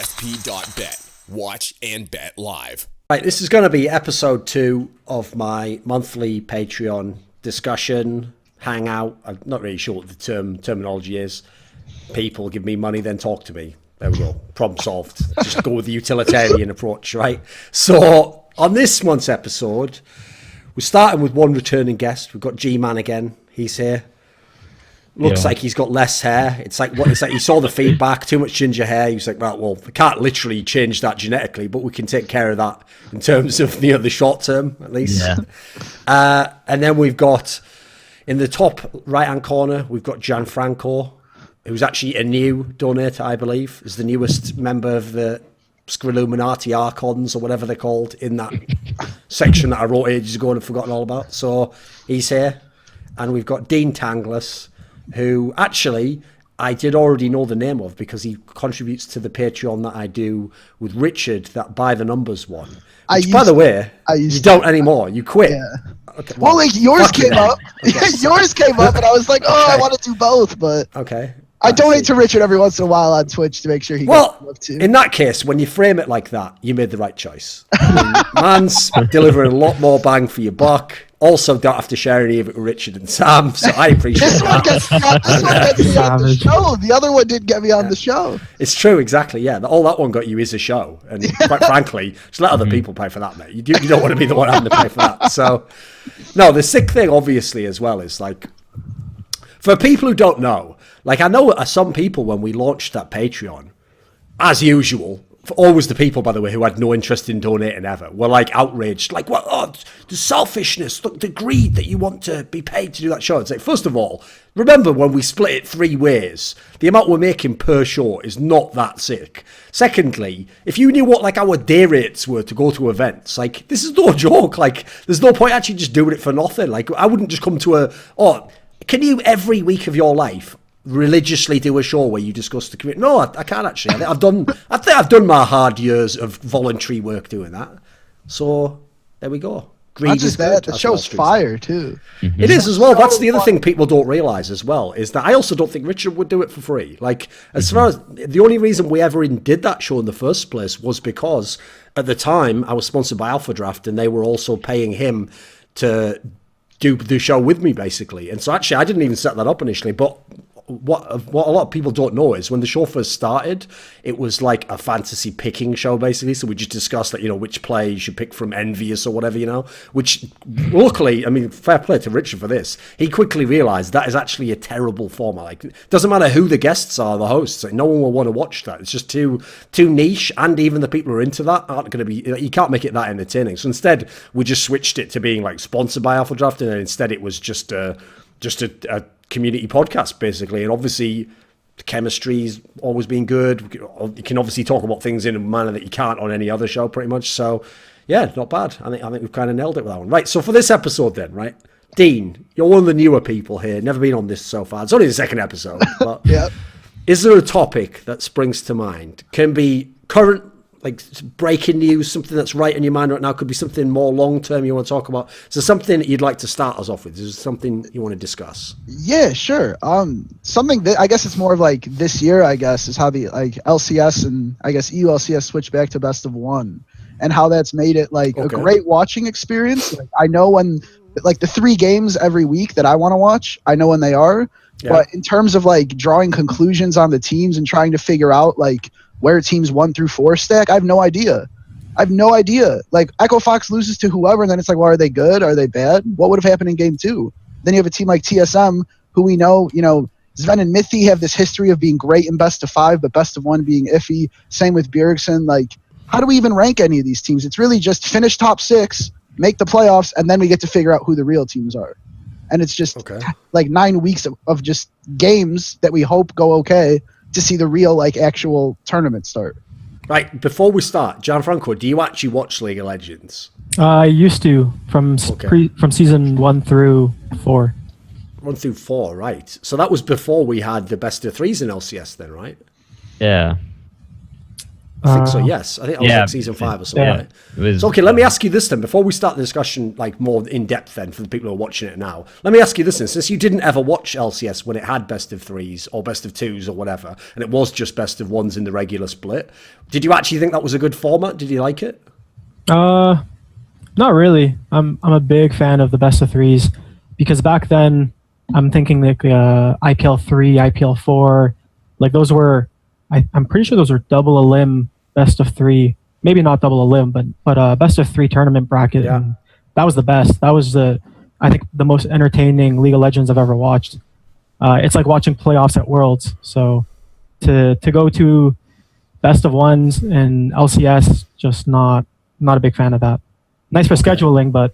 ESP.bet. Watch and bet live. Right, this is going to be episode 2 of my monthly Patreon discussion, hangout. I'm not really sure what the terminology is. People give me money, then talk to me. There we go. Problem solved. Just go with the utilitarian approach, right? So on this month's episode, we're starting with one returning guest. We've got Gman again. He's here. Looks like he's got less hair. It's like he saw the feedback, too much ginger hair. He was like, well, we can't literally change that genetically, but we can take care of that in terms of the short term, at least. Yeah. And then we've got, in the top right-hand corner, we've got Gianfranco, who's actually a new donator, I believe, is the newest member of the Scrilluminati Archons, or whatever they're called, in that section that I wrote ages ago and have forgotten all about. So he's here. And we've got Dean Tanglis, who actually I did already know the name of because he contributes to the Patreon that I do with Richard, that By the Numbers one. Which, by the way, you don't anymore. You quit. Yeah. Okay, well, like yours came up. Yours came up, and I was like, I want to do both. But okay. I donate to Richard every once in a while on Twitch to make sure he gets love too. In that case, when you frame it like that, you made the right choice. Man's delivering a lot more bang for your buck. Also, don't have to share any of it with Richard and Sam, so I appreciate this that. This one gets me on the show. The other one didn't get me on the show. It's true, exactly, yeah. All that one got you is a show. And quite frankly, just let other people pay for that, mate. You don't want to be the one having to pay for that. So, no, the sick thing, obviously, as well, is like, for people who don't know, like I know some people when we launched that Patreon, as usual, always the people, by the way, who had no interest in donating ever, were like outraged, like, the selfishness, the greed that you want to be paid to do that show. It's like, first of all, remember when we split it 3 ways, the amount we're making per show is not that sick. Secondly, if you knew what like our day rates were to go to events, like this is no joke. Like there's no point actually just doing it for nothing. Like I wouldn't just come to can you every week of your life religiously do a show where you discuss the community? No, I can't actually. I think I've done my hard years of voluntary work doing that. So there we go. Not just that, the show's fire too. Mm-hmm. It is as well. That's the other thing people don't realise as well, is that I also don't think Richard would do it for free. Like, as far as the only reason we ever even did that show in the first place was because at the time I was sponsored by Alpha Draft and they were also paying him to do the show with me, basically. And so actually I didn't even set that up initially, but what a lot of people don't know is when the show first started, it was like a fantasy picking show, basically. So we just discussed that, which player you should pick from Envious or whatever, which luckily, I mean, fair play to Richard for this. He quickly realized that is actually a terrible format. Like, it doesn't matter who the guests are, the hosts, like, no one will want to watch that. It's just too niche, and even the people who are into that aren't going to be, you can't make it that entertaining. So instead, we just switched it to being like sponsored by Alpha Draft, and then instead it was just a community podcast, basically. And obviously the chemistry's always been good. You can obviously talk about things in a manner that you can't on any other show, pretty much. So yeah, not bad. I think we've kind of nailed it with that one. Right, so for this episode then, right, Dean, you're one of the newer people here, never been on this so far. It's only the second episode, but yeah. Is there a topic that springs to mind? Can be current, like breaking news, something that's right in your mind right now, could be something more long-term you want to talk about. Is there something that you'd like to start us off with? Is there something you want to discuss? Yeah, sure. Something that I guess it's more of like this year, I guess, is how the like LCS and I guess EU LCS switched back to best of one, and how that's made it like a great watching experience. Like, I know when like the 3 games every week that I want to watch, I know when they are. Yeah. But in terms of like drawing conclusions on the teams and trying to figure out like where teams 1 through 4 stack, I have no idea. Like Echo Fox loses to whoever, and then it's like, well, are they good? Are they bad? What would have happened in game 2? Then you have a team like TSM, who we know, Sven and Mithy have this history of being great in best of 5, but best of 1 being iffy. Same with Bjergsen. Like, how do we even rank any of these teams? It's really just finish top 6, make the playoffs, and then we get to figure out who the real teams are. And it's just like 9 weeks of just games that we hope go okay to see the real, like, actual tournament start. Right, before we start, Gianfranco, do you actually watch League of Legends? I used to, from season 1 through 4. 1 through 4, right. So that was before we had the best of 3s in LCS then, right? Yeah. I think so, yes. I think that was like season 5 or something, right? So, okay, let me ask you this then, before we start the discussion like more in depth then for the people who are watching it now. Let me ask you this then, since you didn't ever watch LCS when it had best of 3s or best of 2s or whatever, and it was just best of 1s in the regular split, did you actually think that was a good format? Did you like it? Not really. I'm a big fan of the best of 3s because back then I'm thinking like IPL 3, IPL 4, like those were, I'm pretty sure those were double elim best of 3, maybe not double elim, but best of 3 tournament bracket. Yeah. And that was the best. That was I think the most entertaining League of Legends I've ever watched. It's like watching playoffs at Worlds. So to go to best of 1s and LCS, just not a big fan of that. Nice for scheduling, but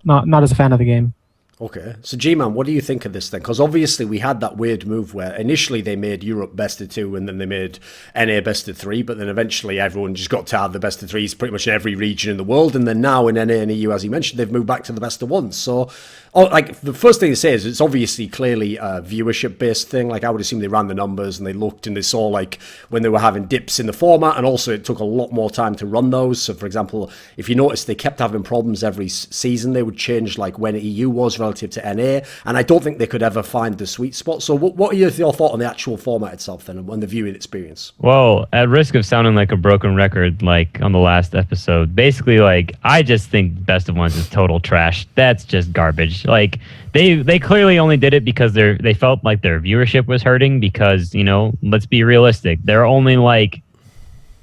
not as a fan of the game. Okay, so Gman, what do you think of this then? Because obviously we had that weird move where initially they made Europe best of 2 and then they made NA best of 3, but then eventually everyone just got tired of the best of 3s pretty much in every region in the world, and then now in NA and EU, as you mentioned, they've moved back to the best of 1s. So, like the first thing to say is it's obviously clearly a viewership-based thing. Like I would assume they ran the numbers and they looked and they saw like when they were having dips in the format, and also it took a lot more time to run those. So, for example, if you notice, they kept having problems every season. They would change like when EU was relative to NA, and I don't think they could ever find the sweet spot. So what are your thoughts on the actual format itself then, and the viewing experience? Well, at risk of sounding like a broken record like on the last episode, basically like I just think best of 1s is total trash. That's just garbage. Like they clearly only did it because they felt like their viewership was hurting because, you know, let's be realistic. There are only like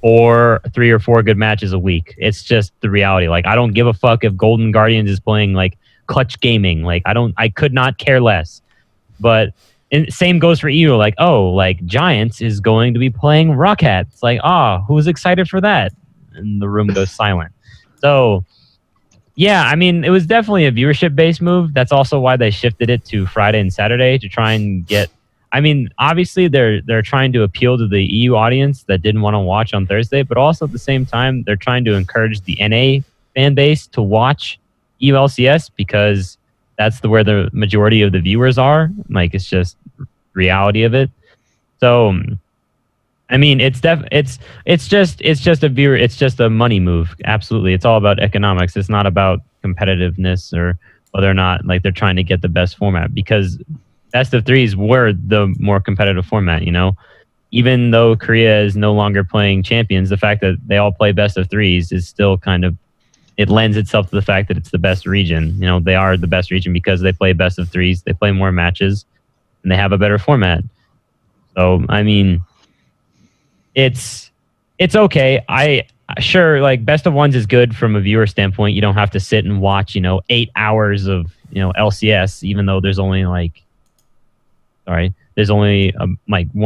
3 or 4 good matches a week. It's just the reality. Like I don't give a fuck if Golden Guardians is playing like Clutch Gaming. Like I could not care less. But same goes for EU. Like, oh, like Giants is going to be playing Rocket. It's like, who's excited for that? And the room goes silent. So yeah, I mean, it was definitely a viewership based move. That's also why they shifted it to Friday and Saturday to try and get, I mean, obviously they're trying to appeal to the EU audience that didn't want to watch on Thursday, but also at the same time they're trying to encourage the NA fan base to watch EULCS because that's where the majority of the viewers are. Like it's just reality of it. So I mean, it's just a money move. Absolutely, it's all about economics. It's not about competitiveness or whether or not like they're trying to get the best format, because best of 3s were the more competitive format. You know, even though Korea is no longer playing champions, the fact that they all play best of 3s is still kind of, it lends itself to the fact that it's the best region. You know, they are the best region because they play best of 3s, they play more matches, and they have a better format. So, I mean, it's okay. Sure, like best of 1s is good from a viewer standpoint. You don't have to sit and watch, 8 hours of, LCS, even though there's only like 1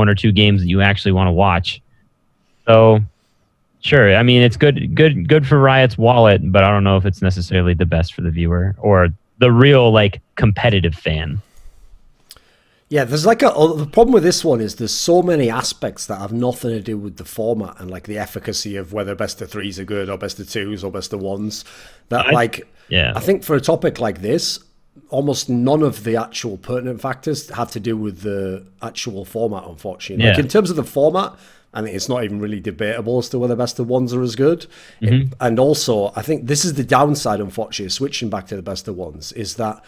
or 2 games that you actually want to watch. So, sure. I mean, it's good for Riot's wallet, but I don't know if it's necessarily the best for the viewer or the real like competitive fan. Yeah, there's like the problem with this one is there's so many aspects that have nothing to do with the format and like the efficacy of whether best of 3s are good or best of 2s or best of 1s. That I think for a topic like this, almost none of the actual pertinent factors have to do with the actual format, unfortunately. Like in terms of the format, I think it's not even really debatable as to whether best of 1s are as good. Mm-hmm. And also, I think this is the downside, unfortunately, of switching back to the best of 1s, is that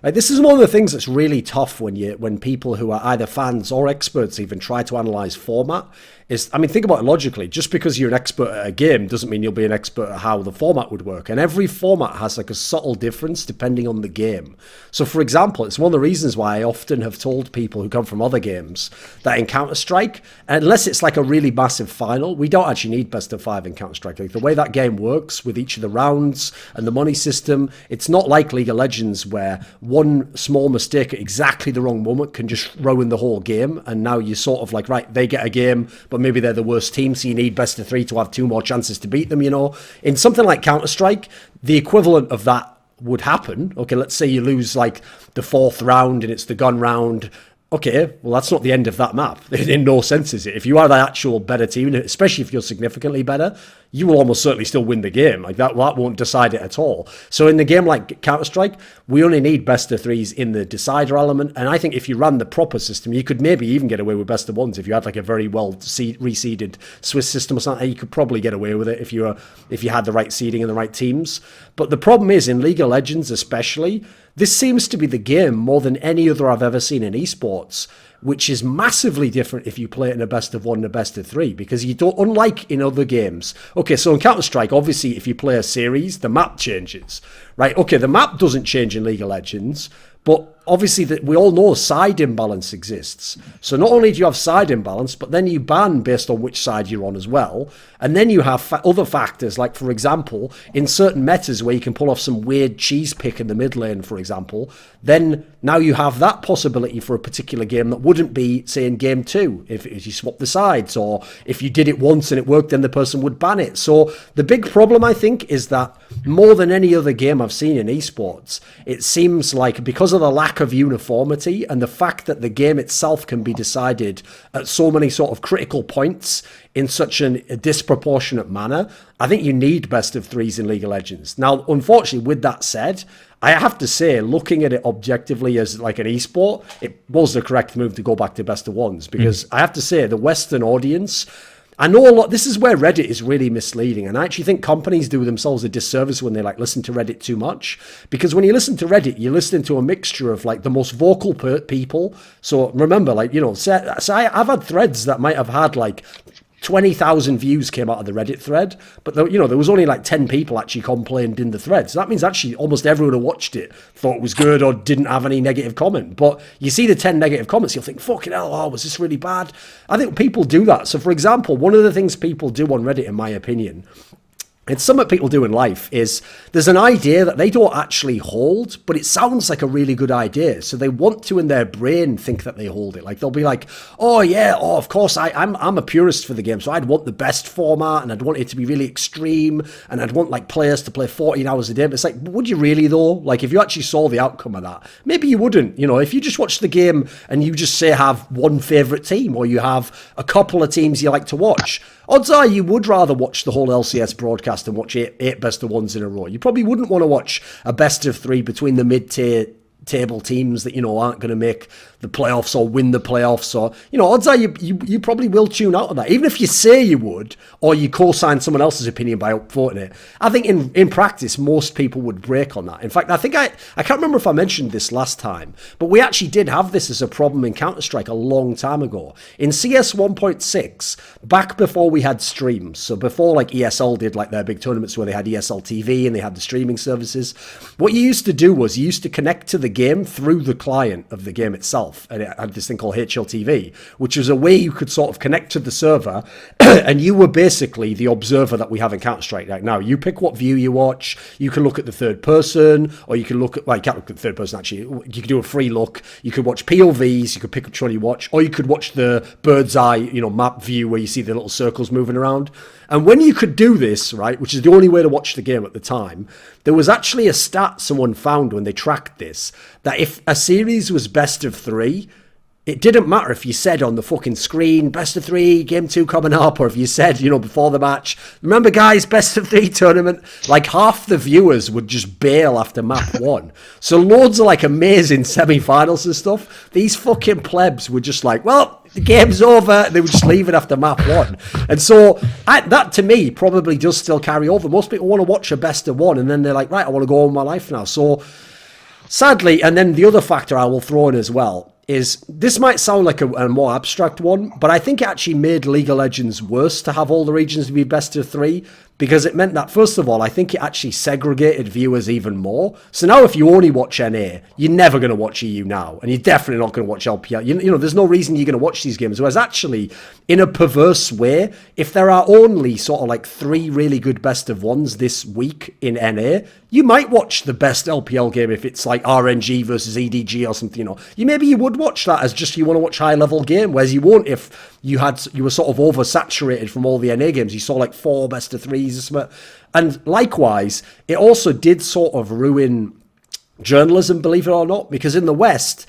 this is one of the things that's really tough when people who are either fans or experts even try to analyze format. Think about it logically. Just because you're an expert at a game doesn't mean you'll be an expert at how the format would work. And every format has like a subtle difference depending on the game. So, for example, it's one of the reasons why I often have told people who come from other games that in Counter-Strike, unless it's like a really massive final, we don't actually need best of 5 in Counter-Strike. Like the way that game works with each of the rounds and the money system, it's not like League of Legends where one small mistake at exactly the wrong moment can just ruin the whole game. And now you're sort of like, right, they get a game, but maybe they're the worst team, so you need best of 3 to have 2 more chances to beat them, In something like Counter-Strike, the equivalent of that would happen. Okay, let's say you lose like the 4th round and it's the gun round. Okay, well, that's not the end of that map. In no sense is it. If you are the actual better team, especially if you're significantly better, you will almost certainly still win the game. Like that won't decide it at all. So in the game like Counter-Strike, we only need best of threes in the decider element. And I think if you ran the proper system, you could maybe even get away with best of ones. If you had like a very well reseeded Swiss system or something, you could probably get away with it if you had the right seeding and the right teams. But the problem is in League of Legends especially, this seems to be the game more than any other I've ever seen in esports, which is massively different if you play it in a best of one and a best of three, because you don't, unlike in other games. Okay, so in Counter-Strike, obviously, if you play a series, the map changes, right? Okay, the map doesn't change in League of Legends, but obviously that we all know side imbalance exists. So not only do you have side imbalance, but then you ban based on which side you're on as well. And then you have other factors, like, for example, in certain metas where you can pull off some weird cheese pick in the mid lane, for example, then now you have that possibility for a particular game that wouldn't be, say, in game 2, if you swap the sides, or if you did it once and it worked, then the person would ban it. So the big problem, I think, is that more than any other game I've seen in esports, it seems like because of the lack of uniformity and the fact that the game itself can be decided at so many sort of critical points in such a disproportionate manner, I think you need best of threes in League of Legends. Now, unfortunately, with that said, I have to say, looking at it objectively as like an esport, it was the correct move to go back to best of ones, because I have to say, the Western audience, I know a lot, this is where Reddit is really misleading, and I actually think companies do themselves a disservice when they like listen to Reddit too much, because when you listen to Reddit, you're listening to a mixture of like the most vocal people. So remember, like, you know, I've had threads that might have had like 20,000 views came out of the Reddit thread, but there was only like 10 people actually complained in the thread. So that means actually almost everyone who watched it thought it was good or didn't have any negative comment. But you see the 10 negative comments, you'll think, fucking hell, was this really bad? I think people do that. So for example, one of the things people do on Reddit, in my opinion, it's something people do in life, is there's an idea that they don't actually hold, but it sounds like a really good idea. So they want to, in their brain, think that they hold it. Like they'll be like, oh yeah, of course, I'm a purist for the game, so I'd want the best format, and I'd want it to be really extreme, and I'd want like players to play 14 hours a day. But it's like, would you really though? Like if you actually saw the outcome of that, maybe you wouldn't. You know, if you just watch the game and you just say have one favorite team, or you have a couple of teams you like to watch, odds are you would rather watch the whole LCS broadcast and watch eight best of ones in a row. You probably wouldn't want to watch a best of three between the mid-tier table teams that, you know, aren't going to make the playoffs or win the playoffs, or, you know, odds are you probably will tune out of that, even if you say you would, or you co-sign someone else's opinion by upvoting it. I think in practice most people would break on that. In fact, I think I can't remember if I mentioned this last time, but we actually did have this as a problem in Counter-Strike a long time ago. In CS 1.6, back before we had streams, so before like ESL did like their big tournaments where they had ESL TV and they had the streaming services, what you used to do was you used to connect to the game through the client of the game itself. And it had this thing called HLTV, which was a way you could sort of connect to the server, and you were basically the observer that we have in Counter-Strike right now. You pick what view you watch. You can look at the third person, or you can look at, well, you can't look at the third person actually. You can do a free look. You could watch POVs. You could pick which one you watch, or you could watch the bird's eye, you know, map view where you see the little circles moving around. And when you could do this, right, which is the only way to watch the game at the time, there was actually a stat someone found when they tracked this, that if a series was best of three, it didn't matter if you said on the fucking screen, best of three, game 2 coming up, or if you said, you know, before the match, remember guys, best of 3 tournament, like half the viewers would just bail after map 1. So loads of like amazing semi-finals and stuff, these fucking plebs were just like, well, the game's over. They would just leave it after map 1. And so that to me probably does still carry over. Most people want to watch a best of 1 and then they're like, right, I want to go on with my life now. So sadly, and then the other factor I will throw in as well is, this might sound like a more abstract one, but I think it actually made League of Legends worse to have all the regions be best of 3, because it meant that, first of all, I think it actually segregated viewers even more. So now if you only watch NA, you're never going to watch EU now, and you're definitely not going to watch LPL. You know, there's no reason you're going to watch these games. Whereas actually, in a perverse way, if there are only sort of like 3 really good best of ones this week in NA, you might watch the best LPL game if it's like RNG versus EDG or something, you know. Maybe you would watch that as just you want to watch high-level game, whereas you won't if you were sort of oversaturated from all the NA games. You saw like 4 best of 3s or something. And likewise, it also did sort of ruin journalism, believe it or not, because in the West,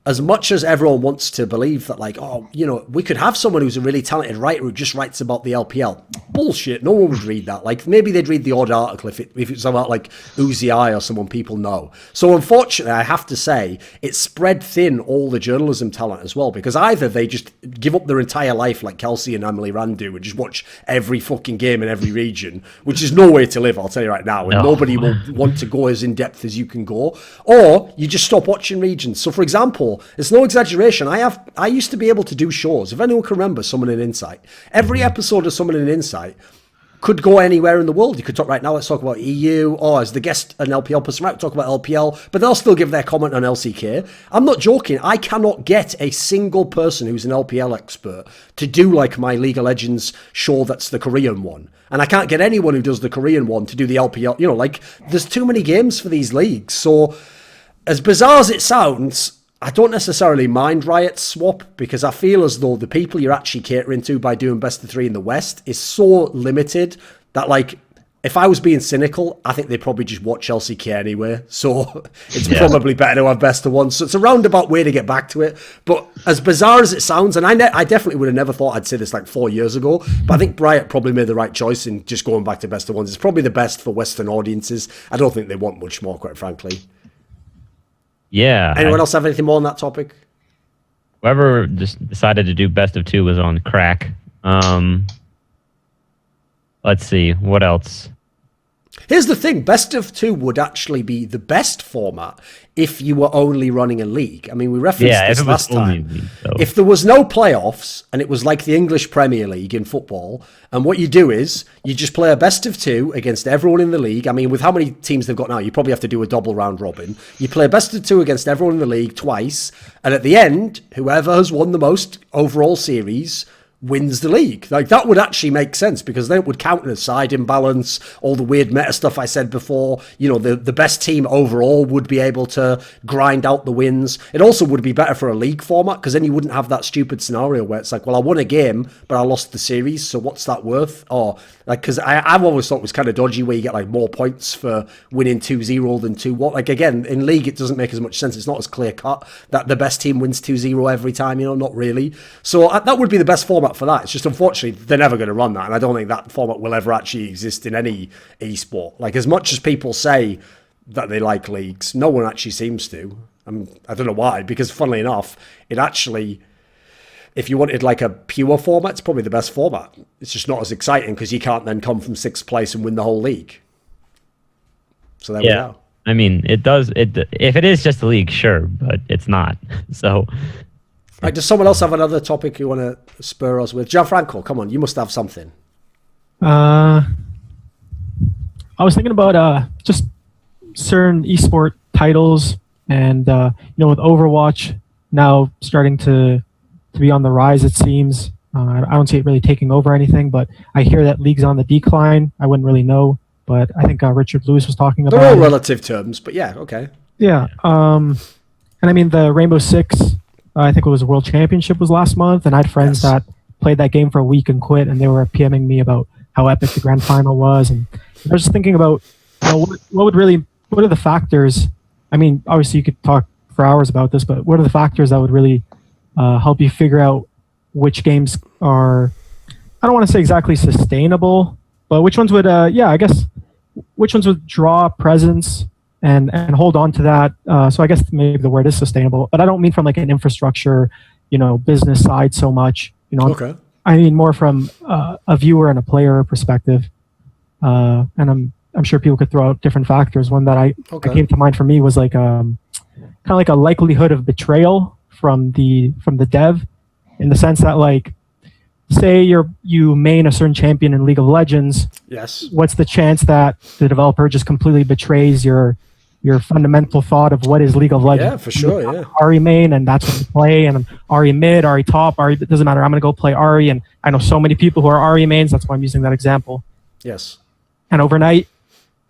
as much as everyone wants to believe that, like, oh, you know, we could have someone who's a really talented writer who just writes about the LPL. Bullshit. No one would read that. Like, maybe they'd read the odd article if it's about, like, Uzi I or someone people know. So, unfortunately, I have to say, it's spread thin all the journalism talent as well, because either they just give up their entire life like Kelsey and Emily Rand do and just watch every fucking game in every region, which is no way to live, I'll tell you right now, and nobody will want to go as in-depth as you can go, or you just stop watching regions. So, for example, it's no exaggeration. I used to be able to do shows. If anyone can remember Someone in Insight, every episode of Someone in Insight could go anywhere in the world. You could talk right now, let's talk about EU, or as the guest, an LPL person, right, talk about LPL, but they'll still give their comment on LCK. I'm not joking. I cannot get a single person who's an LPL expert to do like my League of Legends show that's the Korean one. And I can't get anyone who does the Korean one to do the LPL. You know, like, there's too many games for these leagues. So, as bizarre as it sounds, I don't necessarily mind Riot's swap, because I feel as though the people you're actually catering to by doing best of 3 in the West is so limited that, like, if I was being cynical, I think they'd probably just watch LCK anyway. So it's probably better to have best of 1. So it's a roundabout way to get back to it. But as bizarre as it sounds, and I definitely would have never thought I'd say this like 4 years ago, but I think Riot probably made the right choice in just going back to best of 1s. It's probably the best for Western audiences. I don't think they want much more, quite frankly. Yeah. Anyone else have anything more on that topic? Whoever just decided to do best of 2 was on crack. Let's see. What else? Here's the thing. Best of 2 would actually be the best format if you were only running a league. I mean, we referenced this last time. League, if there was no playoffs and it was like the English Premier League in football, and what you do is you just play a best of 2 against everyone in the league. I mean, with how many teams they've got now, you probably have to do a double round robin. You play a best of 2 against everyone in the league twice, and at the end, whoever has won the most overall series wins the league. Like, that would actually make sense, because then it would counter side imbalance, all the weird meta stuff I said before. You know, the best team overall would be able to grind out the wins. It also would be better for a league format, because then you wouldn't have that stupid scenario where it's like, well, I won a game, but I lost the series, so what's that worth? Or, like, because I've always thought it was kind of dodgy where you get, like, more points for winning 2-0 than 2-1. Like, again, in league, it doesn't make as much sense. It's not as clear cut that the best team wins 2-0 every time, you know, not really. So that would be the best format for that. It's just, unfortunately, they're never going to run that, and I don't think that format will ever actually exist in any esport. Like, as much as people say that they like leagues, no one actually seems to. I don't know why, because funnily enough, it actually, if you wanted like a pure format, it's probably the best format. It's just not as exciting because you can't then come from 6th place and win the whole league. So there we go. I mean, it does. If it is just a league, sure, but it's not. So. Right, does someone else have another topic you want to spur us with? Gianfranco, come on, you must have something. I was thinking about just certain esport titles, and you know, with Overwatch now starting to be on the rise, it seems. I don't see it really taking over anything, but I hear that League's on the decline. I wouldn't really know, but I think Richard Lewis was talking about. They're all relative terms, but yeah, okay. Yeah, and I mean the Rainbow Six. I think it was a World Championship was last month, and I had friends that played that game for a week and quit, and they were PMing me about how epic the grand final was. And I was just thinking about, you know, what are the factors? I mean, obviously you could talk for hours about this, but what are the factors that would really help you figure out which games are, I don't want to say exactly sustainable, but which ones would, I guess, which ones would draw presence and hold on to that. So I guess maybe the word is sustainable, but I don't mean from like an infrastructure, you know, business side so much, you know. Okay. I mean more from a viewer and a player perspective. And I'm sure people could throw out different factors. One that that came to mind for me was like kind of like a likelihood of betrayal from the dev, in the sense that, like, say you main a certain champion in League of Legends. Yes. What's the chance that the developer just completely betrays your fundamental thought of what is League of Legends? Yeah, for sure. Yeah. Ahri main, and that's what you play, and Ahri mid, Ahri top, Ahri. It doesn't matter. I'm gonna go play Ahri, and I know so many people who are Ahri mains. That's why I'm using that example. Yes. And overnight,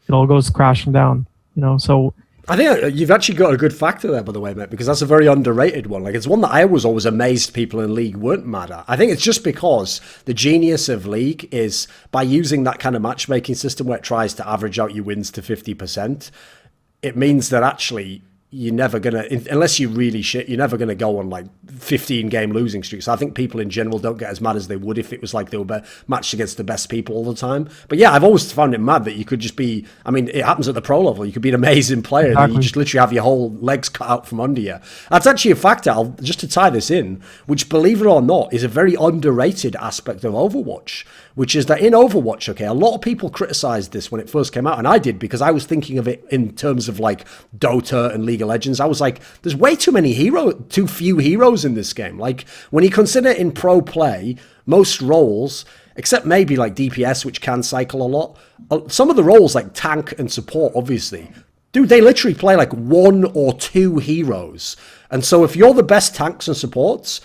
it all goes crashing down. You know, so. I think you've actually got a good factor there, by the way, mate, because that's a very underrated one. Like, it's one that I was always amazed people in League weren't mad at. I think it's just because the genius of League is by using that kind of matchmaking system where it tries to average out your wins to 50%, it means that actually you're never gonna, unless you really shit, you're never gonna go on like 15 game losing streaks. I think people in general don't get as mad as they would if it was like they were matched against the best people all the time. But yeah, I've always found it mad that you could just be, I mean, it happens at the pro level. You could be an amazing player and then you just literally have your whole legs cut out from under you. That's actually a factor, just to tie this in, which, believe it or not, is a very underrated aspect of Overwatch, which is that in Overwatch, okay, a lot of people criticized this when it first came out, and I did, because I was thinking of it in terms of like Dota and League of Legends. I was like, there's way too few heroes in this game. Like, when you consider in pro play, most roles, except maybe like DPS, which can cycle a lot, some of the roles like tank and support, obviously, dude, they literally play like 1 or 2 heroes. And so if you're the best tanks and supports,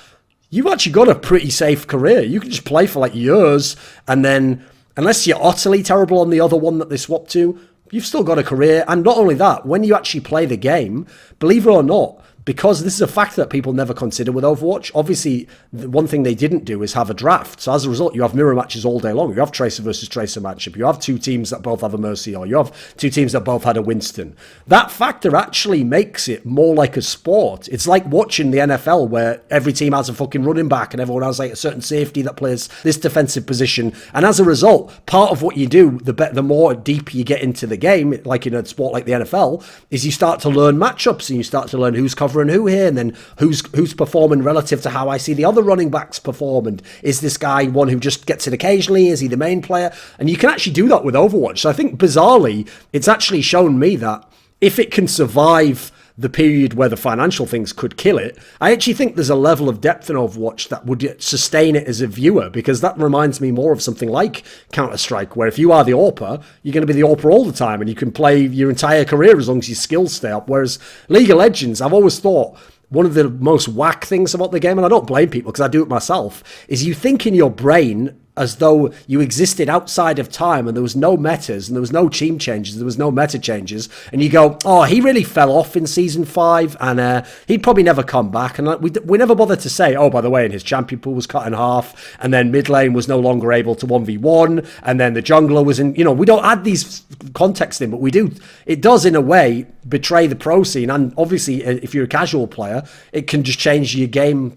you've actually got a pretty safe career. You can just play for like years, and then, unless you're utterly terrible on the other one that they swap to, you've still got a career. And not only that, when you actually play the game, believe it or not, because this is a factor that people never consider with Overwatch, obviously, the one thing they didn't do is have a draft. So as a result, you have mirror matches all day long. You have Tracer versus Tracer matchup. You have 2 teams that both have a Mercy, or you have 2 teams that both had a Winston. That factor actually makes it more like a sport. It's like watching the NFL, where every team has a fucking running back and everyone has like a certain safety that plays this defensive position. And as a result, part of what you do, the more deep you get into the game, like in a sport like the NFL, is you start to learn matchups, and you start to learn who's covering who here, and then who's performing relative to how I see the other running backs perform, and is this guy one who just gets it occasionally, is he the main player? And you can actually do that with Overwatch. So I think, bizarrely, it's actually shown me that if it can survive the period where the financial things could kill it, I actually think there's a level of depth in Overwatch that would sustain it as a viewer, because that reminds me more of something like Counter-Strike, where if you are the AWPer, you're going to be the AWPer all the time, and you can play your entire career as long as your skills stay up. Whereas League of Legends, I've always thought, one of the most whack things about the game, and I don't blame people because I do it myself, is you think in your brain as though you existed outside of time, and there was no metas, and there was no team changes, there was no meta changes, and you go, oh, he really fell off in Season 5, and he'd probably never come back. And we never bothered to say, oh, by the way, and his champion pool was cut in half, and then mid lane was no longer able to 1v1, and then the jungler was in, we don't add these context in, but we do. It does, in a way, betray the pro scene, and obviously, if you're a casual player, it can just change your game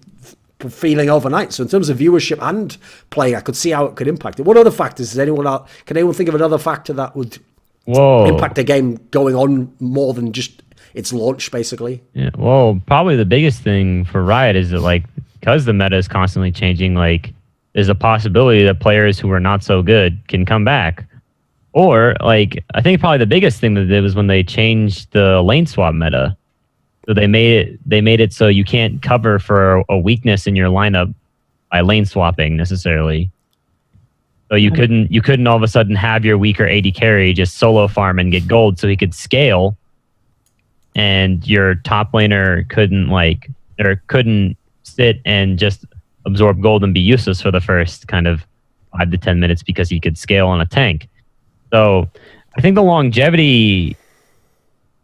feeling overnight. So in terms of viewership and play, I could see how it could impact it. What other factors can anyone think of another factor that would impact a game going on more than just its launch, basically? Yeah, well, probably the biggest thing for Riot is that, like, because the meta is constantly changing, like, there's a possibility that players who are not so good can come back. Or, like, I think probably the biggest thing that they did was when they changed the lane swap meta. So they made it so you can't cover for a weakness in your lineup by lane swapping necessarily. So you couldn't all of a sudden have your weaker AD carry just solo farm and get gold, so he could scale, and your top laner couldn't sit and just absorb gold and be useless for the first kind of 5 to 10 minutes because he could scale on a tank. So I think the longevity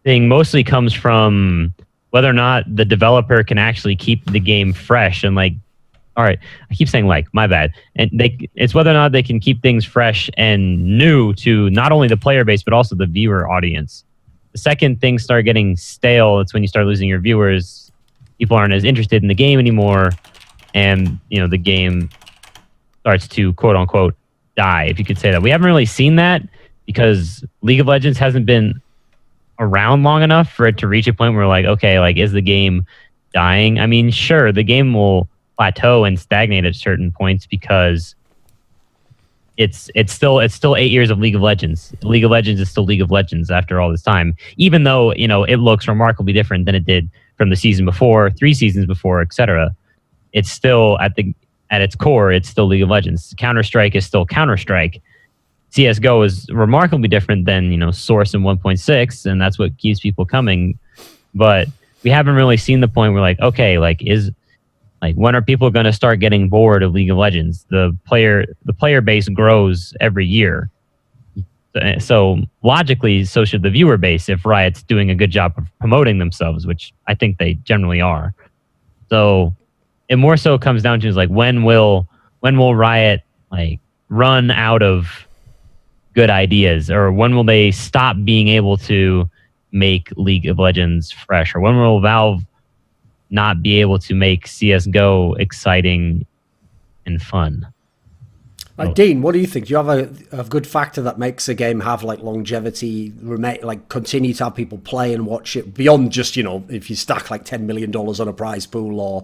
thing mostly comes from whether or not the developer can actually keep the game fresh and, like, all right, I keep saying like, my bad. And it's whether or not they can keep things fresh and new to not only the player base, but also the viewer audience. The second things start getting stale, it's when you start losing your viewers. People aren't as interested in the game anymore. And, the game starts to, quote unquote, die, if you could say that. We haven't really seen that because League of Legends hasn't been around long enough for it to reach a point where, like, okay, like, is the game dying? I mean, sure, the game will plateau and stagnate at certain points because it's still 8 years of League of Legends. League of Legends is still League of Legends after all this time, even though it looks remarkably different than it did from the season before, 3 seasons before, etc. It's still at its core, it's still League of Legends. Counter-Strike is still Counter-Strike. CSGO is remarkably different than, Source and 1.6, and that's what keeps people coming. But we haven't really seen the point where, like, okay, like, when are people going to start getting bored of League of Legends? The player base grows every year. So logically, so should the viewer base if Riot's doing a good job of promoting themselves, which I think they generally are. So it more so comes down to is, like, when will Riot, like, run out of good ideas, or when will they stop being able to make League of Legends fresh? Or when will Valve not be able to make CSGO exciting and fun? Dean, what do you think? Do you have a good factor that makes a game have like longevity, like continue to have people play and watch it beyond just, if you stack like $10 million on a prize pool or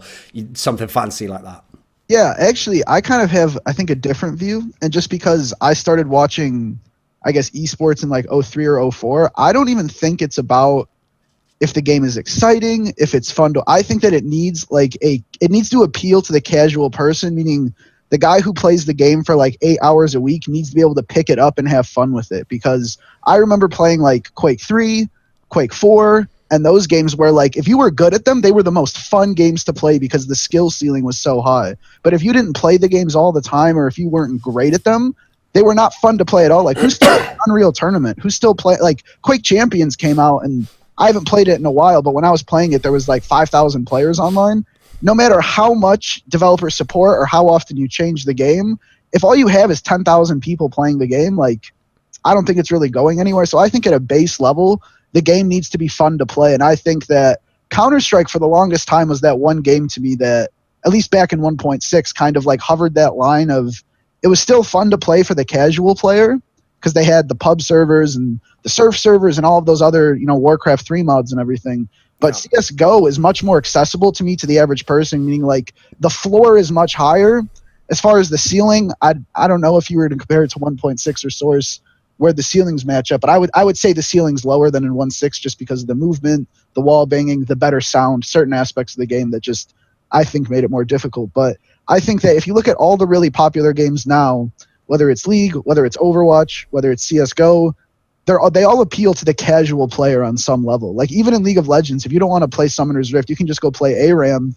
something fancy like that? Yeah, actually, I kind of have, I think, a different view. And just because I started watching, I guess, esports in like 03 or 04, I don't even think it's about if the game is exciting, if it's fun to. I think that it needs to appeal to the casual person, meaning the guy who plays the game for like 8 hours a week needs to be able to pick it up and have fun with it. Because I remember playing like Quake 3, Quake 4, and those games where like if you were good at them, they were the most fun games to play because the skill ceiling was so high. But if you didn't play the games all the time, or if you weren't great at them, they were not fun to play at all. Like who's still Unreal Tournament? Who's still play like Quake Champions came out, and I haven't played it in a while, but when I was playing it, there was like 5,000 players online. No matter how much developer support or how often you change the game, if all you have is 10,000 people playing the game, like I don't think it's really going anywhere. So I think at a base level, the game needs to be fun to play. And I think that Counter-Strike for the longest time was that one game to me that, at least back in 1.6, kind of like hovered that line of it was still fun to play for the casual player because they had the pub servers and the surf servers and all of those other, Warcraft 3 mods and everything. But CSGO is much more accessible to me, to the average person, meaning like the floor is much higher. As far as the ceiling, I don't know if you were to compare it to 1.6 or Source where the ceilings match up, but I would say the ceiling's lower than in 1.6 just because of the movement, the wall banging, the better sound, certain aspects of the game that just I think made it more difficult. But I think that if you look at all the really popular games now, whether it's League, whether it's Overwatch, whether it's CSGO, they all appeal to the casual player on some level. Like even in League of Legends, if you don't want to play Summoner's Rift, you can just go play ARAM,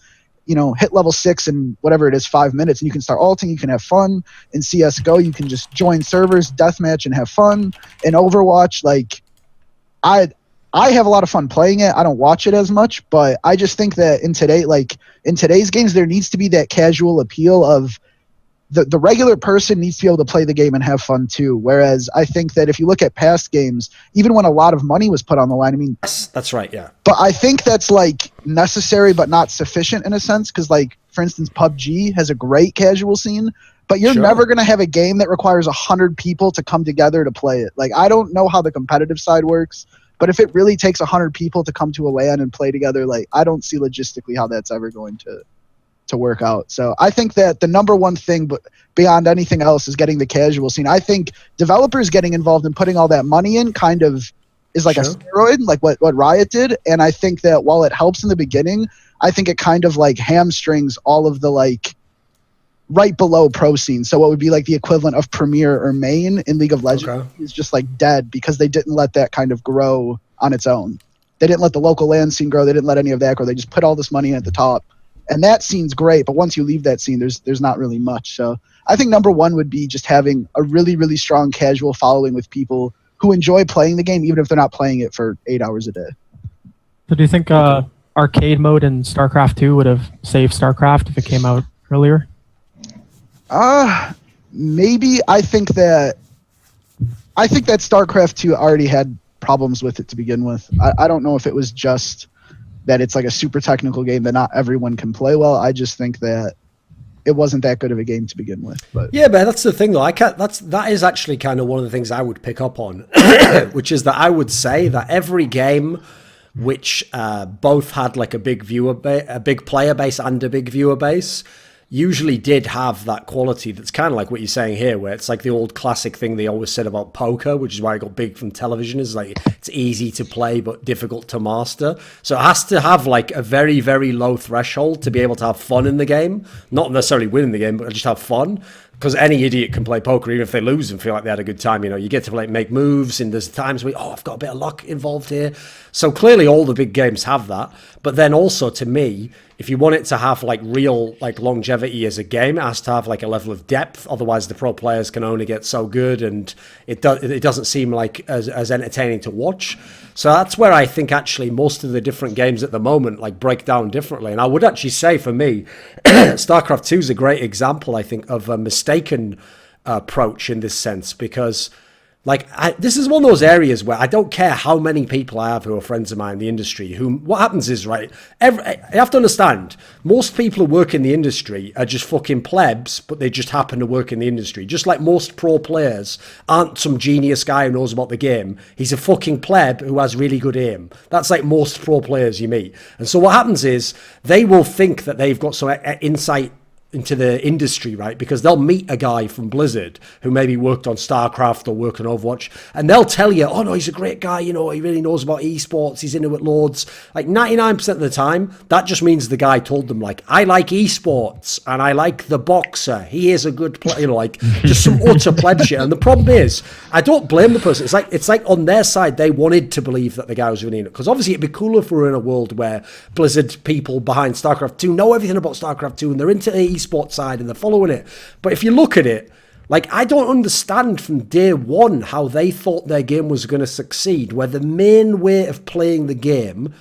hit level 6 in whatever it is, 5 minutes, and you can start ulting, you can have fun. In CSGO, you can just join servers, deathmatch, and have fun. In Overwatch, like I have a lot of fun playing it. I don't watch it as much, but I just think that in today's games, there needs to be that casual appeal of the regular person needs to be able to play the game and have fun too. Whereas I think that if you look at past games, even when a lot of money was put on the line, I mean, yes, that's right, yeah. But I think that's like necessary but not sufficient in a sense, because like for instance, PUBG has a great casual scene, but you're never going to have a game that requires 100 people to come together to play it. Like I don't know how the competitive side works, but if it really takes 100 people to come to a LAN and play together, like I don't see logistically how that's ever going to work out. So I think that the number one thing, but beyond anything else, is getting the casual scene. I think developers getting involved and putting all that money in kind of is like a steroid, like what Riot did. And I think that while it helps in the beginning, I think it kind of like hamstrings all of the like right below pro scene. So what would be like the equivalent of Premier or Main in League of Legends is just like dead because they didn't let that kind of grow on its own. They didn't let the local LAN scene grow. They didn't let any of that grow. They just put all this money in at the top. And that scene's great, but once you leave that scene, there's not really much. So I think number one would be just having a really, really strong casual following with people who enjoy playing the game, even if they're not playing it for 8 hours a day. So do you think arcade mode in StarCraft 2 would have saved StarCraft if it came out earlier? Maybe. I think that StarCraft 2 already had problems with it to begin with. I don't know if it was just that it's like a super technical game that not everyone can play well. I just think that it wasn't that good of a game to begin with. But yeah, but that's the thing though. That is actually kind of one of the things I would pick up on, which is that I would say that every game which both had like a big player base and a big viewer base usually did have that quality that's kind of like what you're saying here, where it's like the old classic thing they always said about poker, which is why it got big from television, is like it's easy to play but difficult to master. So it has to have like a very, very low threshold to be able to have fun in the game. Not necessarily win the game, but just have fun. Because any idiot can play poker, even if they lose and feel like they had a good time. You get to like make moves, and there's times where, I've got a bit of luck involved here. So clearly all the big games have that. But then also, to me, if you want it to have like real like longevity as a game, it has to have like a level of depth. Otherwise, the pro players can only get so good, and it doesn't seem like as entertaining to watch. So that's where I think actually most of the different games at the moment like break down differently. And I would actually say for me, StarCraft 2 is a great example, I think, of a mistaken approach in this sense, because Like, this is one of those areas where I don't care how many people I have who are friends of mine in the industry, what happens is, right, you have to understand, most people who work in the industry are just fucking plebs, but they just happen to work in the industry. Just like most pro players aren't some genius guy who knows about the game. He's a fucking pleb who has really good aim. That's like most pro players you meet. And so what happens is, they will think that they've got some insight into the industry, right? Because they'll meet a guy from Blizzard who maybe worked on StarCraft or worked on Overwatch, and they'll tell you, oh no, he's a great guy, he really knows about esports, he's into it loads. Like 99% of the time, that just means the guy told them, like, I like esports and I like the boxer, he is a good player, like just some utter pleb shit. And the problem is, I don't blame the person. It's like on their side, they wanted to believe that the guy was really in it, because obviously it'd be cooler if we were in a world where Blizzard people behind StarCraft 2 know everything about StarCraft 2 and they're into the esports side and they're following it. But if you look at it, like, I don't understand from day one how they thought their game was going to succeed, where the main way of playing the game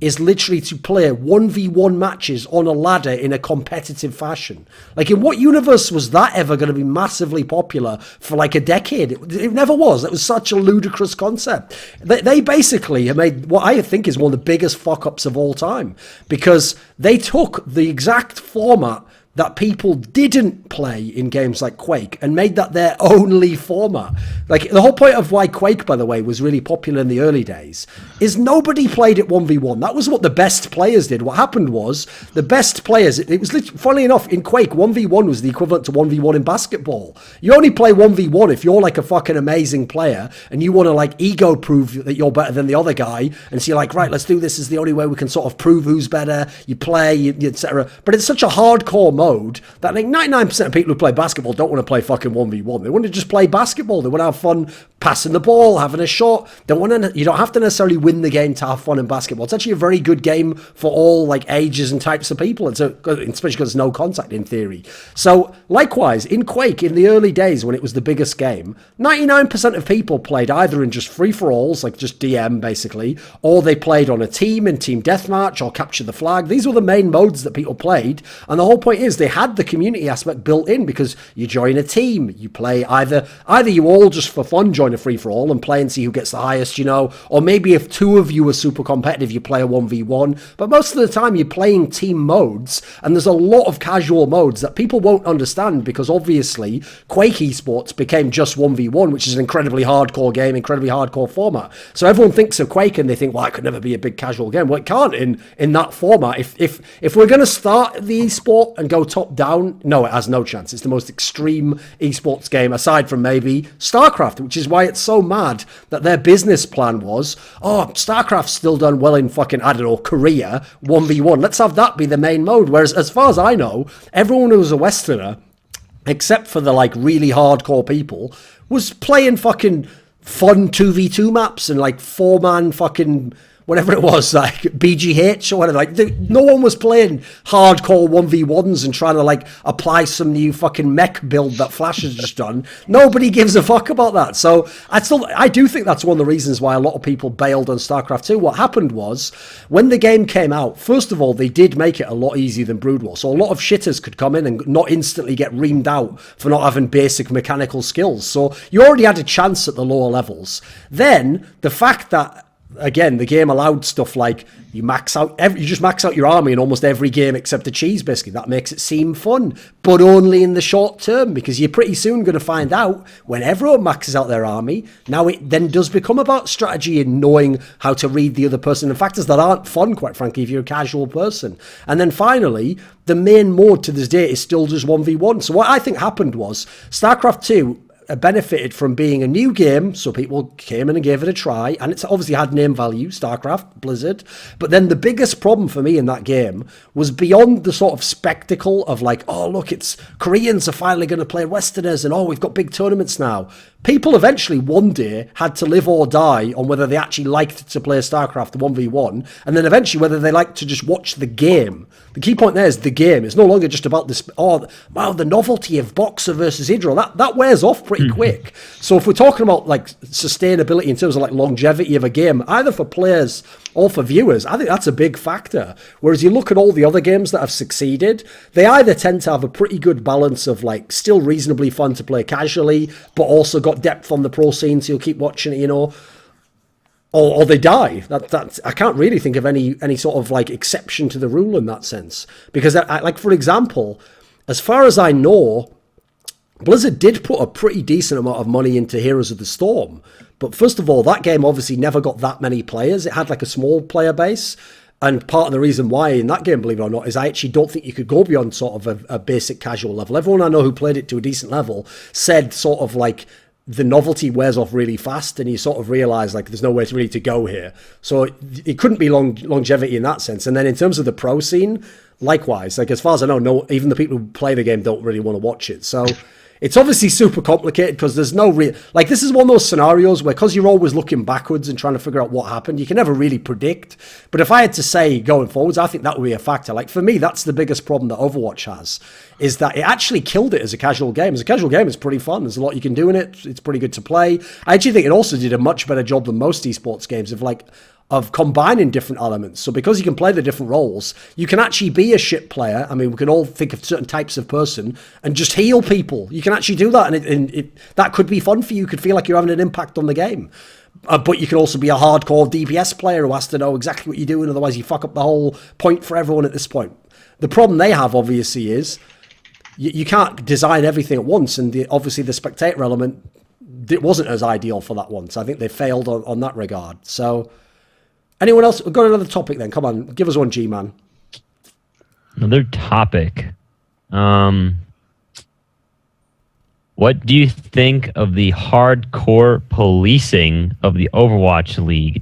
is literally to play 1v1 matches on a ladder in a competitive fashion. Like, in what universe was that ever going to be massively popular for like a decade? It never was. It was such a ludicrous concept. They basically have made what I think is one of the biggest fuck-ups of all time, because they took the exact format that people didn't play in games like Quake and made that their only format. Like, the whole point of why Quake, by the way, was really popular in the early days is nobody played it 1v1. That was what the best players did. What happened was the best players, it was literally, funnily enough, in Quake, 1v1 was the equivalent to 1v1 in basketball. You only play 1v1 if you're like a fucking amazing player and you want to like ego prove that you're better than the other guy. And so you're like, right, let's do this. This is the only way we can sort of prove who's better. You play, etc. But it's such a hardcore mode that I think 99% of people who play basketball don't want to play fucking 1v1. They want to just play basketball. They want to have fun passing the ball, having a shot. You don't have to necessarily win the game to have fun in basketball. It's actually a very good game for all like ages and types of people, especially because there's no contact in theory. So likewise, in Quake, in the early days when it was the biggest game, 99% of people played either in just free-for-alls, like just DM basically, or they played on a team in team deathmatch or capture the flag. These were the main modes that people played, and the whole point is they had the community aspect built in, because you join a team, you play either you all just for fun join a free-for-all and play and see who gets the highest, or maybe if two of you are super competitive, you play a 1v1, but most of the time you're playing team modes, and there's a lot of casual modes that people won't understand, because obviously Quake Esports became just 1v1, which is an incredibly hardcore game, incredibly hardcore format. So everyone thinks of Quake and they think, well, it could never be a big casual game. Well, it can't in that format. If we're going to start the esport and go top down, no, it has no chance. It's the most extreme esports game aside from maybe StarCraft, which is why it's so mad that their business plan was, StarCraft's still done well in fucking, I don't know, Korea, 1v1. Let's have that be the main mode. Whereas as far as I know, everyone who was a Westerner, except for the like really hardcore people, was playing fucking fun 2v2 maps and like 4-man fucking whatever it was, like BGH or whatever. Like, no one was playing hardcore 1v1s and trying to like apply some new fucking mech build that Flash has just done. Nobody gives a fuck about that. So I do think that's one of the reasons why a lot of people bailed on StarCraft 2. What happened was, when the game came out, first of all, they did make it a lot easier than Brood War. So a lot of shitters could come in and not instantly get reamed out for not having basic mechanical skills. So you already had a chance at the lower levels. Then the fact that, again, the game allowed stuff like you just max out your army in almost every game except the cheese biscuit. That makes it seem fun, but only in the short term, because you're pretty soon going to find out when everyone maxes out their army. Now it then does become about strategy and knowing how to read the other person, and factors that aren't fun, quite frankly, if you're a casual person. And then finally, the main mode to this day is still just 1v1. So what I think happened was StarCraft 2 benefited from being a new game, so people came in and gave it a try, and it's obviously had name value, StarCraft, Blizzard. But then the biggest problem for me in that game was beyond the sort of spectacle of like, oh look, it's Koreans are finally going to play Westerners, and oh, we've got big tournaments now. People eventually one day had to live or die on whether they actually liked to play StarCraft 1v1, and then eventually whether they liked to just watch the game the key point there is the game. It's no longer just about this, wow, the novelty of Boxer versus Hydro. That wears off pretty quick. So if we're talking about like sustainability in terms of like longevity of a game, either for players or for viewers, I think that's a big factor. Whereas you look at all the other games that have succeeded, they either tend to have a pretty good balance of like still reasonably fun to play casually, but also got depth on the pro scene, so you'll keep watching it, or they die. That I can't really think of any sort of like exception to the rule in that sense. Because like for example, as far as I know, Blizzard did put a pretty decent amount of money into Heroes of the Storm. But first of all, that game obviously never got that many players. It had like a small player base. And part of the reason why in that game, believe it or not, is I actually don't think you could go beyond sort of a basic casual level. Everyone I know who played it to a decent level said sort of like the novelty wears off really fast, and you sort of realize like there's nowhere really to go here. So it couldn't be longevity in that sense. And then in terms of the pro scene, likewise, like as far as I know, no, even the people who play the game don't really want to watch it. So it's obviously super complicated because there's no real, like this is one of those scenarios where, because you're always looking backwards and trying to figure out what happened, you can never really predict. But if I had to say going forwards, I think that would be a factor. Like for me, that's the biggest problem that Overwatch has, is that it actually killed it as a casual game. As a casual game, it's pretty fun. There's a lot you can do in it. It's pretty good to play. I actually think it also did a much better job than most esports games of combining different elements. So because you can play the different roles, you can actually be a shit player. I mean, we can all think of certain types of person and just heal people. You can actually do that, and that could be fun for you. You could feel like you're having an impact on the game. But you can also be a hardcore DPS player who has to know exactly what you're doing, otherwise you fuck up the whole point for everyone at this point. The problem they have, obviously, is you can't design everything at once, and obviously the spectator element, it wasn't as ideal for that one. So I think they failed on that regard. So anyone else? We've got another topic then. Come on, give us one, Gman. Another topic. What do you think of the hardcore policing of the Overwatch League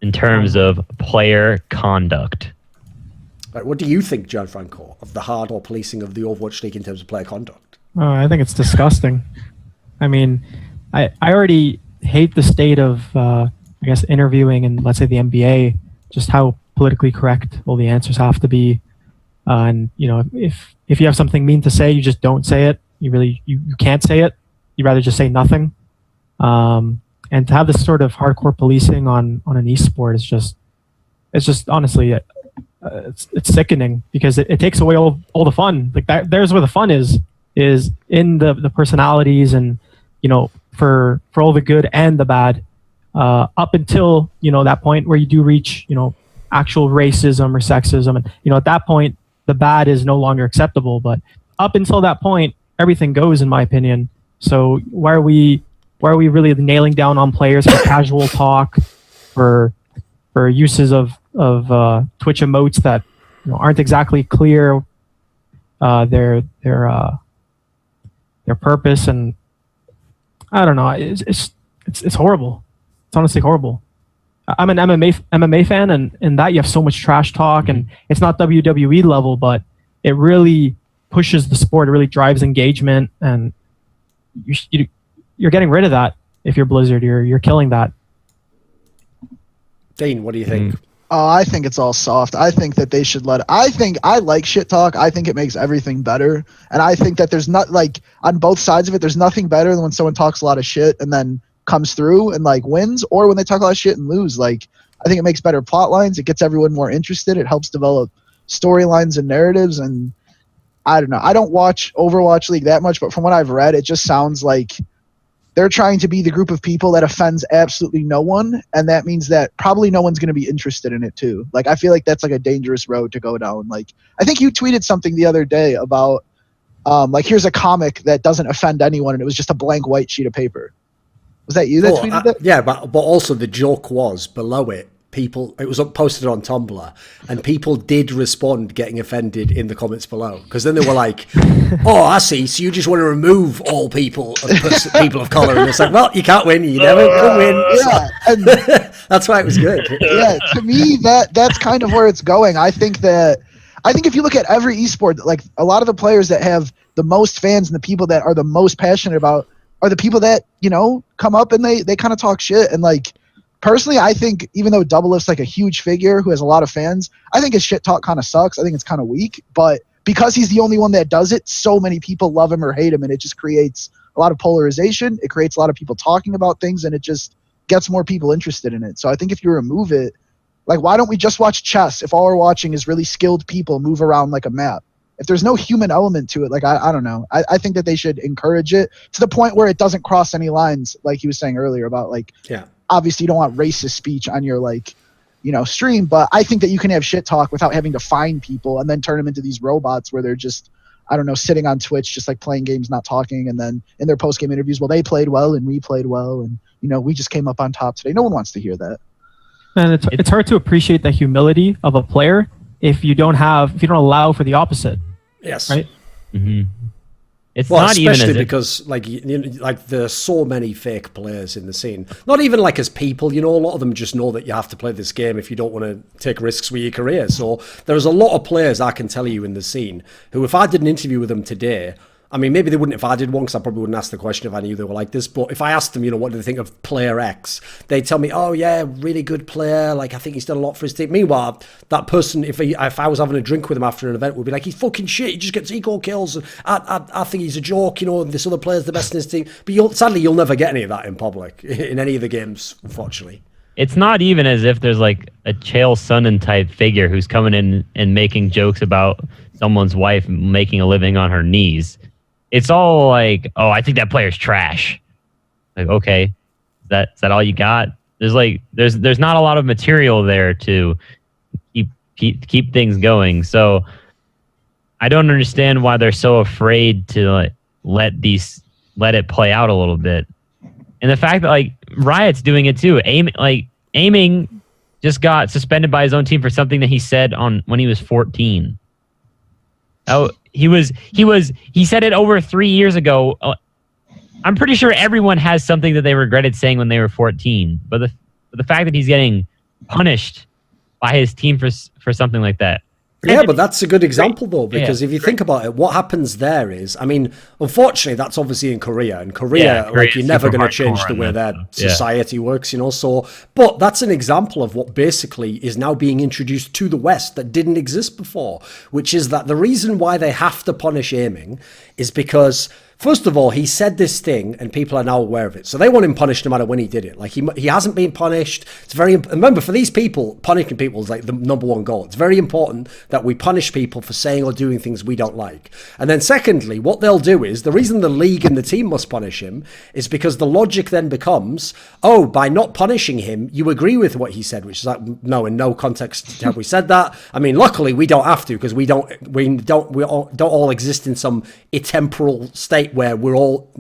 in terms of player conduct? Right, what do you think, Gianfranco, of the hardcore policing of the Overwatch League in terms of player conduct? Oh, I think it's disgusting. I mean, I already hate the state of, I guess, interviewing in, let's say, the NBA, just how politically correct all the answers have to be. And, if you have something mean to say, you just don't say it. You can't say it. You'd rather just say nothing. And to have this sort of hardcore policing on an esport is just honestly, it's sickening, because it takes away all the fun. Like there's where the fun is in the personalities, and for all the good and the bad, up until that point where you do reach actual racism or sexism, and at that point the bad is no longer acceptable. But up until that point, everything goes, in my opinion. So why are we really nailing down on players for casual talk, for uses of Twitch emotes that aren't exactly clear, their purpose? And I don't know, it's horrible. It's honestly horrible. I'm an MMA fan, and in that you have so much trash talk, and it's not WWE level, but it really pushes the sport. It really drives engagement, and you're getting rid of that. If you're Blizzard, you're killing that. Dean, what do you think? Oh, I think it's all soft. I think that they should I like shit talk. I think it makes everything better. And I think that there's not, like, on both sides of it, there's nothing better than when someone talks a lot of shit and then comes through and like wins, or when they talk a lot of shit and lose. Like, I think it makes better plot lines. It gets everyone more interested. It helps develop storylines and narratives. And I don't know. I don't watch Overwatch League that much, but from what I've read, it just sounds like they're trying to be the group of people that offends absolutely no one, and that means that probably no one's going to be interested in it too. Like, I feel like that's like a dangerous road to go down. Like, I think you tweeted something the other day about, like, here's a comic that doesn't offend anyone, and it was just a blank white sheet of paper. Was that you that tweeted that? Yeah, but also the joke was below it. It was posted on Tumblr, and people did respond getting offended in the comments below, because then they were like, "Oh, I see. So you just want to remove all people of color?" And it's like, "Well, you can't win. You never can win." Yeah, and that's why it was good. Yeah, to me that's kind of where it's going. I think if you look at every esport, like, a lot of the players that have the most fans and the people that are the most passionate about are the people that come up and they kind of talk shit, and like, personally, I think even though Doublelift's like a huge figure who has a lot of fans, I think his shit talk kind of sucks. I think it's kind of weak. But because he's the only one that does it, so many people love him or hate him, and it just creates a lot of polarization. It creates a lot of people talking about things, and it just gets more people interested in it. So I think if you remove it, like, why don't we just watch chess if all we're watching is really skilled people move around like a map? If there's no human element to it, like, I don't know. I think that they should encourage it to the point where it doesn't cross any lines, like he was saying earlier about, like, obviously you don't want racist speech on your, like, you know, stream, but I think that you can have shit talk without having to find people and then turn them into these robots where they're just, I don't know, sitting on Twitch, just like playing games, not talking. And then in their post-game interviews, well, they played well and we played well. And, you know, we just came up on top today. No one wants to hear that. And it's hard to appreciate the humility of a player if you don't allow for the opposite. Yes. Right? Mm-hmm. It's well, not especially even because like like there's so many fake players in the scene. Not even like as people, you know, a lot of them just know that you have to play this game if you don't want to take risks with your career. So there's a lot of players I can tell you in the scene who, if I did an interview with them today, I mean, maybe they wouldn't if I did one, because I probably wouldn't ask the question if I knew they were like this. But if I asked them, you know, what do they think of player X? They'd tell me, oh, yeah, really good player. Like, I think he's done a lot for his team. Meanwhile, that person, if I was having a drink with him after an event, would be like, he's fucking shit. He just gets eco kills. And I think he's a joke, you know, and this other player's the best in his team. But sadly, you'll never get any of that in public, in any of the games, unfortunately. It's not even as if there's like a Chael Sonnen type figure who's coming in and making jokes about someone's wife making a living on her knees. It's all like, oh, I think that player's trash. Like, okay, is that all you got? There's not a lot of material there to keep things going. So I don't understand why they're so afraid to let it play out a little bit. And the fact that like Riot's doing it too. Aiming just got suspended by his own team for something that he said when he was 14. Oh, he said it over 3 years ago. I'm pretty sure everyone has something that they regretted saying when they were 14. But the fact that he's getting punished by his team for something like that. Yeah, but that's a good example, though, because if you think about it, what happens there is, I mean, unfortunately, that's obviously in Korea. In Korea, like, you're never going to change the way their society works, you know, so, but that's an example of what basically is now being introduced to the West that didn't exist before, which is that the reason why they have to punish aiming is because, first of all, he said this thing and people are now aware of it. So they want him punished no matter when he did it. Like, he hasn't been punished. It's very, remember, for these people, punishing people is like the number one goal. It's very important that we punish people for saying or doing things we don't like. And then secondly, what they'll do is, the reason the league and the team must punish him is because the logic then becomes, oh, by not punishing him, you agree with what he said, which is like, no, in no context have we said that. I mean, luckily we don't have to, because we don't all exist in some atemporal state where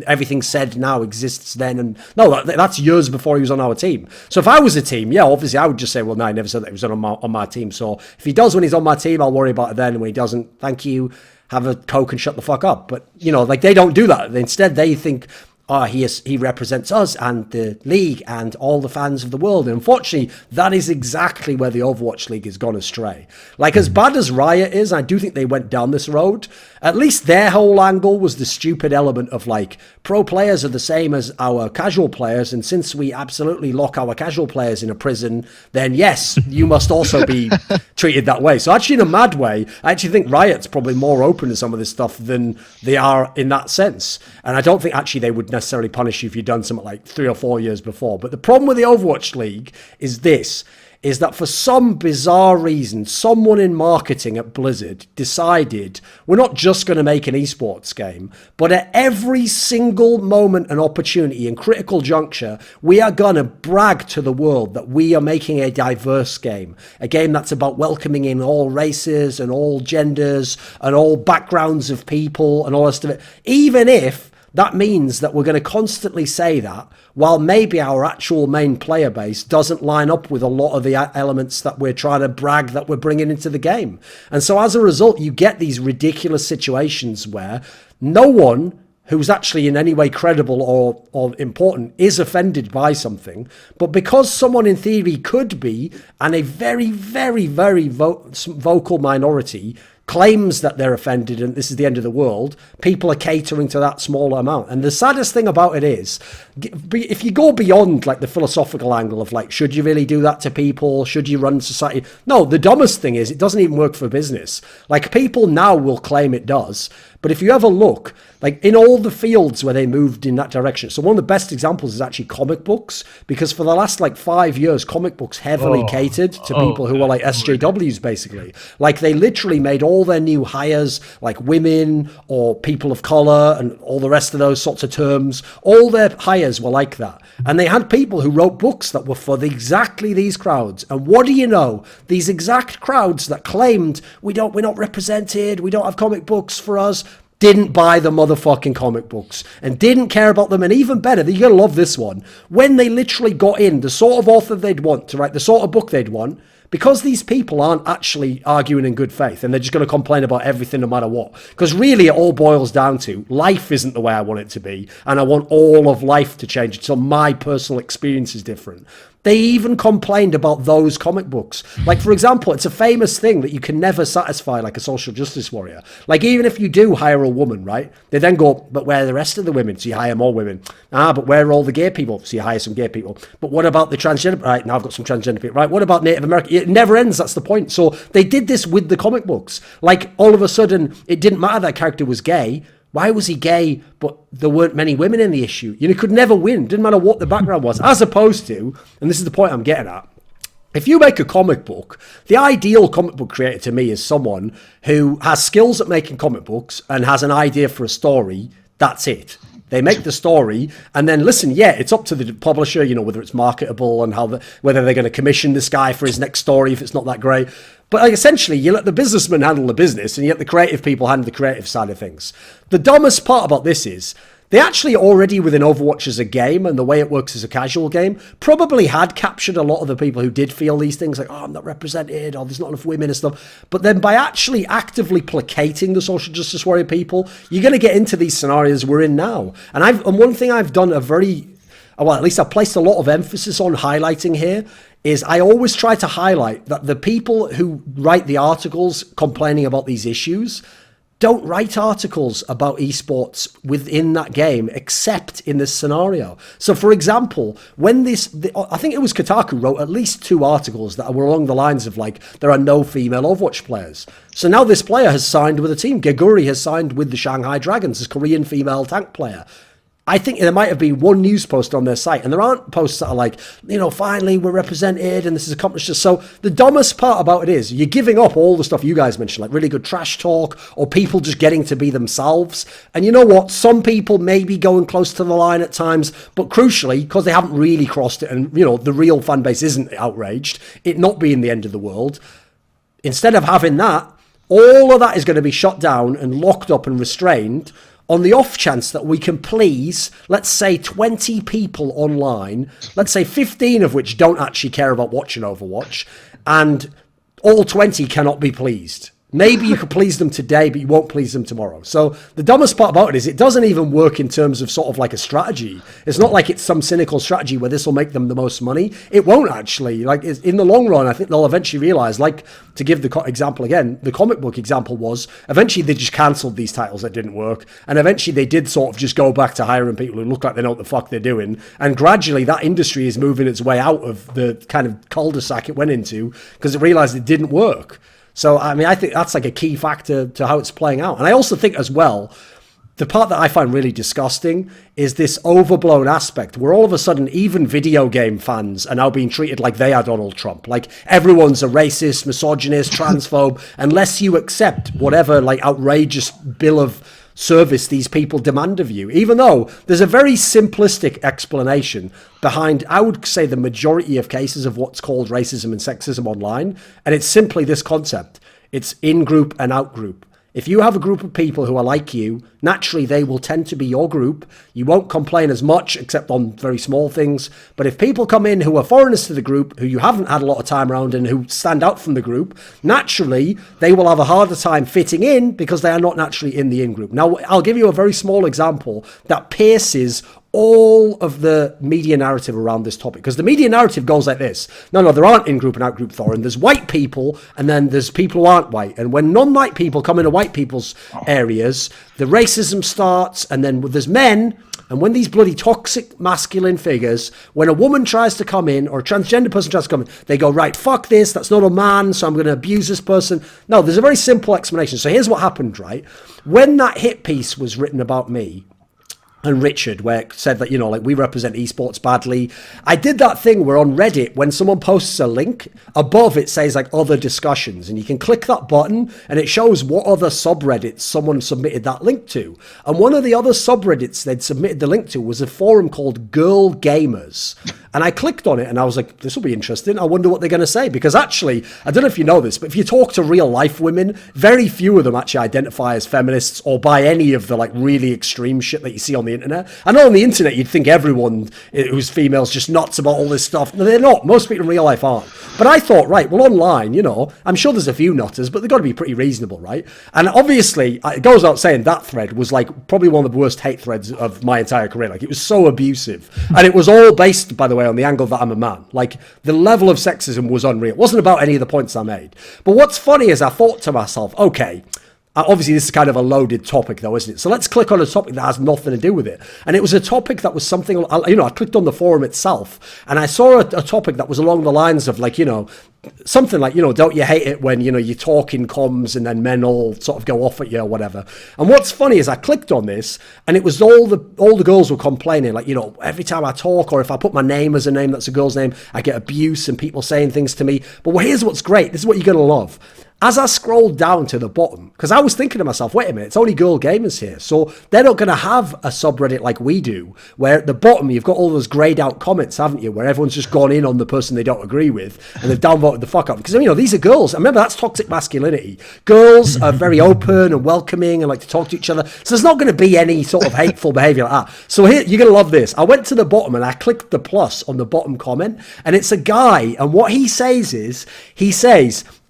everything said now exists then, and no, that's years before he was on our team. So if I was a team, yeah, obviously I would just say, well, no, I never said that he was on my team. So if he does when he's on my team, I'll worry about it then, and when he doesn't, thank you, have a Coke and shut the fuck up. But, you know, like, they don't do that. Instead, they think, he represents us and the league and all the fans of the world. And unfortunately, that is exactly where the Overwatch League has gone astray. Like, as bad as Riot is, I do think they went down this road. At least their whole angle was the stupid element of, like, pro players are the same as our casual players, and since we absolutely lock our casual players in a prison, then yes, you must also be treated that way. So actually, in a mad way, I actually think Riot's probably more open to some of this stuff than they are in that sense. And I don't think actually they would necessarily punish you if you'd done something like 3 or 4 years before. But the problem with the Overwatch League is that for some bizarre reason, someone in marketing at Blizzard decided we're not just going to make an esports game, but at every single moment and opportunity and critical juncture, we are going to brag to the world that we are making a diverse game, a game that's about welcoming in all races and all genders and all backgrounds of people and all the rest of it, even if that means that we're going to constantly say that while maybe our actual main player base doesn't line up with a lot of the elements that we're trying to brag that we're bringing into the game. And so as a result, you get these ridiculous situations where no one who's actually in any way credible or important is offended by something, but because someone in theory could be, and a very, very, very vocal minority claims that they're offended and this is the end of the world, people are catering to that smaller amount. And the saddest thing about it is, if you go beyond like the philosophical angle of like, should you really do that to people? Should you run society? No, the dumbest thing is it doesn't even work for business. Like, people now will claim it does. But if you ever look, like in all the fields where they moved in that direction, so one of the best examples is actually comic books, because for the last like 5 years, comic books heavily catered to people who were like SJWs, basically. Like, they literally made all their new hires, like women or people of color and all the rest of those sorts of terms, all their hires were like that. And they had people who wrote books that were for exactly these crowds. And what do you know? These exact crowds that claimed we're not represented, we don't have comic books for us, didn't buy the motherfucking comic books and didn't care about them. And even better, you're going to love this one, when they literally got in the sort of author they'd want to write the sort of book they'd want, because these people aren't actually arguing in good faith and they're just going to complain about everything no matter what. Because really it all boils down to life isn't the way I want it to be, and I want all of life to change. So my personal experience is different. They even complained about those comic books. Like, for example, it's a famous thing that you can never satisfy like a social justice warrior. Like, even if you do hire a woman, right? They then go, but where are the rest of the women? So you hire more women. But where are all the gay people? So you hire some gay people. But what about the transgender? Right, now I've got some transgender people. Right, what about Native American? It never ends, that's the point. So they did this with the comic books. Like, all of a sudden, it didn't matter that character was gay. Why was he gay, but there weren't many women in the issue? You know, he could never win. Didn't matter what the background was. As opposed to, and this is the point I'm getting at, if you make a comic book, the ideal comic book creator to me is someone who has skills at making comic books and has an idea for a story. That's it. They make the story, and then listen, yeah, it's up to the publisher, you know, whether it's marketable and whether they're going to commission this guy for his next story if it's not that great. But like, essentially, you let the businessman handle the business and you let the creative people handle the creative side of things. The dumbest part about this is they actually already, within Overwatch as a game and the way it works as a casual game, probably had captured a lot of the people who did feel these things like, oh, I'm not represented, or there's not enough women and stuff. But then by actually actively placating the social justice warrior people, you're going to get into these scenarios we're in now. And one thing I've done at least I've placed a lot of emphasis on highlighting here, is I always try to highlight that the people who write the articles complaining about these issues don't write articles about esports within that game, except in this scenario. So, for example, when I think it was Kotaku wrote at least 2 articles that were along the lines of like, there are no female Overwatch players. So now this player has signed with a team. Geguri has signed with the Shanghai Dragons, this Korean female tank player. I think there might have been one news post on their site, and there aren't posts that are like, you know, finally we're represented and this is accomplished. So the dumbest part about it is you're giving up all the stuff you guys mentioned, like really good trash talk or people just getting to be themselves. And you know what? Some people may be going close to the line at times, but crucially, because they haven't really crossed it and, you know, the real fan base isn't outraged, it not being the end of the world, instead of having that, all of that is going to be shut down and locked up and restrained on the off chance that we can please, let's say 20 people online, let's say 15 of which don't actually care about watching Overwatch, and all 20 cannot be pleased. Maybe you could please them today, but you won't please them tomorrow. So the dumbest part about it is it doesn't even work in terms of sort of like a strategy. It's not like it's some cynical strategy where this will make them the most money. It won't actually. Like, in the long run, I think they'll eventually realize, like, to give the example again, the comic book example was, eventually they just cancelled these titles that didn't work. And eventually they did sort of just go back to hiring people who look like they know what the fuck they're doing. And gradually that industry is moving its way out of the kind of cul-de-sac it went into because it realized it didn't work. So, I mean, I think that's like a key factor to how it's playing out. And I also think as well, the part that I find really disgusting is this overblown aspect where all of a sudden even video game fans are now being treated like they are Donald Trump. Like, everyone's a racist, misogynist, transphobe, unless you accept whatever like outrageous bill of service these people demand of you, even though there's a very simplistic explanation behind, I would say, the majority of cases of what's called racism and sexism online, and it's simply this concept. It's in-group and out-group. If you have a group of people who are like you, naturally they will tend to be your group. You won't complain as much, except on very small things. But if people come in who are foreigners to the group, who you haven't had a lot of time around and who stand out from the group, naturally they will have a harder time fitting in because they are not naturally in the in-group. Now, I'll give you a very small example that pierces all of the media narrative around this topic, because the media narrative goes like this. No, there aren't in-group and out-group, Thorin. There's white people, and then there's people who aren't white. And when non-white people come into white people's areas, the racism starts, and then there's men, and when these bloody toxic masculine figures, when a woman tries to come in, or a transgender person tries to come in, they go, right, fuck this, that's not a man, so I'm going to abuse this person. No, there's a very simple explanation. So here's what happened, right? When that hit piece was written about me, and Richard, where it said that, like, we represent esports badly. I did that thing where on Reddit, when someone posts a link, above it says, like, other discussions. And you can click that button, and it shows what other subreddits someone submitted that link to. And one of the other subreddits they'd submitted the link to was a forum called Girl Gamers. And I clicked on it, and I was like, this will be interesting. I wonder what they're going to say. Because actually, I don't know if you know this, but if you talk to real-life women, very few of them actually identify as feminists or buy any of the, like, really extreme shit that you see on the internet. I know on the internet you'd think everyone who's female is just nuts about all this stuff. No, they're not. Most people in real life aren't. But I thought, right, well, online, I'm sure there's a few nutters, but they've got to be pretty reasonable, right? And obviously, it goes without saying, that thread was, like, probably one of the worst hate threads of my entire career. Like, it was so abusive. And it was all based, by the way, on the angle that I'm a man. Like, the level of sexism was unreal. It wasn't about any of the points I made. But what's funny is I thought to myself, okay, obviously this is kind of a loaded topic though, isn't it? So let's click on a topic that has nothing to do with it. And it was a topic that was something, I clicked on the forum itself, and I saw a topic that was along the lines of, like, something like, don't you hate it when, you talk in comms and then men all sort of go off at you or whatever. And what's funny is I clicked on this, and it was all the girls were complaining, like, every time I talk, or if I put my name as a name that's a girl's name, I get abuse and people saying things to me. But here's what's great. This is what you're going to love. As I scrolled down to the bottom, because I was thinking to myself, wait a minute, it's only girl gamers here. So they're not going to have a subreddit like we do, where at the bottom you've got all those grayed out comments, haven't you? Where everyone's just gone in on the person they don't agree with, and they've downvoted the fuck up. Because, these are girls. And remember, that's toxic masculinity. Girls are very open and welcoming and like to talk to each other. So there's not going to be any sort of hateful behavior like that. So here, you're going to love this. I went to the bottom and I clicked the plus on the bottom comment, and it's a guy. And what he says is,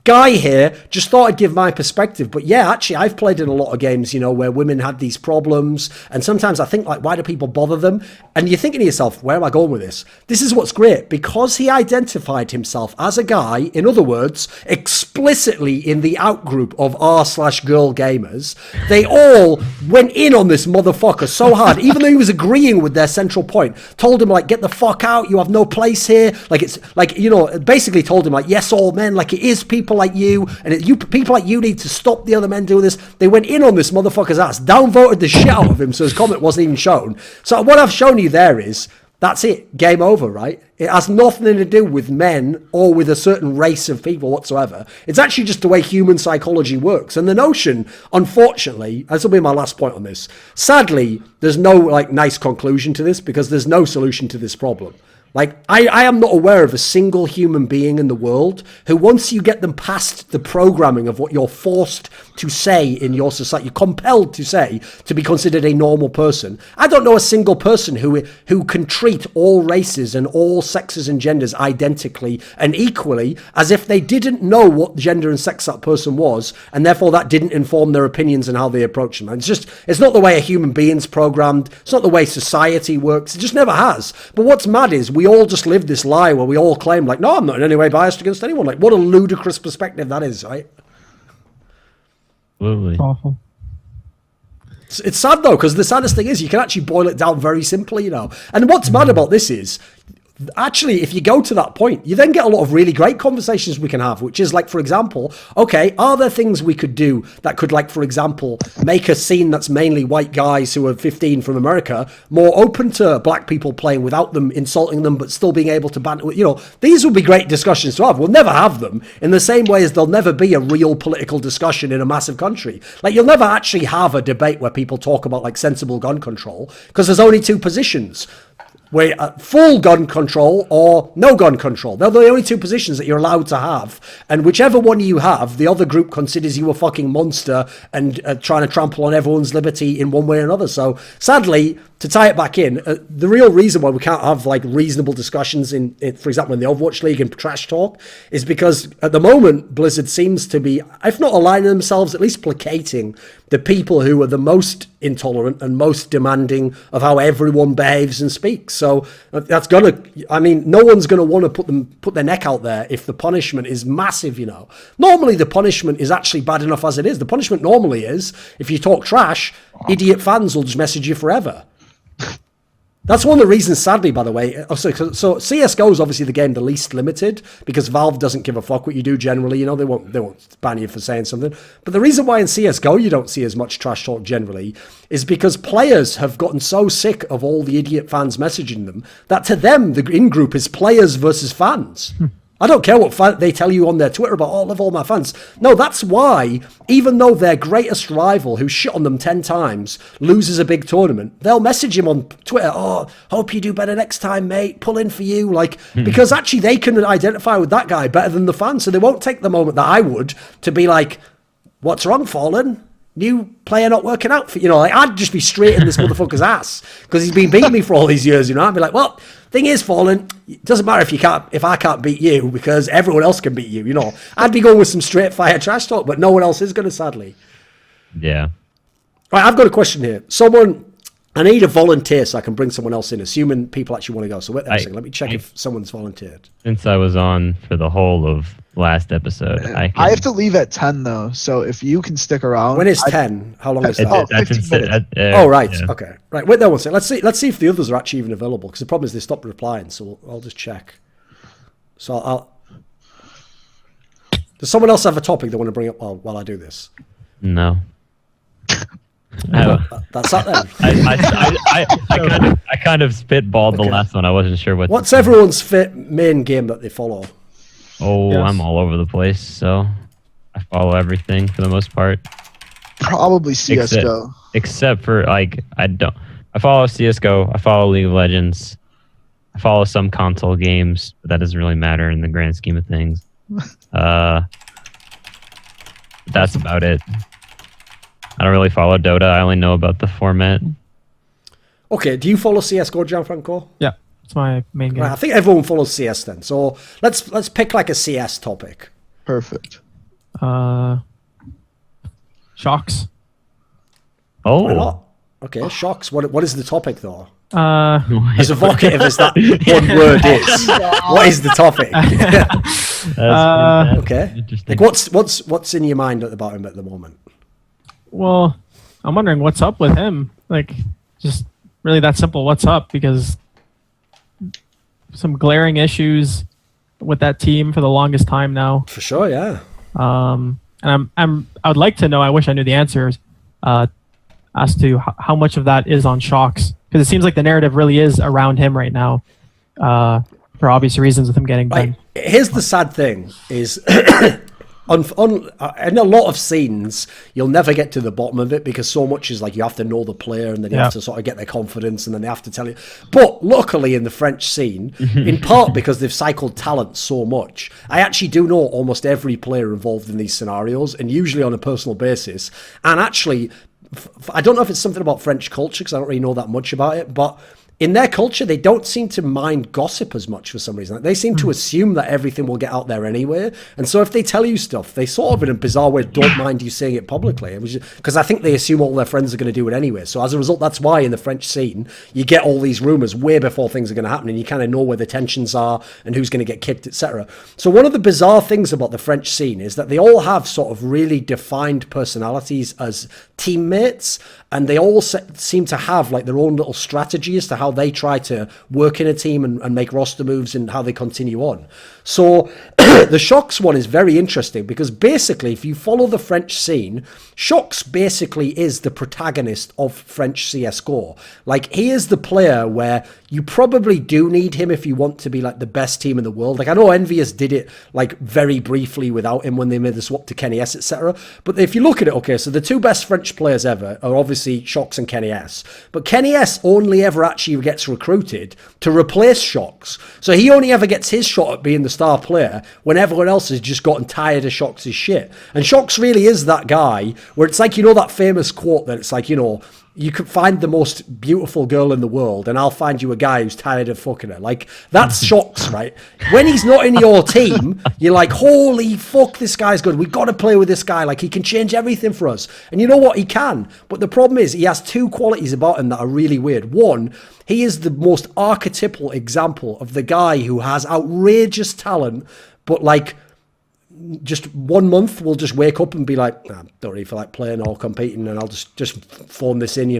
guy here, just thought I'd give my perspective. But yeah, actually, I've played in a lot of games, where women had these problems. And sometimes I think, like, why do people bother them? And you're thinking to yourself, where am I going with this? This is what's great. Because he identified himself as a guy, in other words, explicitly in the outgroup of r/girl gamers, they all went in on this motherfucker so hard, even though he was agreeing with their central point. Told him, like, get the fuck out, you have no place here. Like, it's like, basically told him, like, yes, all men, like, it is people like you, and people like you need to stop the other men doing this. They went in on this motherfucker's ass, downvoted the shit out of him, so his comment wasn't even shown. So what I've shown you there is, that's it, game over, right? It has nothing to do with men or with a certain race of people whatsoever. It's actually just the way human psychology works. And the notion, unfortunately, this will be my last point on this, sadly, there's no, like, nice conclusion to this, because there's no solution to this problem. Like, I am not aware of a single human being in the world who, once you get them past the programming of what you're forced to say in your society, you're compelled to say to be considered a normal person. I don't know a single person who can treat all races and all sexes and genders identically and equally as if they didn't know what gender and sex that person was, and therefore that didn't inform their opinions and how they approach them. And it's not the way a human being's programmed. It's not the way society works. It just never has. But what's mad is we all just live this lie where we all claim, like, no, I'm not in any way biased against anyone. Like, what a ludicrous perspective that is, right? Absolutely. Awful. It's sad, though, because the saddest thing is you can actually boil it down very simply, And what's mad about this is, actually, if you go to that point, you then get a lot of really great conversations we can have, which is, like, for example, okay, are there things we could do that could, like, for example, make a scene that's mainly white guys who are 15 from America more open to black people playing without them insulting them, but still being able to banter? These would be great discussions to have. We'll never have them, in the same way as there'll never be a real political discussion in a massive country. Like, you'll never actually have a debate where people talk about, like, sensible gun control, because there's only two positions. Where full gun control or no gun control. They're the only two positions that you're allowed to have. And whichever one you have, the other group considers you a fucking monster and trying to trample on everyone's liberty in one way or another. So sadly, to tie it back in, the real reason why we can't have, like, reasonable discussions in, for example, in the Overwatch League and trash talk, is because at the moment Blizzard seems to be, if not aligning themselves, at least placating the people who are the most intolerant and most demanding of how everyone behaves and speaks. So that's gonna, I mean, no one's gonna want to put their neck out there if the punishment is massive, you know. Normally the punishment is actually bad enough as it is. The punishment normally is, if you talk trash, idiot fans will just message you forever. That's one of the reasons, sadly, by the way. So CSGO is obviously the game the least limited because Valve doesn't give a fuck what you do generally. You know, they won't ban you for saying something. But the reason why in CSGO you don't see as much trash talk generally is because players have gotten so sick of all the idiot fans messaging them that to them the in-group is players versus fans. I don't care what they tell you on their Twitter about, oh, I love all my fans. No, that's why, even though their greatest rival, who shit on them 10 times, loses a big tournament, they'll message him on Twitter, oh, hope you do better next time, mate, pulling for you. Like, because actually they can identify with that guy better than the fans, so they won't take the moment that I would to be like, what's wrong, Fallen? New player not working out for, you know, like I'd just be straight in this motherfucker's ass because he's been beating me for all these years, you know. I'd be like, well, thing is, Fallen, it doesn't matter if I can't beat you because everyone else can beat you, you know. I'd be going with some straight fire trash talk, but no one else is going to, sadly. Yeah. Right, I've got a question here. I need a volunteer so I can bring someone else in, assuming people actually want to go. So wait a second, let me check if someone's volunteered. Since I was on for the whole of last episode, I have to leave at 10 though, so if you can stick around. When is 10? How long is that? Right. Yeah. Okay. Right, wait there one second. Let's see if the others are actually even available, because the problem is they stopped replying, so I'll just check. So does someone else have a topic they want to bring up while I do this? No. That's that then. I kind of spitballed the last one. I wasn't sure what. What's everyone's main game that they follow? Oh, yes. I'm all over the place, so I follow everything for the most part. Probably CSGO. Except for I follow CSGO. I follow League of Legends. I follow some console games, but that doesn't really matter in the grand scheme of things. That's about it. I don't really follow Dota. I only know about the format. Okay, do you follow CSGO, Gianfranco? Yeah, it's my main game. Right, I think everyone follows CS then. So let's pick like a CS topic. Perfect. Shox. Oh. Why not? Okay, Shox. What is the topic though? As evocative as that one word is, what is the topic? Okay. Like what's in your mind about him at the moment? Well, I'm wondering what's up with him. Like, just really that simple. What's up? Because some glaring issues with that team for the longest time now. For sure, yeah. And I would like to know. I wish I knew the answers as to how much of that is on Shox, because it seems like the narrative really is around him right now, for obvious reasons with him getting banned. Here's the sad thing: is in a lot of scenes, you'll never get to the bottom of it because so much is like you have to know the player and then you have to sort of get their confidence and then they have to tell you. But luckily in the French scene, in part because they've cycled talent so much, I actually do know almost every player involved in these scenarios, and usually on a personal basis. And actually, I don't know if it's something about French culture because I don't really know that much about it, but in their culture, they don't seem to mind gossip as much for some reason. They seem to assume that everything will get out there anyway. And so if they tell you stuff, they sort of, in a bizarre way, don't mind you saying it publicly. Because I think they assume all their friends are going to do it anyway. So as a result, that's why in the French scene, you get all these rumors way before things are going to happen. And you kind of know where the tensions are and who's going to get kicked, etc. So one of the bizarre things about the French scene is that they all have sort of really defined personalities as teammates. And they all seem to have like their own little strategy as to how they try to work in a team and make roster moves and how they continue on. So the Shox one is very interesting because basically if you follow the French scene, Shox basically is the protagonist of French CSGO. Like he is the player where you probably do need him if you want to be like the best team in the world. Like I know Envious did it like very briefly without him when they made the swap to Kenny S, etc. But if you look at it, okay, so the two best French players ever are obviously Shox and Kenny S. But Kenny S only ever actually gets recruited to replace Shox. So he only ever gets his shot at being the star player when everyone else has just gotten tired of Shox's shit. And Shox really is that guy where it's like, you know, that famous quote that it's like, you know, you could find the most beautiful girl in the world, and I'll find you a guy who's tired of fucking her. Like, that's Shox, right? When he's not in your team, you're like, holy fuck, this guy's good. We've got to play with this guy. Like, he can change everything for us. And you know what? He can. But the problem is, he has two qualities about him that are really weird. One, he is the most archetypal example of the guy who has outrageous talent, but like, just 1 month we'll just wake up and be like, nah, don't really feel like playing or competing, and I'll just phone this in,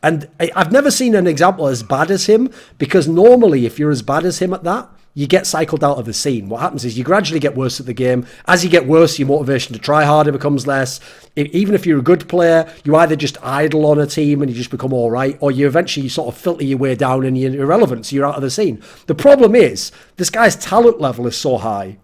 And I've never seen an example as bad as him, because normally if you're as bad as him at that, you get cycled out of the scene. What happens is you gradually get worse at the game. As you get worse, your motivation to try harder becomes less. Even if you're a good player, you either just idle on a team and you just become all right, or you eventually sort of filter your way down and you're irrelevant, so you're out of the scene. The problem is, this guy's talent level is so high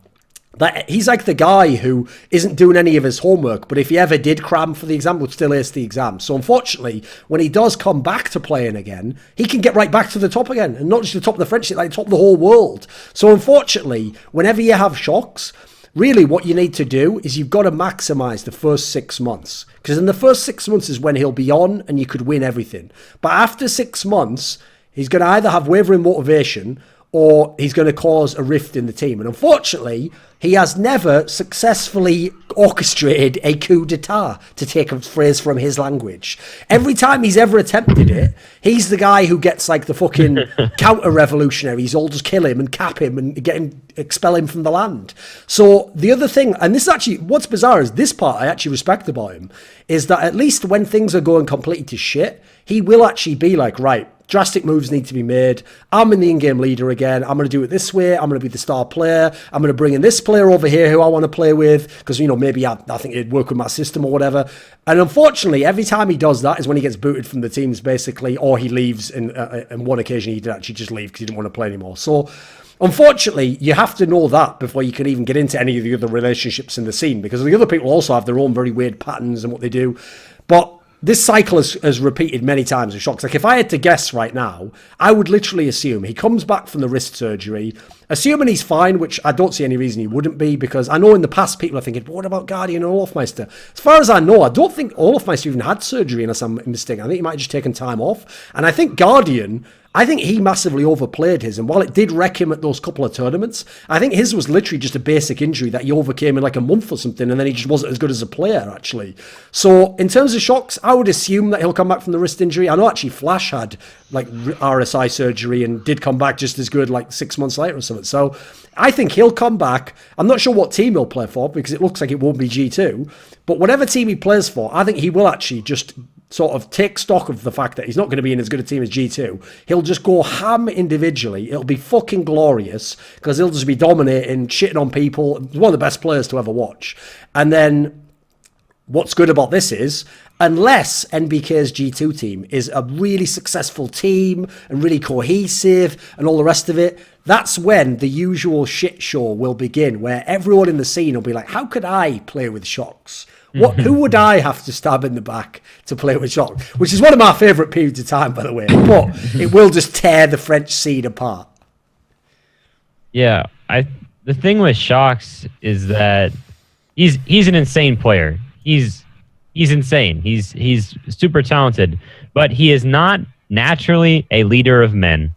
that he's like the guy who isn't doing any of his homework, but if he ever did cram for the exam, would still ace the exam. So unfortunately, when he does come back to playing again, he can get right back to the top again, and not just the top of the French, like the top of the whole world. So unfortunately, whenever you have Shox, really what you need to do is you've got to maximize the first 6 months, because in the first 6 months is when he'll be on and you could win everything. But after 6 months, he's going to either have wavering motivation, or he's going to cause a rift in the team. And unfortunately, he has never successfully orchestrated a coup d'etat, to take a phrase from his language. Every time he's ever attempted it, he's the guy who gets like the fucking counter-revolutionaries all just kill him and cap him and expel him from the land. So the other thing, and this is actually, what's bizarre is this part I actually respect about him, is that at least when things are going completely to shit, he will actually be like, right, drastic moves need to be made. I'm in the in-game leader again. I'm going to do it this way. I'm going to be the star player. I'm going to bring in this player over here who I want to play with, because, maybe I think it'd work with my system or whatever. And unfortunately, every time he does that is when he gets booted from the teams, basically, or he leaves. And one occasion he did actually just leave because he didn't want to play anymore. So unfortunately, you have to know that before you can even get into any of the other relationships in the scene, because the other people also have their own very weird patterns and what they do. But this cycle has repeated many times with Shox. Like, if I had to guess right now, I would literally assume he comes back from the wrist surgery, assuming he's fine, which I don't see any reason he wouldn't be, because I know in the past people are thinking, but what about Guardian and Olafmeister? As far as I know, I don't think Olafmeister even had surgery, unless I'm mistaken. I think he might have just taken time off. And I think Guardian, I think he massively overplayed his, and while it did wreck him at those couple of tournaments, I think his was literally just a basic injury that he overcame in like a month or something, and then he just wasn't as good as a player, actually. So in terms of Shox, I would assume that he'll come back from the wrist injury. I know actually Flash had like RSI surgery and did come back just as good like 6 months later or something. So I think he'll come back. I'm not sure what team he'll play for, because it looks like it won't be G2, but whatever team he plays for, I think he will actually just sort of take stock of the fact that he's not going to be in as good a team as G2. He'll just go ham individually. It'll be fucking glorious, because he'll just be dominating, shitting on people. He's one of the best players to ever watch. And then what's good about this is, unless NBK's G2 team is a really successful team and really cohesive and all the rest of it, that's when the usual shit show will begin, where everyone in the scene will be like, how could I play with Shox? Who would I have to stab in the back to play with Shox? Which is one of my favourite periods of time, by the way. But it will just tear the French scene apart. Yeah, the thing with Shox is that he's an insane player. He's insane. He's super talented, but he is not naturally a leader of men.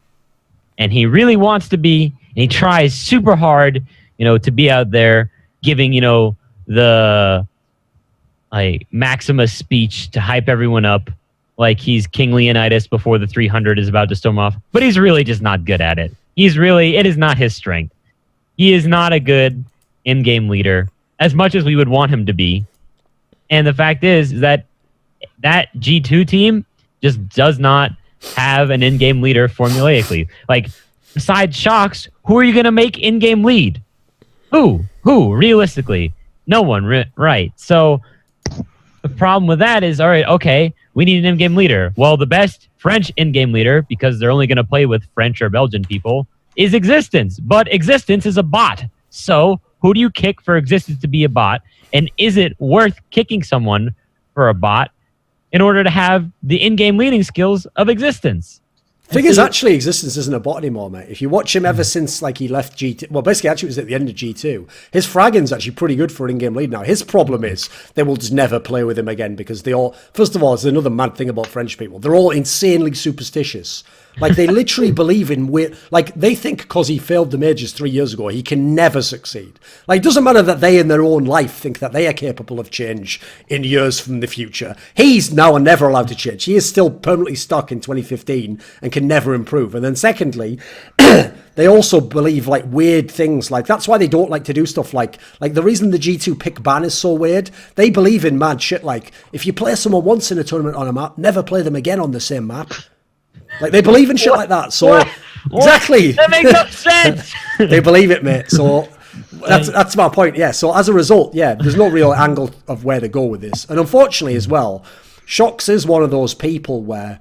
And he really wants to be, and he tries super hard, to be out there giving, the like Maximus speech to hype everyone up like he's King Leonidas before the 300 is about to storm off. But he's really just not good at it. It is not his strength. He is not a good in-game leader, as much as we would want him to be. And the fact is that G2 team just does not have an in-game leader formulaically. Like, besides Shox, who are you going to make in-game lead? Who? Realistically? No one, right? So the problem with that is, all right, okay, we need an in-game leader. Well, the best French in-game leader, because they're only going to play with French or Belgian people, is Existence. But Existence is a bot. So who do you kick for Existence to be a bot? And is it worth kicking someone for a bot in order to have the in-game leading skills of Existence? Thing is, actually, Existence isn't a bot anymore, mate. If you watch him ever since like he left G2, well, basically, actually, it was at the end of G2. His fragging's actually pretty good for an in-game lead now. His problem is they will just never play with him again because they all. First of all, there's another mad thing about French people. They're all insanely superstitious. Like they literally believe in like they think because he failed the majors 3 years ago, he can never succeed. Like it doesn't matter that they in their own life think that they are capable of change in years from the future. He's now never allowed to change. He is still permanently stuck in 2015 and can never improve. And then secondly, they also believe like weird things. Like that's why they don't like to do stuff like the reason the G2 pick ban is so weird. They believe in mad shit. Like if you play someone once in a tournament on a map, never play them again on the same map. Like they believe in shit like that. So exactly, that makes no sense. They believe it, mate. So that's my point. Yeah. So as a result, yeah, there's no real angle of where to go with this. And unfortunately, as well, Shox is one of those people where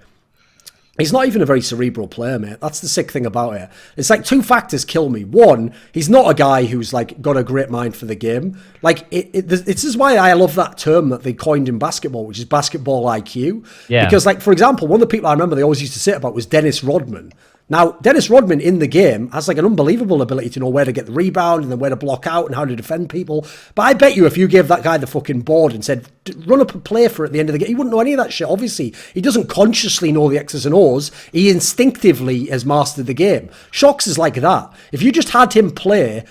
he's not even a very cerebral player, mate. That's the sick thing about it. It's like two factors kill me. One, he's not a guy who's like got a great mind for the game. Like this is why I love that term that they coined in basketball, which is basketball IQ. Yeah. Because like, for example, one of the people I remember they always used to say about was Dennis Rodman. Now, Dennis Rodman in the game has like an unbelievable ability to know where to get the rebound and then where to block out and how to defend people. But I bet you if you gave that guy the fucking board and said, run up a play for it at the end of the game, he wouldn't know any of that shit. Obviously, he doesn't consciously know the X's and O's. He instinctively has mastered the game. Shox is like that. If you just had him play...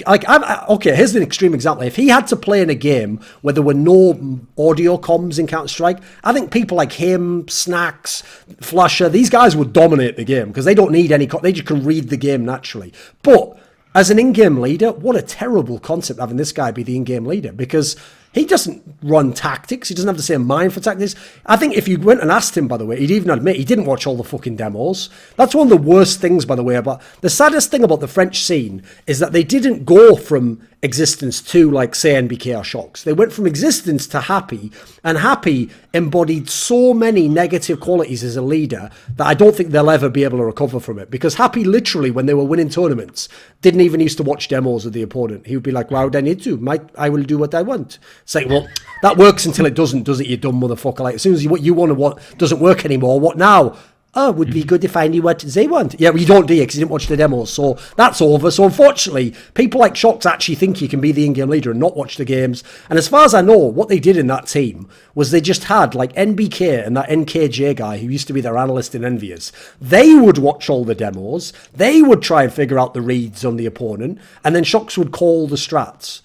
okay, here's an extreme example. If he had to play in a game where there were no audio comms in Counter-Strike, I think people like him, Snacks, Flusher, these guys would dominate the game because they don't need any... They just can read the game naturally. But as an in-game leader, what a terrible concept having this guy be the in-game leader because... he doesn't run tactics. He doesn't have the same mind for tactics. I think if you went and asked him, by the way, he'd even admit he didn't watch all the fucking demos. That's one of the worst things, by the way. But the saddest thing about the French scene is that they didn't go from Existence to, like, say, NBK or Shox. They went from Existence to Happy, and Happy embodied so many negative qualities as a leader that I don't think they'll ever be able to recover from it. Because Happy, literally, when they were winning tournaments, didn't even used to watch demos of the opponent. He would be like, "Why would I need to? I will do what I want." It's like, well, that works until it doesn't, does it, you dumb motherfucker? Like, as soon as what you want doesn't work anymore, what now? Oh, would be good if I knew what they want. Yeah, well, you don't do it because you didn't watch the demos, so that's over. So unfortunately, people like Shox actually think you can be the in-game leader and not watch the games. And as far as I know, what they did in that team was they just had like NBK and that NKJ guy who used to be their analyst in Envious. They would watch all the demos, they would try and figure out the reads on the opponent, and then Shox would call the strats.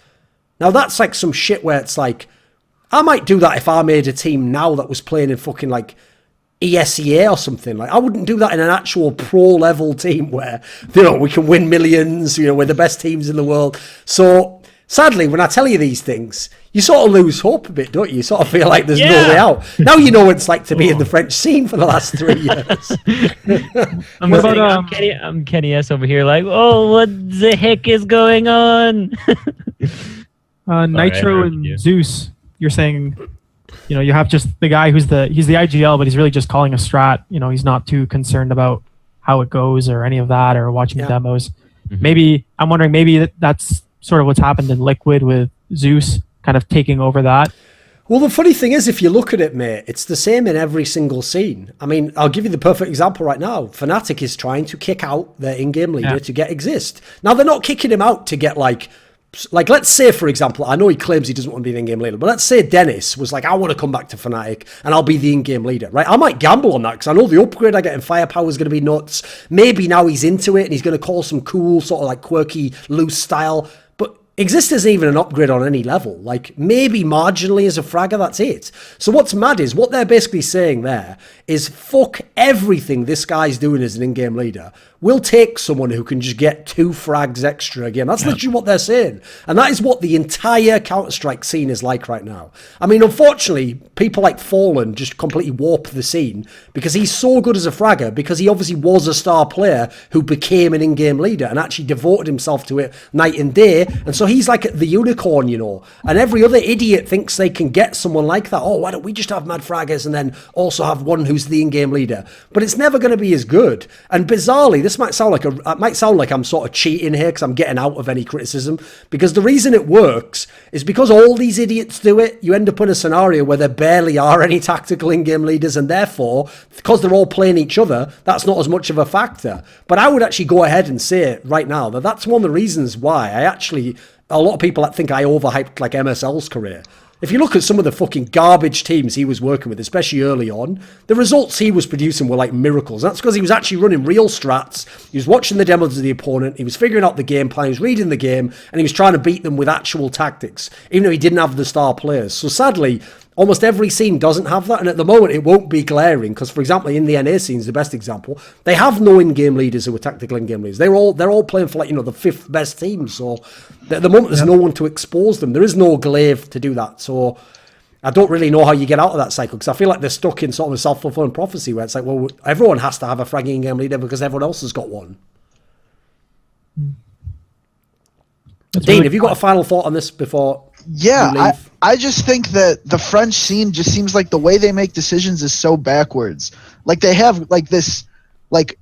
Now that's like some shit where it's like, I might do that if I made a team now that was playing in fucking like ESEA or something. Like I wouldn't do that in an actual pro level team where, you know, we can win millions, you know, we're the best teams in the world. So sadly, when I tell you these things, you sort of lose hope a bit, don't you? You sort of feel like there's no way out. Now you know what it's like to be in the French scene for the last 3 years. I'm Kenny S over here like, oh, what the heck is going on? Nitro and Zeus, you're saying, you know, you have just the guy he's the IGL, but he's really just calling a strat. You know, he's not too concerned about how it goes or any of that or watching the demos. Mm-hmm. Maybe, I'm wondering, maybe that's sort of what's happened in Liquid with Zeus kind of taking over that. Well, the funny thing is, if you look at it, mate, it's the same in every single scene. I mean, I'll give you the perfect example right now. Fnatic is trying to kick out their in-game leader to get Exist. Now, they're not kicking him out to get like, let's say, for example, I know he claims he doesn't want to be the in-game leader, but let's say Dennis was like, I want to come back to Fnatic and I'll be the in-game leader, right? I might gamble on that because I know the upgrade I get in Firepower is going to be nuts. Maybe now he's into it and he's going to call some cool, sort of like quirky, loose style. But Exist isn't even an upgrade on any level. Like, maybe marginally as a fragger, that's it. So what's mad is, what they're basically saying there is, fuck everything this guy's doing as an in-game leader. We'll take someone who can just get 2 frags extra again. That's literally what they're saying. And that is what the entire Counter-Strike scene is like right now. I mean, unfortunately, people like Fallen just completely warp the scene because he's so good as a fragger, because he obviously was a star player who became an in-game leader and actually devoted himself to it night and day. And so he's like the unicorn, you know. And every other idiot thinks they can get someone like that. Oh, why don't we just have mad fraggers and then also have one who's the in-game leader? But it's never going to be as good. And bizarrely, this this might sound like I'm sort of cheating here because I'm getting out of any criticism. Because the reason it works is because all these idiots do it. You end up in a scenario where there barely are any tactical in-game leaders, and therefore, because they're all playing each other, that's not as much of a factor. But I would actually go ahead and say right now that that's one of the reasons why a lot of people think I overhyped like MSL's career. If you look at some of the fucking garbage teams he was working with, especially early on, the results he was producing were like miracles. That's because he was actually running real strats. He was watching the demos of the opponent. He was figuring out the game plan. He was reading the game, and he was trying to beat them with actual tactics, even though he didn't have the star players. So sadly, almost every scene doesn't have that, and at the moment it won't be glaring because, for example, in the NA scene is the best example. They have no in-game leaders who are tactical in-game leaders. They're all playing for the fifth best team. So at the moment, there's no one to expose them. There is no glaive to do that. So I don't really know how you get out of that cycle because I feel like they're stuck in sort of a self-fulfilling prophecy where it's like, well, everyone has to have a fragging in-game leader because everyone else has got one. Dean, have you got a final thought on this before? Yeah, I just think that the French scene just seems like the way they make decisions is so backwards. Like they have like this like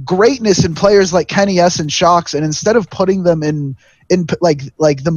greatness in players like Kenny S and Shox, and instead of putting them in the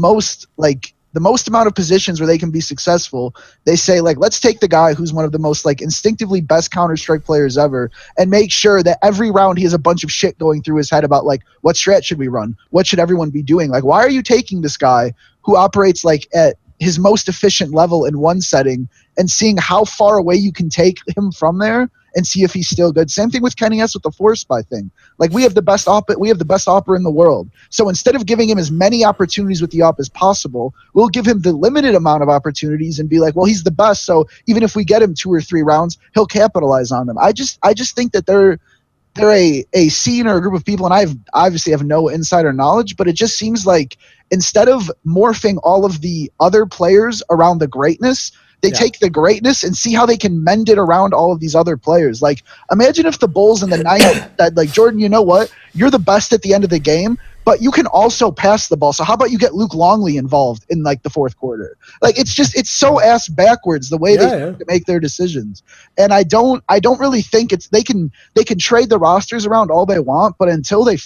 most amount of positions where they can be successful, they say like, let's take the guy who's one of the most like instinctively best Counter-Strike players ever and make sure that every round he has a bunch of shit going through his head about like, what strat should we run? What should everyone be doing? Like, why are you taking this guy who operates like at his most efficient level in one setting and seeing how far away you can take him from there and see if he's still good? Same thing with Kenny S with the Force Spy thing. Like we have the best opper in the world. So instead of giving him as many opportunities with the op as possible, we'll give him the limited amount of opportunities and be like, well, he's the best. So even if we get him 2 or 3 rounds, he'll capitalize on them. I just think that they're a scene or a group of people, and I obviously have no insider knowledge, but it just seems like instead of morphing all of the other players around the greatness, they take the greatness and see how they can mend it around all of these other players. Like, imagine if the Bulls in the 90s said, like, Jordan, you know what? You're the best at the end of the game, but you can also pass the ball. So how about you get Luke Longley involved in, like, the fourth quarter? Like, it's so ass backwards the way they make their decisions. And I don't really think they can trade the rosters around all they want, but until they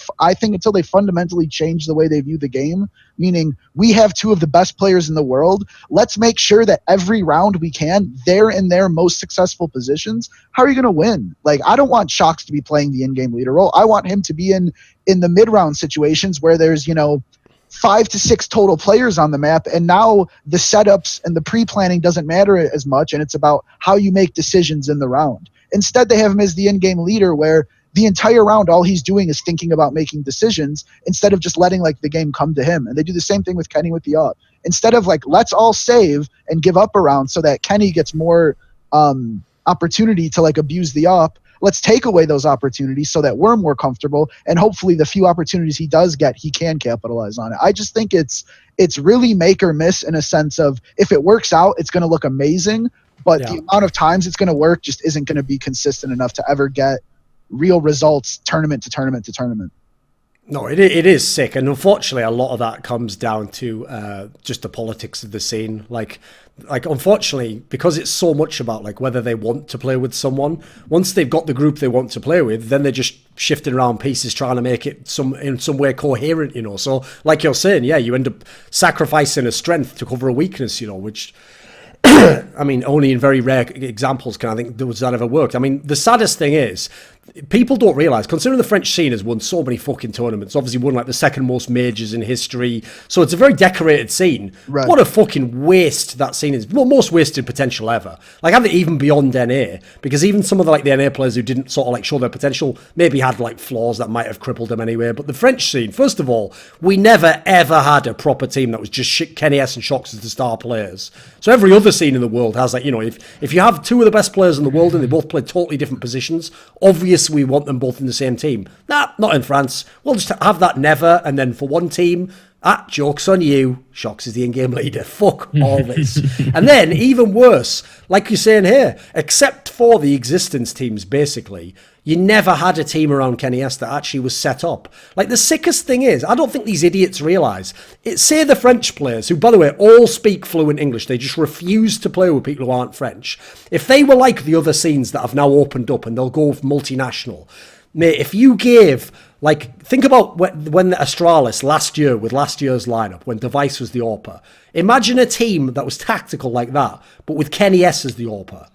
fundamentally change the way they view the game, meaning we have 2 of the best players in the world, let's make sure that every round we can, they're in their most successful positions. How are you going to win? Like, I don't want Shox to be playing the in-game leader role. I want him to be in the mid-round situations where there's, 5 to 6 total players on the map, and now the setups and the pre-planning doesn't matter as much, and it's about how you make decisions in the round. Instead, they have him as the in-game leader where the entire round, all he's doing is thinking about making decisions instead of just letting like the game come to him. And they do the same thing with Kenny with the op. Instead of like, let's all save and give up a round so that Kenny gets more opportunity to like abuse the op, let's take away those opportunities so that we're more comfortable. And hopefully the few opportunities he does get, he can capitalize on it. I just think it's really make or miss in a sense of if it works out, it's going to look amazing. But the amount of times it's going to work just isn't going to be consistent enough to ever get real results tournament to tournament to tournament. No, it is sick, and unfortunately a lot of that comes down to just the politics of the scene. Like unfortunately, because it's so much about like whether they want to play with someone, once they've got the group they want to play with, then they're just shifting around pieces trying to make it in some way coherent, So like you're saying, you end up sacrificing a strength to cover a weakness, which I mean, only in very rare examples can I think does that ever work. I mean, the saddest thing is, people don't realise, considering the French scene has won so many fucking tournaments, obviously won like the second most majors in history, so it's a very decorated scene. Right. What a fucking waste that scene is. Well, most wasted potential ever. Like, I think even beyond NA, because even some of the NA players who didn't sort of like show their potential maybe had like flaws that might have crippled them anyway. But the French scene, first of all, we never ever had a proper team that was just Kenny S and Shox as the star players. So every other scene in the world has like, if you have 2 of the best players in the world and they both play totally different positions, obviously we want them both in the same team. Nah, not in France. We'll just have that never, and then for one team, joke's on you, Shox is the in-game leader. Fuck all this. And then, even worse, like you're saying here, except for the existence teams, basically, you never had a team around Kenny S that actually was set up. Like, the sickest thing is, I don't think these idiots realise, say the French players, who, by the way, all speak fluent English, they just refuse to play with people who aren't French. If they were like the other scenes that have now opened up and they'll go multinational, mate, if you gave, like, think about when the Astralis last year, with last year's lineup, when Device was the AWPer. Imagine a team that was tactical like that, but with Kenny S as the AWPer.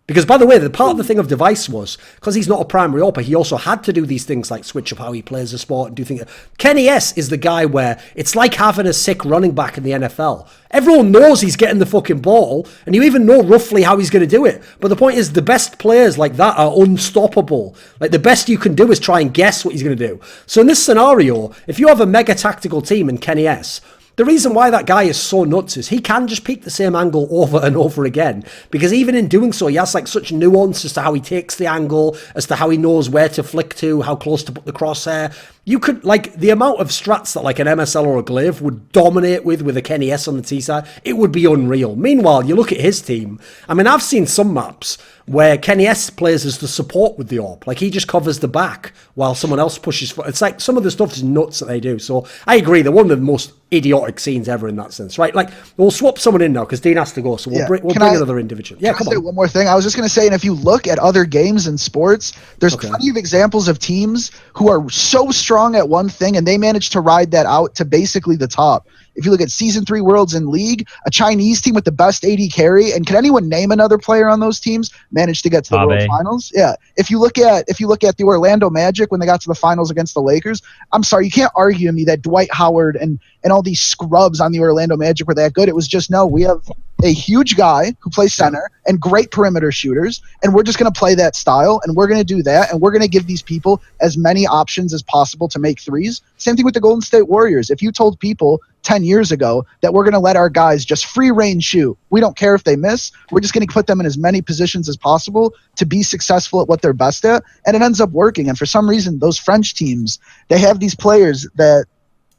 Because, by the way, the part of the thing of Device was, because he's not a primary AWPer, he also had to do these things like switch up how he plays the sport and do things. Kenny S is the guy where it's like having a sick running back in the NFL. Everyone knows he's getting the fucking ball, and you even know roughly how he's going to do it. But the point is, the best players like that are unstoppable. Like, the best you can do is try and guess what he's going to do. So in this scenario, if you have a mega tactical team in Kenny S, the reason why that guy is so nuts is he can just peek the same angle over and over again, because even in doing so, he has like such nuance as to how he takes the angle, as to how he knows where to flick to, how close to put the crosshair. You could, like, the amount of strats that like an MSL or a Glaive would dominate with a Kenny S on the T side, it would be unreal. Meanwhile, you look at his team. I mean, I've seen some maps where Kenny S plays as the support with the AWP. Like, he just covers the back while someone else pushes for. It's like some of the stuff is nuts that they do. So I agree, they're one of the most idiotic scenes ever in that sense, right? Like, we'll swap someone in now because Dean has to go, so we'll bring another individual. Yeah, come on. Say one more thing. I was just going to say, and if you look at other games in sports, there's plenty of examples of teams who are so strong at one thing and they manage to ride that out to basically the top. If you look at Season 3 Worlds in League, a Chinese team with the best AD carry, and can anyone name another player on those teams manage to get to the World Finals? Yeah. If you look at the Orlando Magic when they got to the finals against the Lakers, I'm sorry, you can't argue with me that Dwight Howard and all these scrubs on the Orlando Magic were that good. It was just, no, we have a huge guy who plays center and great perimeter shooters, and we're just going to play that style, and we're going to do that, and we're going to give these people as many options as possible to make threes. Same thing with the Golden State Warriors. If you told people 10 years ago that we're going to let our guys just free range shoot, we don't care if they miss, we're just going to put them in as many positions as possible to be successful at what they're best at, and it ends up working. And for some reason, those French teams, they have these players that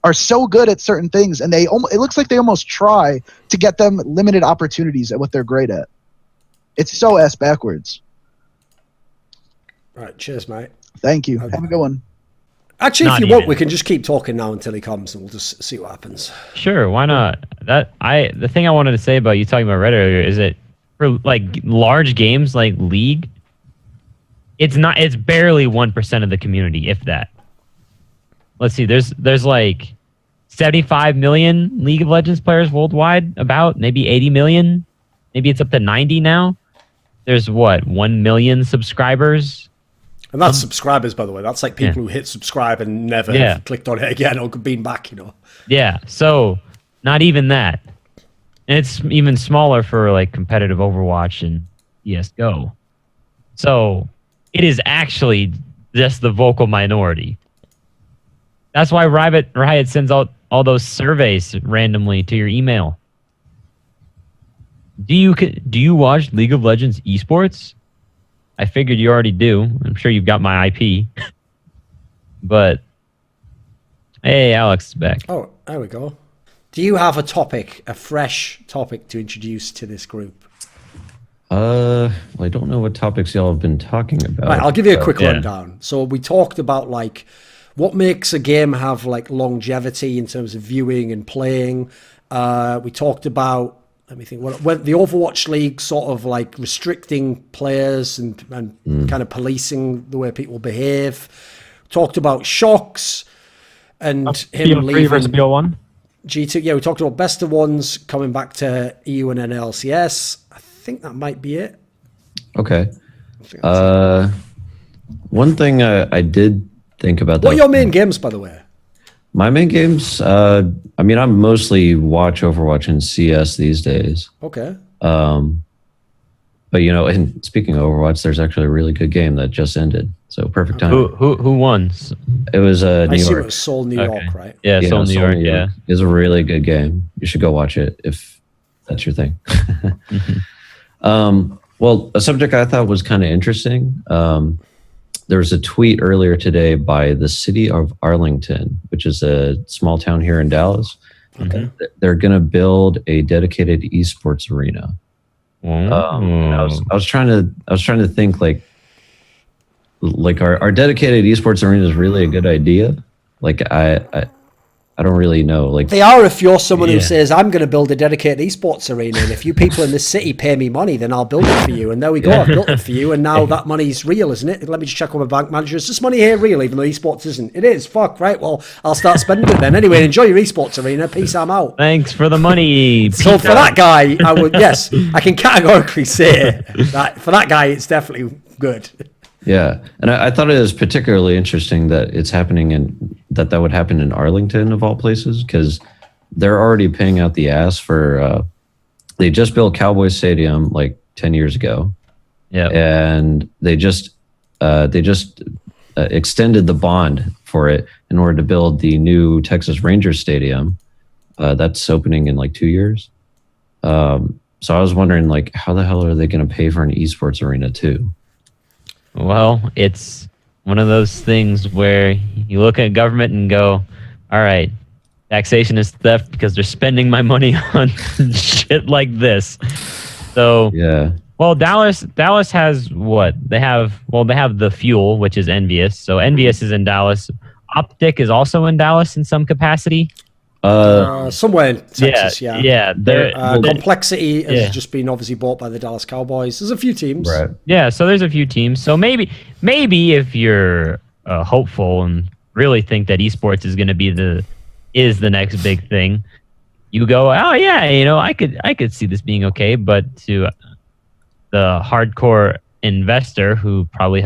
are so good at certain things, and it looks like they almost try to get them limited opportunities at what they're great at. It's so ass backwards. All right, cheers, mate. Thank you. Have a good one. Actually, if you want, we can just keep talking now until he comes, and we'll just see what happens. Sure, why not? The thing I wanted to say about you talking about Reddit earlier is that for like large games like League, it's barely 1% of the community, if that. Let's see, there's like 75 million League of Legends players worldwide, about maybe 80 million, maybe it's up to 90 now. There's 1 million subscribers. And that's subscribers, by the way. That's like people who hit subscribe and never clicked on it again or been back, you know. Yeah, so not even that. And it's even smaller for like competitive Overwatch and CSGO. So it is actually just the vocal minority. That's why Riot sends out all those surveys randomly to your email. Do you watch League of Legends Esports? I figured you already do. I'm sure you've got my IP. But hey, Alex is back. Oh, there we go. Do you have a fresh topic to introduce to this group? Well, I don't know what topics y'all have been talking about. Right, I'll give you a quick rundown. So we talked about like what makes a game have like longevity in terms of viewing and playing. We talked about, let me think, what the Overwatch League sort of like restricting players and kind of policing the way people behave. Talked about Shox and him leaving versus BO1. G2. Yeah, we talked about best of ones coming back to EU and NLCS. I think that might be it. Okay. One thing I did think about. What are your main games, by the way? My main games, I mean, I mostly watch Overwatch and CS these days. Okay. But you know, and speaking of Overwatch, there's actually a really good game that just ended. So perfect time. Who won? It was New York. I see it was Seoul, New York, right? Yeah, Seoul, New York. Yeah, it's a really good game. You should go watch it if that's your thing. Well, a subject I thought was kind of interesting. There was a tweet earlier today by the city of Arlington, which is a small town here in Dallas. Okay. They're going to build a dedicated esports arena. I was trying to think like our dedicated esports arena is really a good idea. Like I don't really know. Like they are if you're someone who says, I'm going to build a dedicated esports arena, and if you people in this city pay me money, then I'll build it for you. And there we go, I've built it for you, and now that money's real, isn't it? Let me just check on my bank manager. Is this money here real, even though esports isn't? It is. Fuck, right, well, I'll start spending it then. Anyway, enjoy your esports arena. Peace, I'm out. Thanks for the money. So for that guy, I would, yes, I can categorically say that for that guy, it's definitely good. Yeah, and I thought it was particularly interesting that it's happening that would happen in Arlington of all places, because they're already paying out the ass for. They just built Cowboy Stadium like 10 years ago, and they just extended the bond for it in order to build the new Texas Rangers Stadium. That's opening in like 2 years. So I was wondering, like, how the hell are they going to pay for an esports arena too? Well, it's one of those things where you look at government and go, all right, taxation is theft because they're spending my money on shit like this. So, yeah. Well, Dallas has what? They have the Fuel, which is Envious. So Envious is in Dallas. Optic is also in Dallas in some capacity. Somewhere in Texas, yeah. Complexity has just been obviously bought by the Dallas Cowboys. There's a few teams. Right. Yeah, so there's a few teams. So maybe if you're hopeful and really think that esports is going to be the next big thing, you go, oh yeah, I could see this being okay. But to the hardcore investor who probably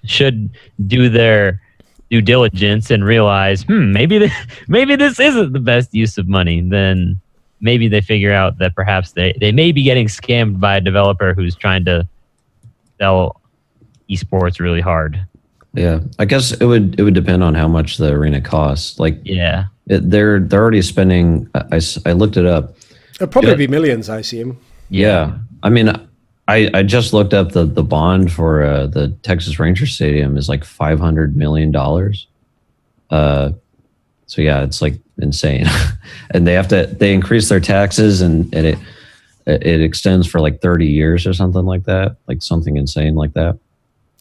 should do their due diligence and realize, maybe this isn't the best use of money, then maybe they figure out that perhaps they may be getting scammed by a developer who's trying to sell esports really hard. Yeah, I guess it would depend on how much the arena costs. Like, they're already spending. I looked it up. It'll probably be millions, I assume. Yeah, I mean, I just looked up the bond for the Texas Rangers Stadium is like $500 million. So yeah, it's like insane, and they increase their taxes and it extends for like 30 years or something like that, like something insane like that.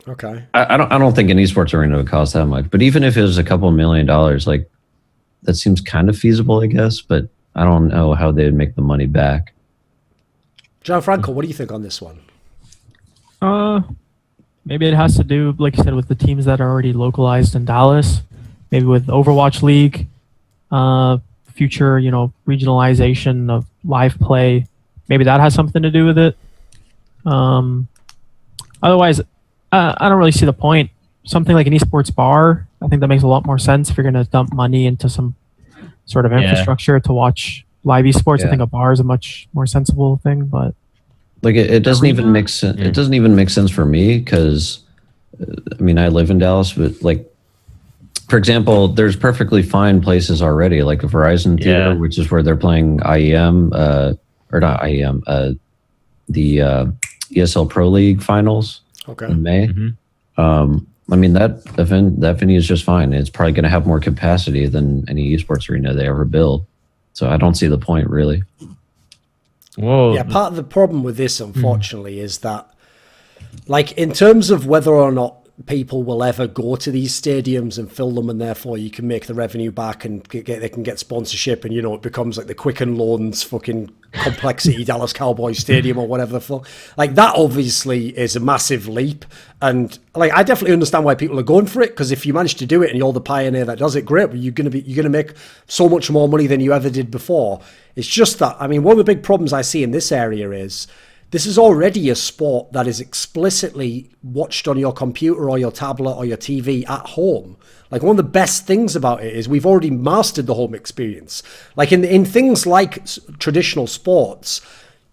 Okay. I don't think an esports arena would cost that much, but even if it was a couple $1 million, like that seems kind of feasible, I guess. But I don't know how they'd make the money back. Gianfranco, what do you think on this one? Maybe it has to do, like you said, with the teams that are already localized in Dallas. Maybe with Overwatch League, future, regionalization of live play. Maybe that has something to do with it. Otherwise, I don't really see the point. Something like an esports bar, I think that makes a lot more sense if you're going to dump money into some sort of infrastructure to watch live esports. I think a bar is a much more sensible thing, but like it doesn't even make sense. It doesn't even make sense for me because, I mean, I live in Dallas, but like, for example, there's perfectly fine places already, like a Verizon Theater, which is where they're playing IEM, or not IEM, the ESL Pro League finals in May. Mm-hmm. I mean, that venue is just fine. It's probably going to have more capacity than any esports arena they ever build. So I don't see the point, really. Whoa. Yeah, part of the problem with this, unfortunately, is that, like, in terms of whether or not people will ever go to these stadiums and fill them, and therefore you can make the revenue back and they can get sponsorship, and it becomes like the Quicken Loans fucking Complexity Dallas Cowboys Stadium or whatever the fuck. Like, that obviously is a massive leap, and like I definitely understand why people are going for it, because if you manage to do it and you're the pioneer that does it, great. You're gonna make so much more money than you ever did before. It's just that, I mean, one of the big problems I see in this area is this is already a sport that is explicitly watched on your computer or your tablet or your TV at home. Like, one of the best things about it is we've already mastered the home experience. Like, in things like traditional sports,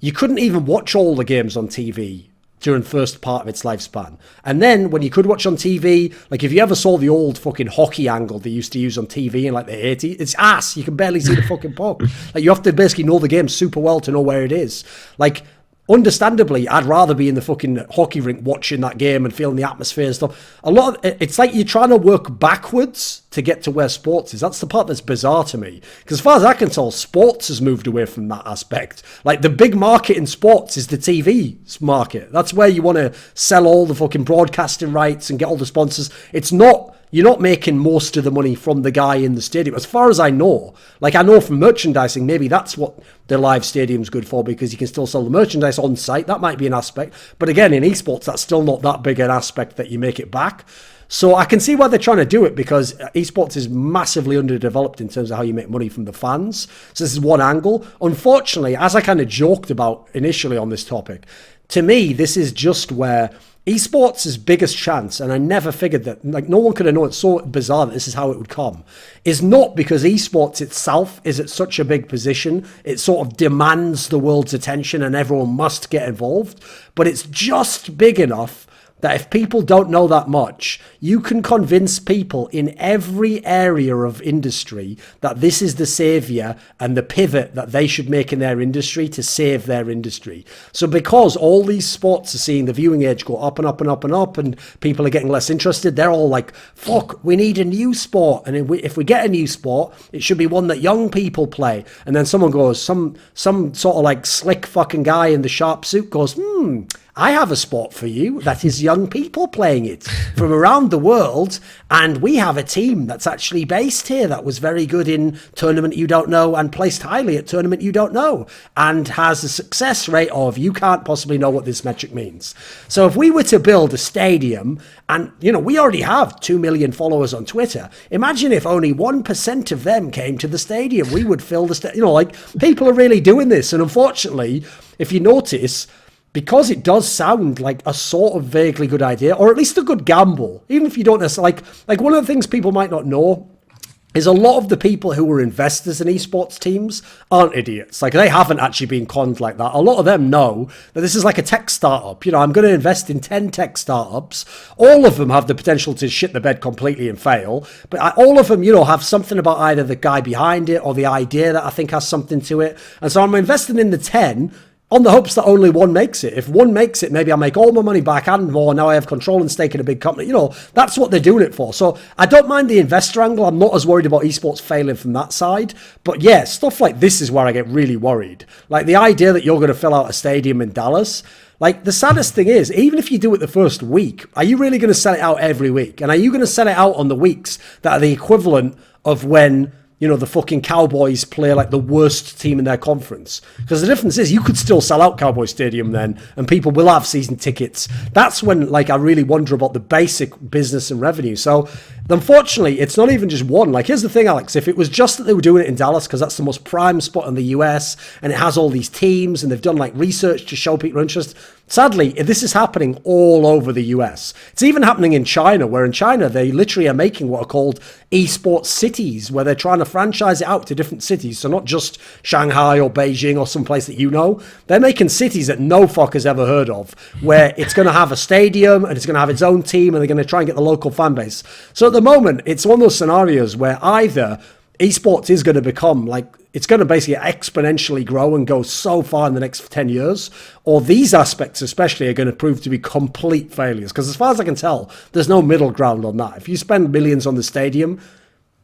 you couldn't even watch all the games on TV during the first part of its lifespan. And then when you could watch on TV, like if you ever saw the old fucking hockey angle they used to use on TV in like the 80s, it's ass. You can barely see the fucking puck. Like, you have to basically know the game super well to know where it is. Like, understandably, I'd rather be in the fucking hockey rink watching that game and feeling the atmosphere and stuff. It's like you're trying to work backwards to get to where sports is. That's the part that's bizarre to me. Because as far as I can tell, sports has moved away from that aspect. Like, the big market in sports is the TV market. That's where you want to sell all the fucking broadcasting rights and get all the sponsors. It's not you're not making most of the money from the guy in the stadium. As far as I know, like I know from merchandising, maybe that's what the live stadium's good for, because you can still sell the merchandise on site. That might be an aspect. But again, in esports, that's still not that big an aspect that you make it back. So I can see why they're trying to do it, because esports is massively underdeveloped in terms of how you make money from the fans. So this is one angle. Unfortunately, as I kind of joked about initially on this topic, to me, this is just where esports' biggest chance, and I never figured that, like no one could have known, it's so bizarre that this is how it would come, is not because esports itself is at such a big position, it sort of demands the world's attention and everyone must get involved, but it's just big enough that if people don't know that much, you can convince people in every area of industry that this is the savior and the pivot that they should make in their industry to save their industry. So because all these sports are seeing the viewing age go up and up and up and up, and people are getting less interested, they're all like, fuck, we need a new sport. And if we get a new sport, it should be one that young people play. And then someone goes, some sort of like slick fucking guy in the sharp suit goes, I have a sport for you that is young people playing it from around the world, and we have a team that's actually based here that was very good in tournament you don't know and placed highly at tournament you don't know and has a success rate of you can't possibly know what this metric means. So if we were to build a stadium, and we already have 2 million followers on Twitter, imagine if only 1% of them came to the stadium, we would fill the stadium. Like, people are really doing this, and unfortunately, if you notice, because it does sound like a sort of vaguely good idea, or at least a good gamble, even if you don't necessarily, like one of the things people might not know is a lot of the people who were investors in esports teams aren't idiots. Like, they haven't actually been conned like that. A lot of them know that this is like a tech startup. I'm going to invest in 10 tech startups. All of them have the potential to shit the bed completely and fail. But all of them, have something about either the guy behind it or the idea that I think has something to it. And so I'm investing in the 10 on the hopes that only one makes it. If one makes it, maybe I'll make all my money back and more. Now I have control and stake in a big company. That's what they're doing it for. So I don't mind the investor angle. I'm not as worried about esports failing from that side. But yeah, stuff like this is where I get really worried. Like the idea that you're going to fill out a stadium in Dallas. Like, the saddest thing is, even if you do it the first week, are you really going to sell it out every week? And are you going to sell it out on the weeks that are the equivalent of when the fucking Cowboys play like the worst team in their conference? Because the difference is you could still sell out Cowboy Stadium then, and people will have season tickets. That's when, like, I really wonder about the basic business and revenue. So, unfortunately, it's not even just one. Like, here's the thing, Alex. If it was just that they were doing it in Dallas, because that's the most prime spot in the US, and it has all these teams, and they've done, like, research to show people interest, sadly, this is happening all over the US. It's even happening in China, where in China, they literally are making what are called esports cities, where they're trying to franchise it out to different cities. So not just Shanghai or Beijing or someplace that they're making cities that no fuck has ever heard of, where it's going to have a stadium and it's going to have its own team, and they're going to try and get the local fan base. So at the moment, it's one of those scenarios where either esports is going to become like, it's going to basically exponentially grow and go so far in the next 10 years, or these aspects especially are going to prove to be complete failures. Because as far as I can tell, there's no middle ground on that. If you spend millions on the stadium,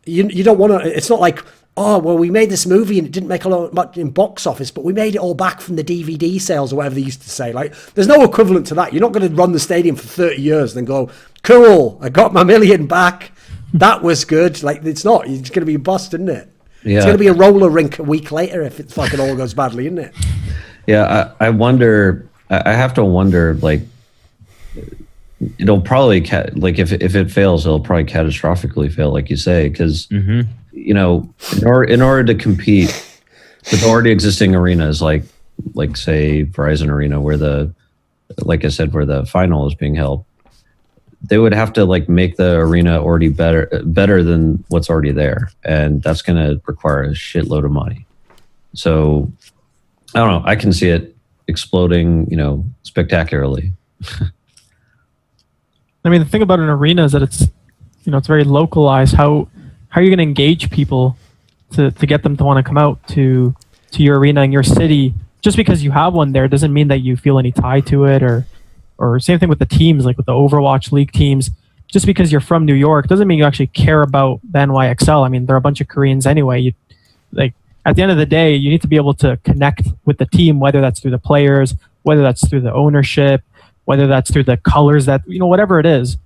you don't want to, it's not like, oh, well, we made this movie and it didn't make a lot much in box office, but we made it all back from the DVD sales or whatever they used to say. Like, there's no equivalent to that. You're not going to run the stadium for 30 years and then go, cool, I got my million back. That was good. Like, it's not. It's going to be a bust, isn't it? Yeah. It's going to be a roller rink a week later if it fucking all goes badly, isn't it? Yeah, I wonder. I have to wonder. Like, it'll probably if it fails, it'll probably catastrophically fail, like you say, because in order to compete with already existing arenas, like say Verizon Arena, where like I said, where the final is being held, they would have to make the arena already better than what's already there, and that's going to require a shitload of money. So I don't know. I can see it exploding, spectacularly. I mean, the thing about an arena is that it's very localized. How are you going to engage people to get them to want to come out to your arena in your city? Just because you have one there doesn't mean that you feel any tie to it, or same thing with the teams, like with the Overwatch League teams. Just because you're from New York doesn't mean you actually care about the NYXL. I mean, they're a bunch of Koreans anyway. At the end of the day, you need to be able to connect with the team, whether that's through the players, whether that's through the ownership, whether that's through the colors, that whatever it is.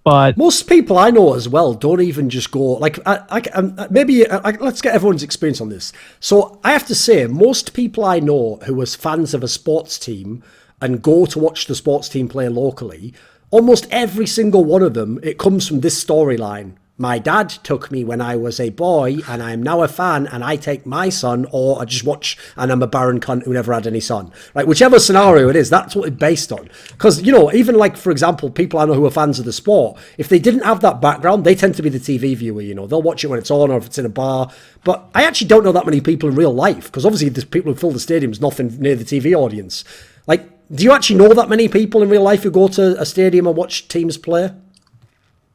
But most people I know as well don't even just go like let's get everyone's experience on this. So I have to say, most people I know who are fans of a sports team and go to watch the sports team play locally, almost every single one of them, it comes from this storyline. My dad took me when I was a boy, and I'm now a fan, and I take my son, or I just watch, and I'm a barren cunt who never had any son. Like, whichever scenario it is, that's what it's based on. Because, you know, even like, for example, people I know who are fans of the sport, if they didn't have that background, they tend to be the TV viewer, you know. They'll watch it when it's on, or if it's in a bar. But I actually don't know that many people in real life, because obviously there's people who fill the stadiums, nothing near the TV audience. Like, do you actually know that many people in real life who go to a stadium and watch teams play?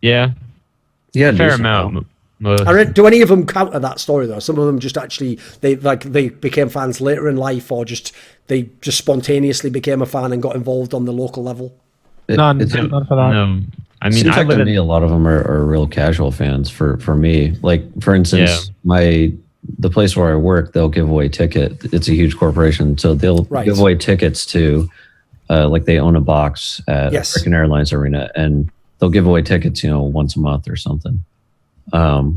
Yeah. Yeah, fair amount. Do any of them counter that story though? Some of them just actually they became fans later in life, or they just spontaneously became a fan and got involved on the local level. None for that. No, I mean, seems like to me a lot of them are real casual fans. For me, like for instance, the place where I work, they'll give away ticket. It's a huge corporation, so they'll give away tickets to like they own a box at American Airlines Arena, and they'll give away tickets, you know, once a month or something. So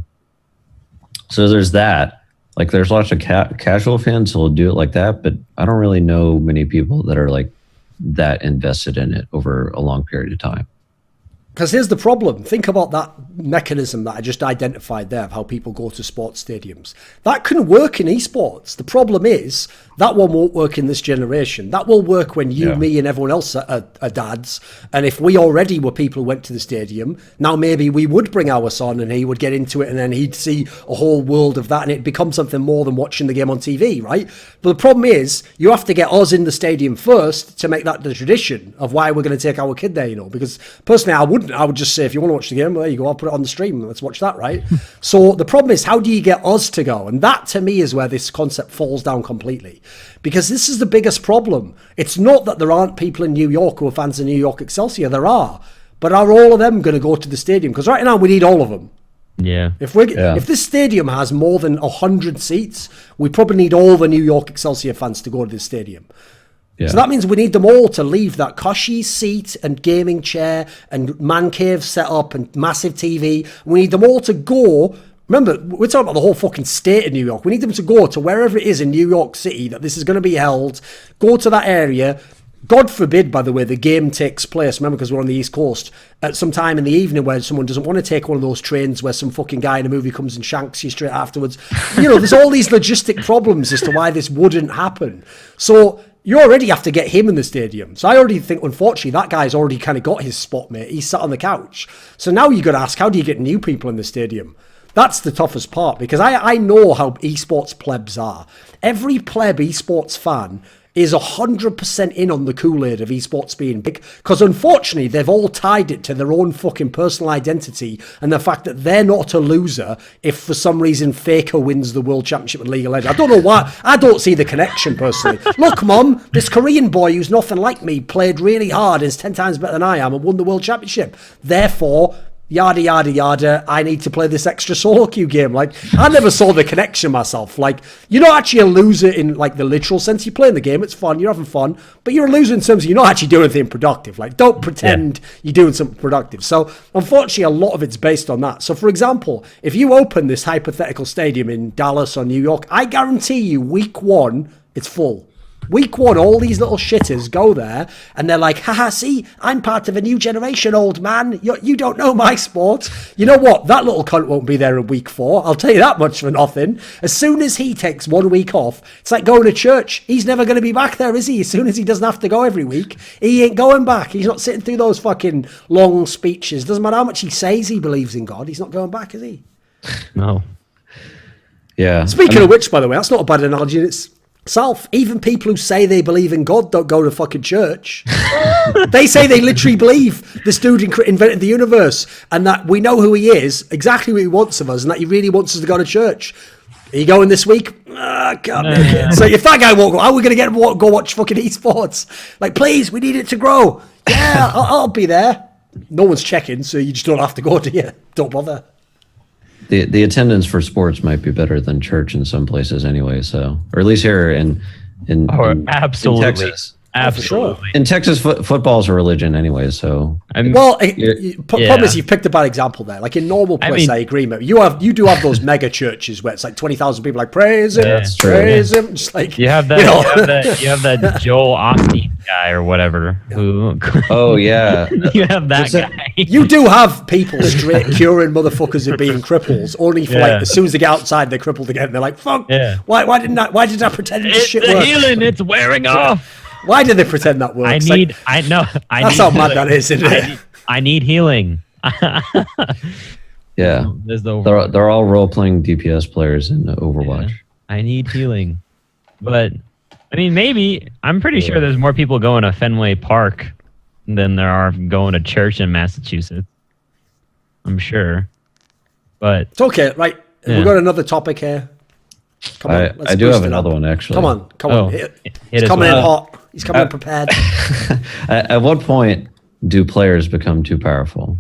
there's that. Like, there's lots of casual fans who'll do it like that, but I don't really know many people that are like that invested in it over a long period of time. Because here's the problem. Think about that mechanism that I just identified there of how people go to sports stadiums. That can work in esports. The problem is that one won't work in this generation. That will work when you, me, and everyone else are dads. And if we already were people who went to the stadium, now maybe we would bring our son and he would get into it, and then he'd see a whole world of that, and it'd become something more than watching the game on TV, right? But the problem is you have to get us in the stadium first to make that the tradition of why we're going to take our kid there, you know, because personally I would just say, if you want to watch the game, well, there you go, I'll put it on the stream, let's watch that, right? So the problem is, how do you get us to go? And that to me is where this concept falls down completely, because this is the biggest problem. It's not that there aren't people in New York who are fans of New York Excelsior, there are, but are all of them going to go to the stadium? Because right now we need all of them. Yeah. If this stadium has more than 100 seats, we probably need all the New York Excelsior fans to go to this stadium. Yeah. So that means we need them all to leave that cushy seat and gaming chair and man cave setup and massive TV. We need them all to go. Remember, we're talking about the whole fucking state of New York. We need them to go to wherever it is in New York City that this is going to be held. Go to that area. God forbid, by the way, the game takes place, remember, because we're on the East Coast, at some time in the evening where someone doesn't want to take one of those trains where some fucking guy in a movie comes and shanks you straight afterwards. You know, there's all these logistic problems as to why this wouldn't happen. So you already have to get him in the stadium. So I already think, unfortunately, that guy's already kind of got his spot, mate. He's sat on the couch. So now you got to ask, how do you get new people in the stadium? That's the toughest part, because I know how esports plebs are. Every pleb esports fan is 100% in on the Kool-Aid of esports being big, because unfortunately they've all tied it to their own fucking personal identity and the fact that they're not a loser if for some reason Faker wins the World Championship in League of Legends. I don't know why. I don't see the connection personally. Look, Mum, this Korean boy who's nothing like me played really hard and is 10 times better than I am and won the World Championship. Therefore, yada, yada, yada, I need to play this extra solo queue game. Like, I never saw the connection myself. Like, you're not actually a loser in, like, the literal sense. You're playing the game, it's fun, you're having fun, but you're a loser in terms of you're not actually doing anything productive. Like, don't pretend you're doing something productive. So, unfortunately, a lot of it's based on that. So, for example, if you open this hypothetical stadium in Dallas or New York, I guarantee you, week one, it's full. Week one, all these little shitters go there and they're like, haha, see, I'm part of a new generation, old man. You don't know my sport. You know what? That little cunt won't be there in week 4. I'll tell you that much for nothing. As soon as he takes 1 week off, it's like going to church. He's never going to be back there, is he? As soon as he doesn't have to go every week, he ain't going back. He's not sitting through those fucking long speeches. Doesn't matter how much he says he believes in God. He's not going back, is he? No. Yeah. Speaking of which, by the way, that's not a bad analogy. It's Self, even people who say they believe in God don't go to fucking church. They say they literally believe this dude invented the universe and that we know who he is, exactly what he wants of us, and that he really wants us to go to church. Are you going this week? Can't make it. So if that guy won't go, how are we going to get him to go watch fucking esports? Like, please, we need it to grow. Yeah, I'll be there. No one's checking, so you just don't have to go, do you? Don't bother. The attendance for sports might be better than church in some places anyway. So, or at least here in absolutely. Texas. Absolutely. In Texas, football is a religion anyway, so. Well, problem is you've picked a bad example there. Like in normal place, I agree, mate. You do have those mega churches where it's like 20,000 people like praise him, praise him. Just like you have that, you have that Joel Osteen guy or whatever. Who? Oh yeah, you have that guy. You do have people straight curing motherfuckers of being cripples. Only for like as soon as they get outside, they're crippled again. They're like, fuck. Yeah. Why did I pretend this shit worked? It's healing. It's wearing off. Why did they pretend that works? That's how mad that is, isn't it? I need healing. Yeah. They're all role-playing DPS players in Overwatch. Yeah. I need healing. But, I mean, maybe, I'm pretty sure there's more people going to Fenway Park than there are going to church in Massachusetts. I'm sure. But it's okay, right? We've got another topic here. Come on, I do have another one, actually. Come on. He's coming in hot. He's coming in prepared. At what point do players become too powerful?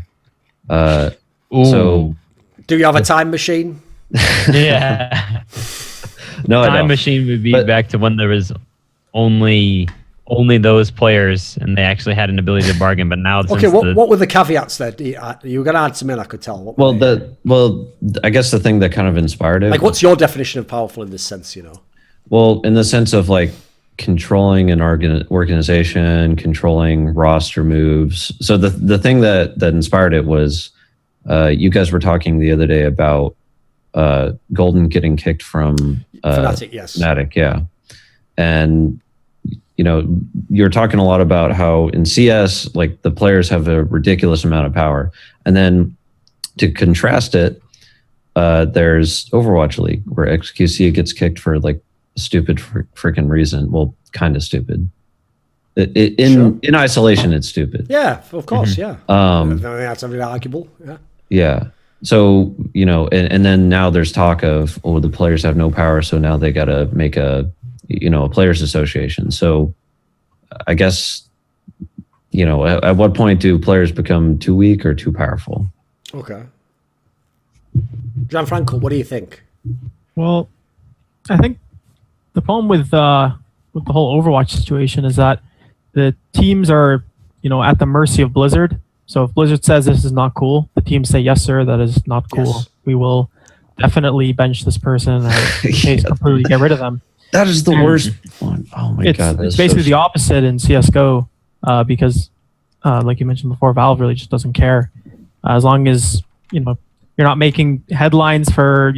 So, do you have a time machine? Yeah. No, time machine would be back to when there was only those players and they actually had an ability to bargain. But now, okay. What were the caveats there? You were going to add some in. I could tell. I guess the thing that kind of inspired it. Like, what's your definition of powerful in this sense? Well, in the sense of like controlling an organization, controlling roster moves. So the thing that inspired it was you guys were talking the other day about Golden getting kicked from Fnatic, yes. Fnatic, yeah. And you're talking a lot about how in CS, like the players have a ridiculous amount of power. And then to contrast it, there's Overwatch League where XQC gets kicked for like stupid freaking reason. Well, kind of stupid. In isolation, it's stupid. Yeah, of course, yeah. That's something arguable. Yeah. Yeah. So, and then now there's talk of, the players have no power, so now they got to make a players association. So I guess, at what point do players become too weak or too powerful? Okay. Gianfranco, what do you think? Well, I think the problem with the whole Overwatch situation is that the teams are, at the mercy of Blizzard. So if Blizzard says this is not cool, the teams say, yes, sir, that is not cool. Yes. We will definitely bench this person or completely get rid of them. That is the worst one. Oh my God. It's basically the opposite in CSGO because, like you mentioned before, Valve really just doesn't care. As long as, you're not making headlines for,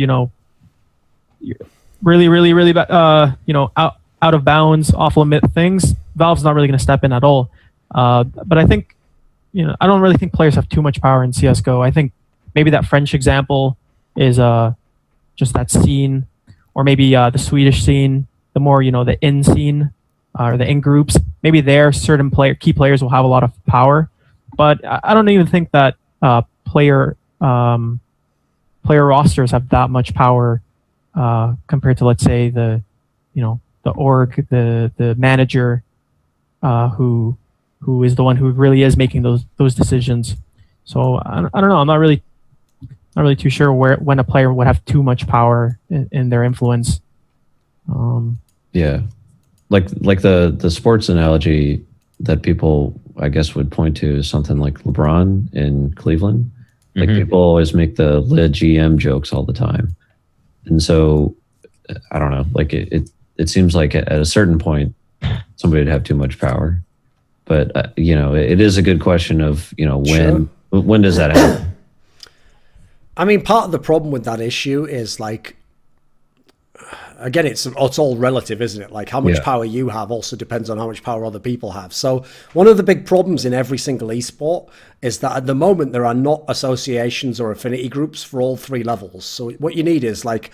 really, really, really bad, out of bounds, off limit things, Valve's not really going to step in at all. But I think, I don't really think players have too much power in CSGO. I think maybe that French example is just that scene, or maybe the Swedish scene, the more, the in scene or the in groups. Maybe there certain key players will have a lot of power. But I don't even think that player rosters have that much power compared to, let's say, the org, the manager who is the one who really is making those decisions. So I don't know. I'm not really too sure when a player would have too much power in their influence. Yeah, like the sports analogy that people, I guess, would point to is something like LeBron in Cleveland. Like people always make the lead GM jokes all the time, and so I don't know. Like it seems like at a certain point somebody would have too much power. But it is a good question of when does that happen? I mean, part of the problem with that issue is like, again, it's all relative, isn't it? Like how much power you have also depends on how much power other people have. So one of the big problems in every single esport is that at the moment there are not associations or affinity groups for all three levels. So what you need is like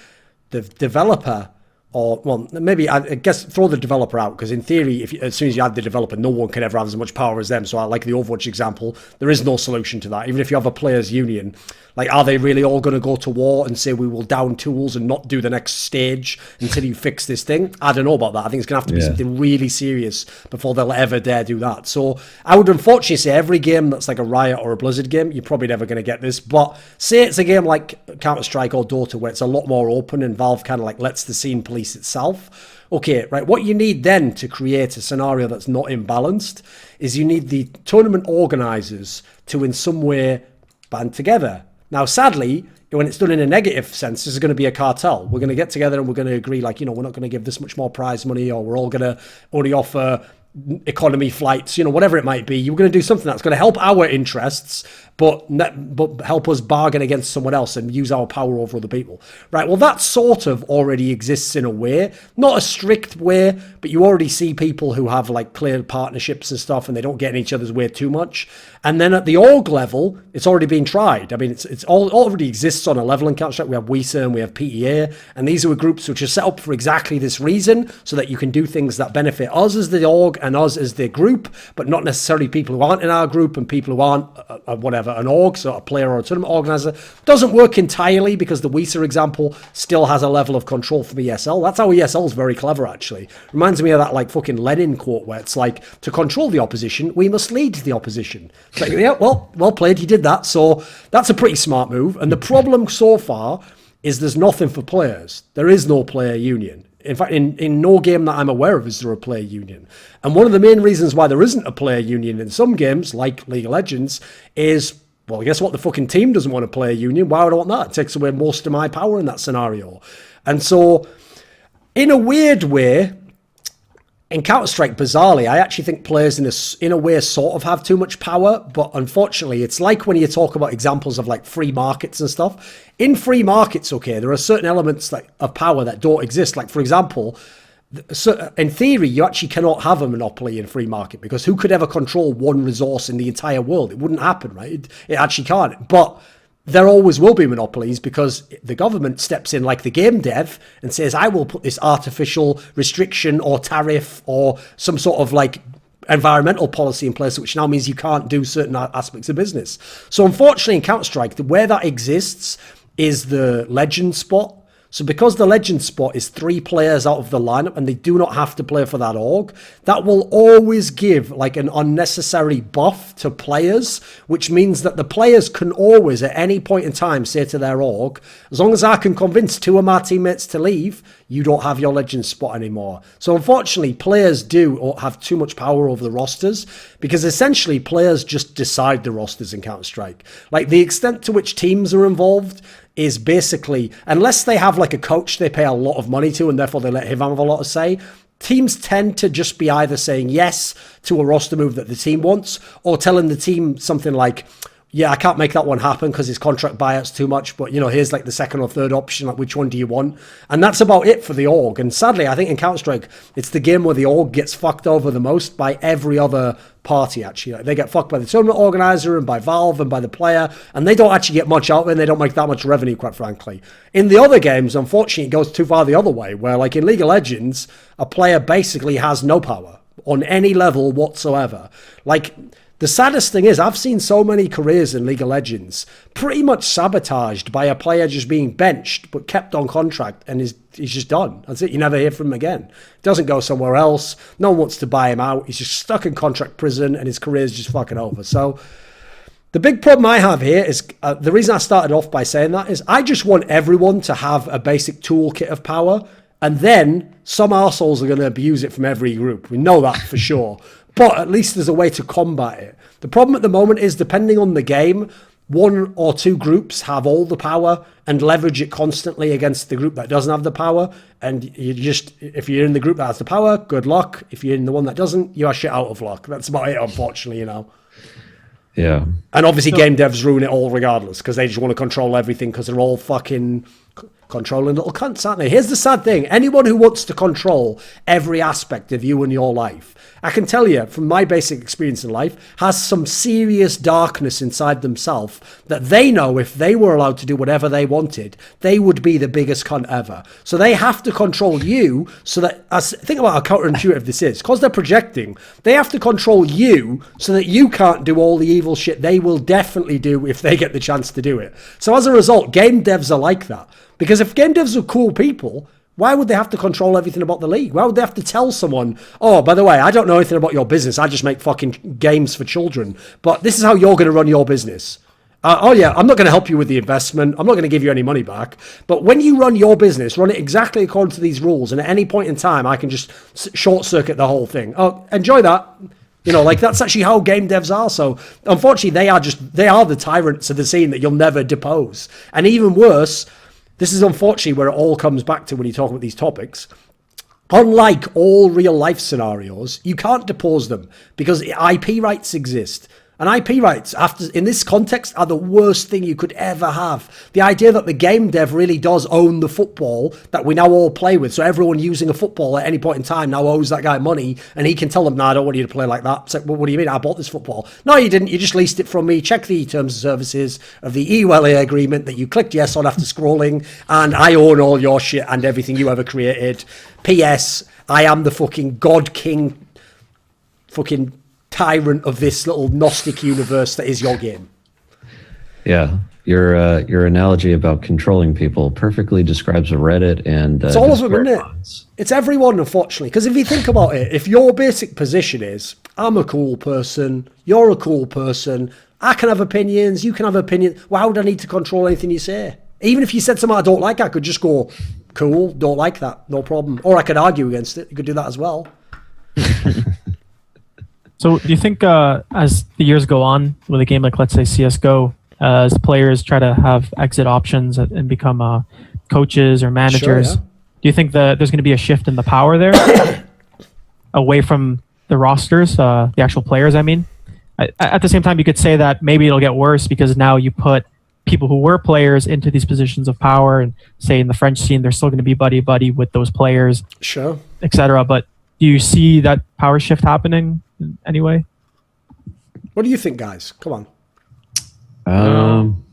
the developer. Or, well, maybe, I guess, throw the developer out, because in theory, as soon as you add the developer, no one can ever have as much power as them. So I like the Overwatch example. There is no solution to that. Even if you have a players' union, like, are they really all going to go to war and say we will down tools and not do the next stage until you fix this thing? I don't know about that. I think it's going to have to be something really serious before they'll ever dare do that. So I would unfortunately say every game that's like a Riot or a Blizzard game, you're probably never going to get this. But say it's a game like Counter-Strike or Dota where it's a lot more open and Valve kind of like lets the scene police itself. Okay, right, what you need then to create a scenario that's not imbalanced is you need the tournament organisers to in some way band together. Now, sadly, when it's done in a negative sense, this is going to be a cartel. We're going to get together and we're going to agree, like, we're not going to give this much more prize money, or we're all going to only offer economy flights, whatever it might be. You're going to do something that's going to help our interests, but help us bargain against someone else and use our power over other people. Right, well, that sort of already exists in a way. Not a strict way, but you already see people who have, like, clear partnerships and stuff, and they don't get in each other's way too much. And then at the org level, it's already been tried. I mean, it's already exists on a level in Counter-Strike. We have WISA and we have PEA, and these are groups which are set up for exactly this reason, so that you can do things that benefit us as the org and us as the group, but not necessarily people who aren't in our group and people who aren't an org, so a player or a tournament organizer. Doesn't work entirely, because the WISA example still has a level of control from ESL. That's how ESL is very clever, actually. Reminds me of that, like, fucking Lenin quote where it's like, to control the opposition, we must lead the opposition. It's like, yeah, well played, he did that. So that's a pretty smart move. And the problem so far is there's nothing for players. There is no player union. In fact, in no game that I'm aware of is there a player union. And one of the main reasons why there isn't a player union in some games, like League of Legends, is, well, guess what? The fucking team doesn't want a player union. Why would I want that? It takes away most of my power in that scenario. And so, in a weird way, in Counter-Strike, bizarrely, I actually think players in a way sort of have too much power, but unfortunately, it's like when you talk about examples of, like, free markets and stuff. In free markets, okay, there are certain elements of power that don't exist. Like, for example, in theory, you actually cannot have a monopoly in free market, because who could ever control one resource in the entire world? It wouldn't happen, right? It actually can't. But there always will be monopolies, because the government steps in, like the game dev, and says, I will put this artificial restriction or tariff or some sort of, like, environmental policy in place, which now means you can't do certain aspects of business. So unfortunately in Counter-Strike, where that exists is the legend spot. So because the legend spot is 3 players out of the lineup and they do not have to play for that org, that will always give, like, an unnecessary buff to players, which means that the players can always at any point in time say to their org, as long as I can convince 2 of my teammates to leave, you don't have your legend spot anymore. So unfortunately, players do have too much power over the rosters, because essentially players just decide the rosters in Counter-Strike. Like, the extent to which teams are involved is basically, unless they have, like, a coach they pay a lot of money to and therefore they let him have a lot to say, teams tend to just be either saying yes to a roster move that the team wants, or telling the team something like, yeah, I can't make that one happen because his contract buyout's too much, but, here's, like, the second or third option, like, which one do you want? And that's about it for the org. And sadly, I think in Counter-Strike, it's the game where the org gets fucked over the most by every other party, actually. Like, they get fucked by the tournament organizer and by Valve and by the player, and they don't actually get much out of it, and they don't make that much revenue, quite frankly. In the other games, unfortunately, it goes too far the other way, where, like, in League of Legends, a player basically has no power on any level whatsoever. Like, the saddest thing is, I've seen so many careers in League of Legends pretty much sabotaged by a player just being benched but kept on contract, and he's just done. That's it. You never hear from him again. Doesn't go somewhere else. No one wants to buy him out. He's just stuck in contract prison, and his career's just fucking over. So the big problem I have here is, the reason I started off by saying that is, I just want everyone to have a basic toolkit of power, and then some arseholes are going to abuse it from every group. We know that for sure. But at least there's a way to combat it. The problem at the moment is, depending on the game, 1 or 2 groups have all the power and leverage it constantly against the group that doesn't have the power. And if you're in the group that has the power, good luck. If you're in the one that doesn't, you are shit out of luck. That's about it, unfortunately, Yeah. And obviously game devs ruin it all regardless, because they just want to control everything, because they're all fucking controlling little cunts, aren't they? Here's the sad thing. Anyone who wants to control every aspect of you and your life, I can tell you from my basic experience in life, has some serious darkness inside themselves that they know if they were allowed to do whatever they wanted, they would be the biggest cunt ever. So they have to control you, so that, think about how counterintuitive this is. Because they're projecting, they have to control you so that you can't do all the evil shit they will definitely do if they get the chance to do it. So as a result, game devs are like that. Because if game devs are cool people, why would they have to control everything about the league? Why would they have to tell someone, oh, by the way, I don't know anything about your business. I just make fucking games for children. But this is how you're going to run your business. oh yeah, I'm not going to help you with the investment. I'm not going to give you any money back. But when you run your business, run it exactly according to these rules. And at any point in time, I can just short circuit the whole thing. Oh, enjoy that. You know, like that's actually how game devs are. So unfortunately, they are the tyrants of the scene that you'll never depose. And even worse, this is unfortunately where it all comes back to when you talk about these topics. Unlike all real life scenarios, you can't depose them because IP rights exist. And IP rights, in this context, are the worst thing you could ever have. The idea that the game dev really does own the football that we now all play with, so everyone using a football at any point in time now owes that guy money, and he can tell them, "No, I don't want you to play like that." It's like, well, what do you mean? I bought this football. No, you didn't. You just leased it from me. Check the terms and services of the EULA agreement that you clicked yes on after scrolling, and I own all your shit and everything you ever created. P.S. I am the fucking God King fucking tyrant of this little Gnostic universe that is your game. Yeah, your analogy about controlling people perfectly describes a Reddit and it's all of them, isn't it? It's everyone, unfortunately. Because if you think about it, if your basic position is, I'm a cool person, you're a cool person, I can have opinions, you can have opinions, why would I need to control anything you say? Even if you said something I don't like, I could just go, cool, don't like that, no problem. Or I could argue against it. You could do that as well. So do you think as the years go on with a game like, let's say, CSGO, as players try to have exit options and become coaches or managers, Sure, yeah. Do you think that there's going to be a shift in the power there away from the rosters, the actual players, I mean? At the same time, you could say that maybe it'll get worse because now you put people who were players into these positions of power, and say in the French scene, they're still going to be buddy-buddy with those players, sure, etc. But do you see that power shift happening anyway? What do you think, guys? Come on.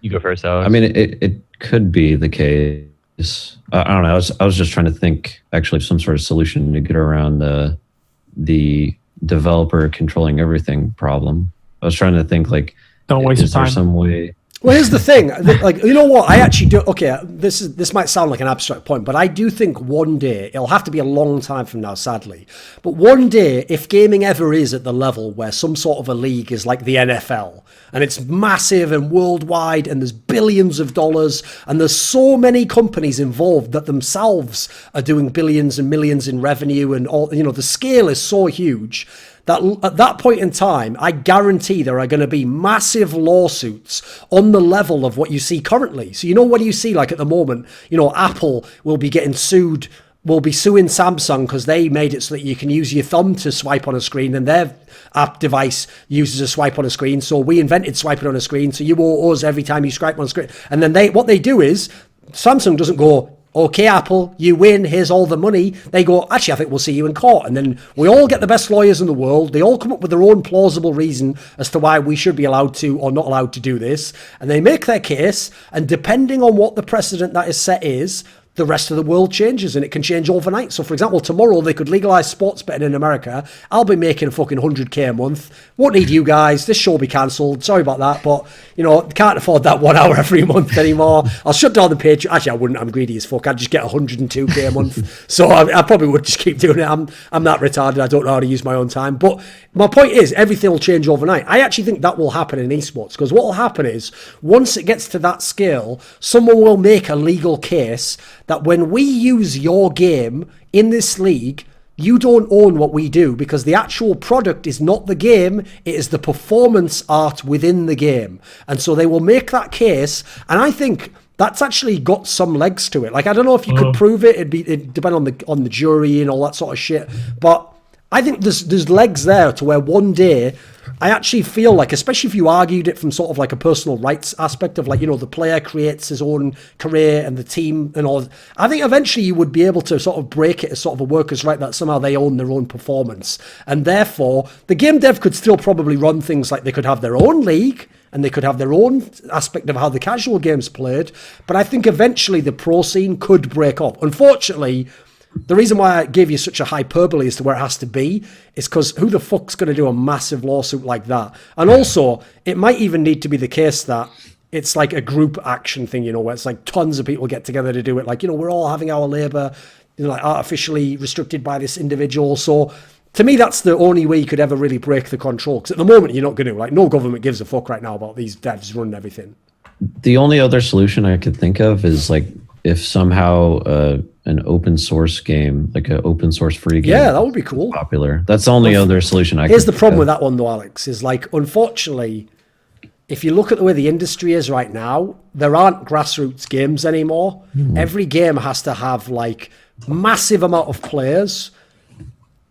You go first, Alex. I mean, it could be the case. I don't know. I was just trying to think actually of some sort of solution to get around the developer controlling everything problem. I was trying to think like, don't waste is time. there some way? Well, here's the thing. Like, you know what? I actually do. Okay, this might sound like an abstract point, but I do think one day, it'll have to be a long time from now, sadly, but one day, if gaming ever is at the level where some sort of a league is like the NFL, and it's massive and worldwide, and there's billions of dollars, and there's so many companies involved that themselves are doing billions and millions in revenue, and all, you know, the scale is so huge that at that point in time, I guarantee there are going to be massive lawsuits on the level of what you see currently. So, you know, what you see, like at the moment, you know, Apple will be getting sued, will be suing Samsung because they made it so that you can use your thumb to swipe on a screen, and their app device uses a swipe on a screen. So we invented swiping on a screen. So you owe us every time you swipe on a screen. And then what they do is, Samsung doesn't go, okay, Apple, you win, here's all the money. They go, actually, I think we'll see you in court. And then we all get the best lawyers in the world. They all come up with their own plausible reason as to why we should be allowed to or not allowed to do this. And they make their case. And depending on what the precedent that is set is, the rest of the world changes, and it can change overnight. So, for example, tomorrow they could legalize sports betting in America. I'll be making fucking 100k a month. Won't need you guys. This show will be cancelled. Sorry about that, but you know, can't afford that 1 hour every month anymore. I'll shut down the page. Actually, I wouldn't. I'm greedy as fuck. I'd just get 102k a month. So I probably would just keep doing it. I'm that retarded. I don't know how to use my own time. But my point is, everything will change overnight. I actually think that will happen in esports, because what will happen is, once it gets to that scale, someone will make a legal case that when we use your game in this league, you don't own what we do, because the actual product is not the game, it is the performance art within the game. And so they will make that case, and I think that's actually got some legs to it. Like, I don't know if you could prove it. It'd depend on the jury and all that sort of shit. But I think there's legs there to where one day, I actually feel like, especially if you argued it from sort of like a personal rights aspect of, like, you know, the player creates his own career and the team and all, I think eventually you would be able to sort of break it as sort of a worker's right that somehow they own their own performance. And therefore, the game dev could still probably run things like they could have their own league and they could have their own aspect of how the casual game's played. But I think eventually the pro scene could break up. Unfortunately, the reason why I gave you such a hyperbole as to where it has to be is because who the fuck's going to do a massive lawsuit like that? And also, it might even need to be the case that it's like a group action thing, you know, where it's like tons of people get together to do it. Like, you know, we're all having our labour, you know, like artificially restricted by this individual. So To me, that's the only way you could ever really break the control. Because at the moment, you're not going to. Like, no government gives a fuck right now about these devs running everything. The only other solution I could think of is like if somehow an open source game, like an open source free game, that would be cool. Popular. That's the only other solution I could Here's the think problem of. with that one, though, Alex, is like, unfortunately, if you look at the way the industry is right now, there aren't grassroots games anymore. Every game has to have like massive amount of players,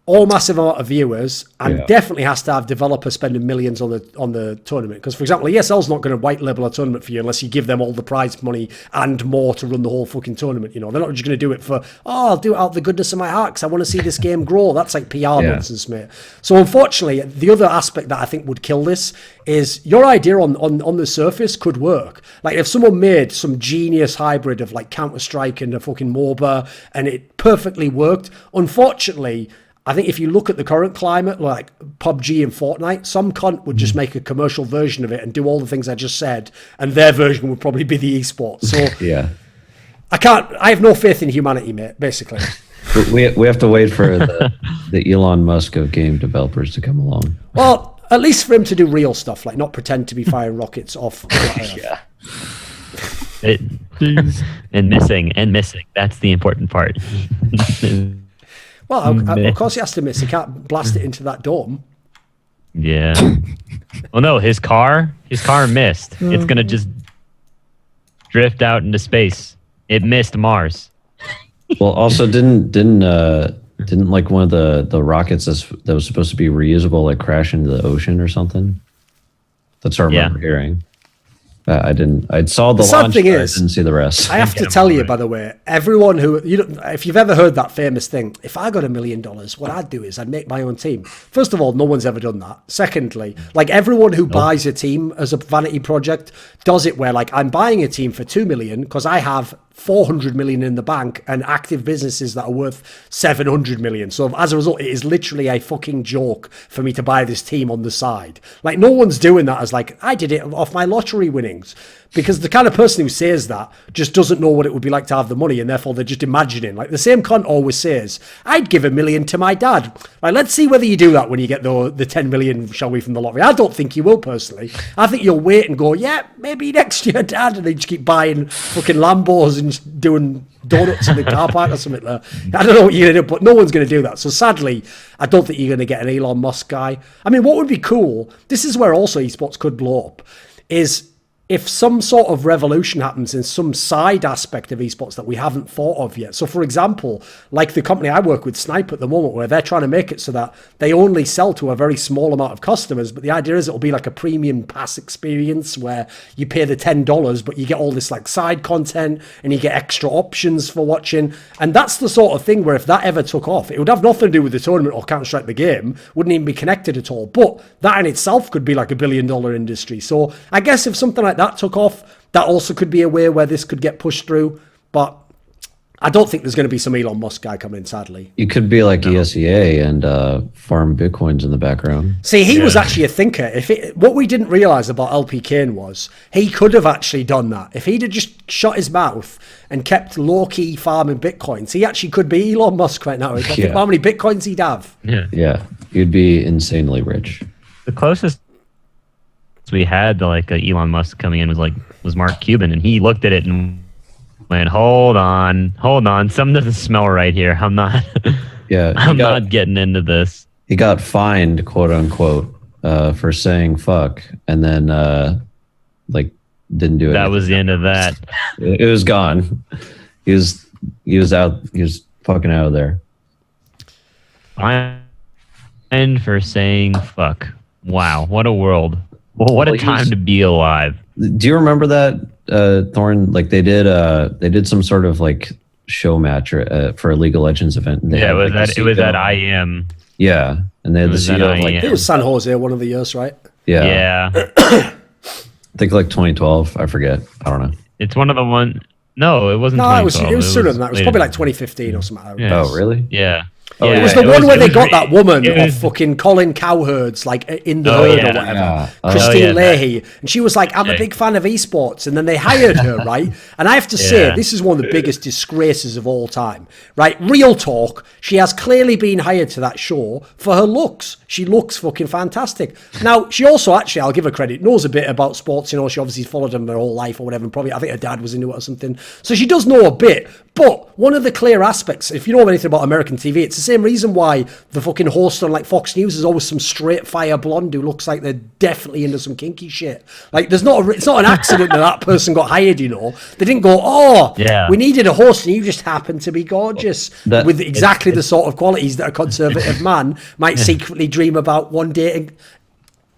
or massive amount of viewers, and definitely has to have developers spending millions on the tournament. Because, for example, ESL's not going to white label a tournament for you unless you give them all the prize money and more to run the whole fucking tournament. You know, they're not just going to do it for, I'll do it out of the goodness of my heart because I want to see this game grow. That's like PR nonsense, mate. So, unfortunately, the other aspect that I think would kill this is your idea on the surface could work. Like, if someone made some genius hybrid of like Counter-Strike and a fucking MOBA and it perfectly worked, unfortunately, I think if you look at the current climate, like PUBG and Fortnite, some cunt would just make a commercial version of it and do all the things I just said, and their version would probably be the esports. So I have no faith in humanity, mate, basically. We have to wait for the Elon Musk of game developers to come along. Well, at least for him to do real stuff, like not pretend to be firing rockets off. And missing. That's the important part. Well, of course he has to miss. He can't blast it into that dome. Yeah. Well, no, his car missed. It's gonna just drift out into space. It missed Mars. Well, also didn't like one of the rockets that was supposed to be reusable like crash into the ocean or something? That's what I remember hearing. I saw the launch, but I didn't see the rest. I have to tell you, by the way, everyone who, if you've ever heard that famous thing, if I got $1 million, what I'd do is I'd make my own team. First of all, no one's ever done that. Secondly, like everyone who buys a team as a vanity project does it where like I'm buying a team for 2 million because I have 400 million in the bank and active businesses that are worth 700 million. So as a result, it is literally a fucking joke for me to buy this team on the side. Like no one's doing that as like, I did it off my lottery winnings. Because the kind of person who says that just doesn't know what it would be like to have the money, and therefore they're just imagining. Like the same cunt always says, I'd give $1 million to my dad. Like, let's see whether you do that when you get the 10 million, shall we, from the lottery. I don't think you will, personally. I think you'll wait and go, yeah, maybe next year, dad, and they just keep buying fucking Lambos and doing donuts in the car park or something there. I don't know what you're going to do, but no one's going to do that. So sadly, I don't think you're going to get an Elon Musk guy. I mean, what would be cool, this is where also esports could blow up, is if some sort of revolution happens in some side aspect of esports that we haven't thought of yet. So for example, like the company I work with, Snipe, at the moment, where they're trying to make it so that they only sell to a very small amount of customers, but the idea is it'll be like a premium pass experience where you pay the $10, but you get all this like side content and you get extra options for watching. And that's the sort of thing where if that ever took off, it would have nothing to do with the tournament or Counter-Strike the game, wouldn't even be connected at all. But that in itself could be like $1 billion industry. So I guess if something like that took off, that also could be a way where this could get pushed through, but I don't think there's going to be some Elon Musk guy coming, sadly. You could be like ESEA and farm Bitcoins in the background. See, he was actually a thinker. What we didn't realize about LP Kane was he could have actually done that. If he'd have just shut his mouth and kept low-key farming Bitcoins, he actually could be Elon Musk right now. Think how many Bitcoins he'd have. Yeah, you'd be insanely rich. The closest we had to like Elon Musk coming in was Mark Cuban, and he looked at it and went, hold on, something doesn't smell right here. I'm not not getting into this. He got fined, quote unquote, for saying fuck, and then didn't do it. That was the end of that. It was gone. He was out. He was fucking out of there. Fined for saying fuck. Wow, what a world. Well, what a time to be alive. Do you remember that, Thorin? Like they did some sort of like show match for a League of Legends event. And it was at IEM. Yeah, and they had the CEO. It was San Jose one of the years, right? Yeah. I think like 2012. I forget. I don't know. It's one of the one. No, it wasn't. No, it was sooner than that. It was probably like 2015 or something. Yeah. Oh, really? Yeah. It was the one where they got that woman of fucking Colin Cowherd's, like, in the herd or whatever. Christine Leahy. And she was like, I'm a big fan of esports. And then they hired her, right? And I have to say, this is one of the biggest disgraces of all time, right? Real talk. She has clearly been hired to that show for her looks. She looks fucking fantastic. Now, she also actually, I'll give her credit, knows a bit about sports. You know, she obviously followed them her whole life or whatever. And probably, I think her dad was into it or something. So she does know a bit. But one of the clear aspects, if you know anything about American TV, it's the same reason why the fucking host on like Fox News is always some straight fire blonde who looks like they're definitely into some kinky shit. Like, it's not an accident that person got hired, you know. They didn't go, we needed a host and you just happened to be gorgeous with exactly the sort of qualities that a conservative man might secretly dream about one day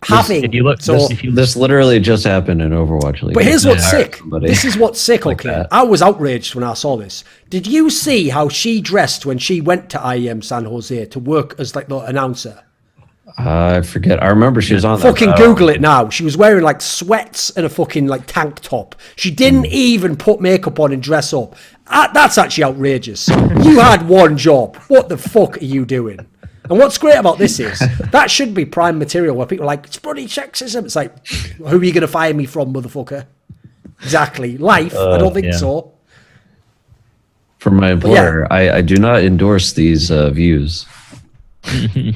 having. This literally just happened in Overwatch League. But here's what's sick. This is what's sick, okay? I was outraged when I saw this. Did you see how she dressed when she went to IEM San Jose to work as like the announcer? I forget. I remember she was on fucking Google it now. She was wearing like sweats and a fucking like tank top. She didn't even put makeup on and dress up. That's actually outrageous. You had one job. What the fuck are you doing? And what's great about this is that should be prime material where people are like, it's bloody sexism. It's like, who are you going to fire me from, motherfucker? Exactly. Life. I don't think so. For my employer, I do not endorse these views.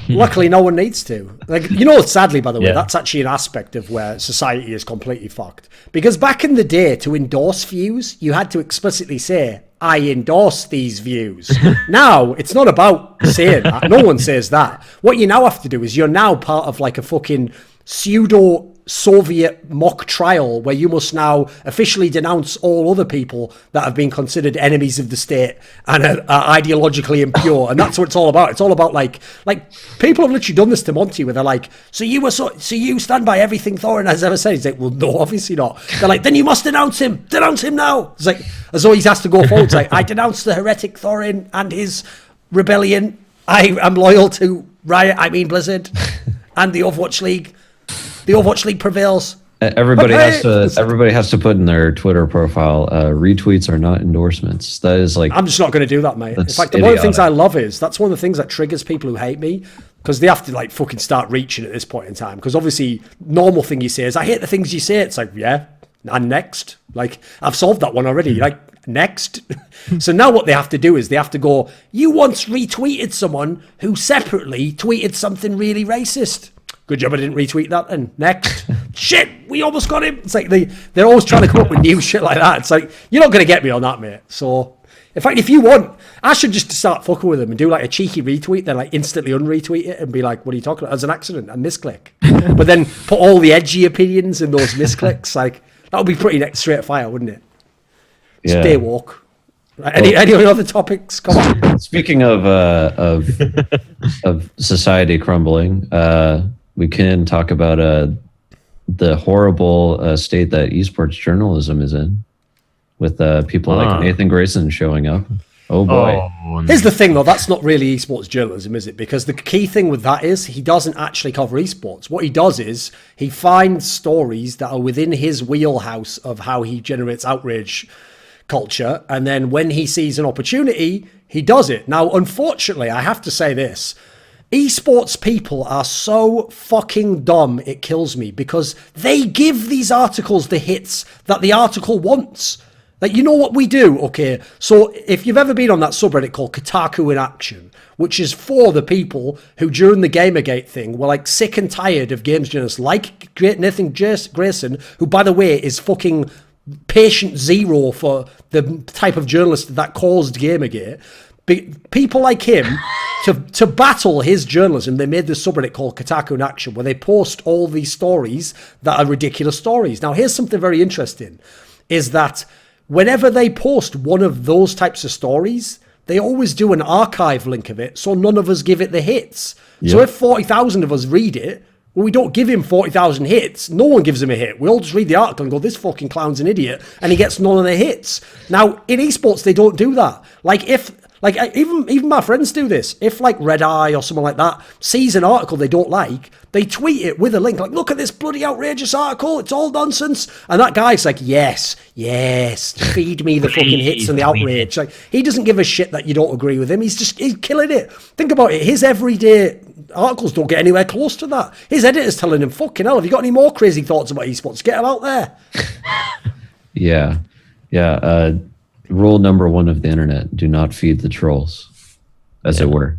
Luckily, no one needs to. Like, you know, sadly, by the way, that's actually an aspect of where society is completely fucked. Because back in the day, to endorse views, you had to explicitly say, I endorse these views. Now, it's not about saying that. No one says that. What you now have to do is you're now part of like a fucking pseudo-Soviet mock trial where you must now officially denounce all other people that have been considered enemies of the state and are ideologically impure. And that's what it's all about. It's all about like people have literally done this to Monty where they're like, so you stand by everything Thorin has ever said. He's like, well, no, obviously not. They're like, then you must denounce him now. It's like, as though he has to go forward. It's like, I denounce the heretic Thorin and his rebellion. I am loyal to Blizzard and the Overwatch League. The Overwatch League prevails. Everybody has to put in their Twitter profile, retweets are not endorsements. That is like, I'm just not going to do that, mate. In fact, one of the things I love is that's one of the things that triggers people who hate me because they have to like fucking start reaching at this point in time. Because obviously, normal thing you say is, I hate the things you say. It's like, yeah, and next, like I've solved that one already. Like next. So now what they have to do is they have to go, you once retweeted someone who separately tweeted something really racist. Good job I didn't retweet that. And next. Shit, we almost got him. It's like they're always trying to come up with new shit like that. It's like, you're not going to get me on that, mate. So, in fact, if you want, I should just start fucking with them and do like a cheeky retweet, then like instantly unretweet it and be like, what are you talking about? As an accident, a misclick. But then put all the edgy opinions in those misclicks. Like, that would be pretty straight fire, wouldn't it? Yeah. Stay woke. Right, any other topics? Come on. Speaking of society crumbling, we can talk about the horrible state that esports journalism is in, with people like Nathan Grayson showing up. Oh boy. Here's the thing though, that's not really esports journalism, is it? Because the key thing with that is he doesn't actually cover esports. What he does is he finds stories that are within his wheelhouse of how he generates outrage culture, and then when he sees an opportunity, he does it. Now, unfortunately, I have to say this. Esports people are so fucking dumb, it kills me, because they give these articles the hits that the article wants. Like, you know what we do? Okay, so if you've ever been on that subreddit called Kotaku in Action, which is for the people who during the Gamergate thing were like sick and tired of games journalists like Nathan Grayson, who, by the way, is fucking patient zero for the type of journalist that caused Gamergate. People like him, to battle his journalism, they made this subreddit called Kotaku in Action, where they post all these stories that are ridiculous stories. Now, here's something very interesting, is that whenever they post one of those types of stories, they always do an archive link of it, so none of us give it the hits. Yep. So if 40,000 of us read it, well, we don't give him 40,000 hits. No one gives him a hit. We all just read the article and go, this fucking clown's an idiot, and he gets none of the hits. Now, in esports, they don't do that. Like Like, even my friends do this. If, like, Red Eye or someone like that sees an article they don't like, they tweet it with a link, like, look at this bloody outrageous article, it's all nonsense. And that guy's like, yes, feed me the fucking hits and the outrage. Like, he doesn't give a shit that you don't agree with him. He's killing it. Think about it. His everyday articles don't get anywhere close to that. His editor's telling him, fucking hell, have you got any more crazy thoughts about esports? Get them out there. Yeah. Rule number 1 of the internet: do not feed the trolls, as it were.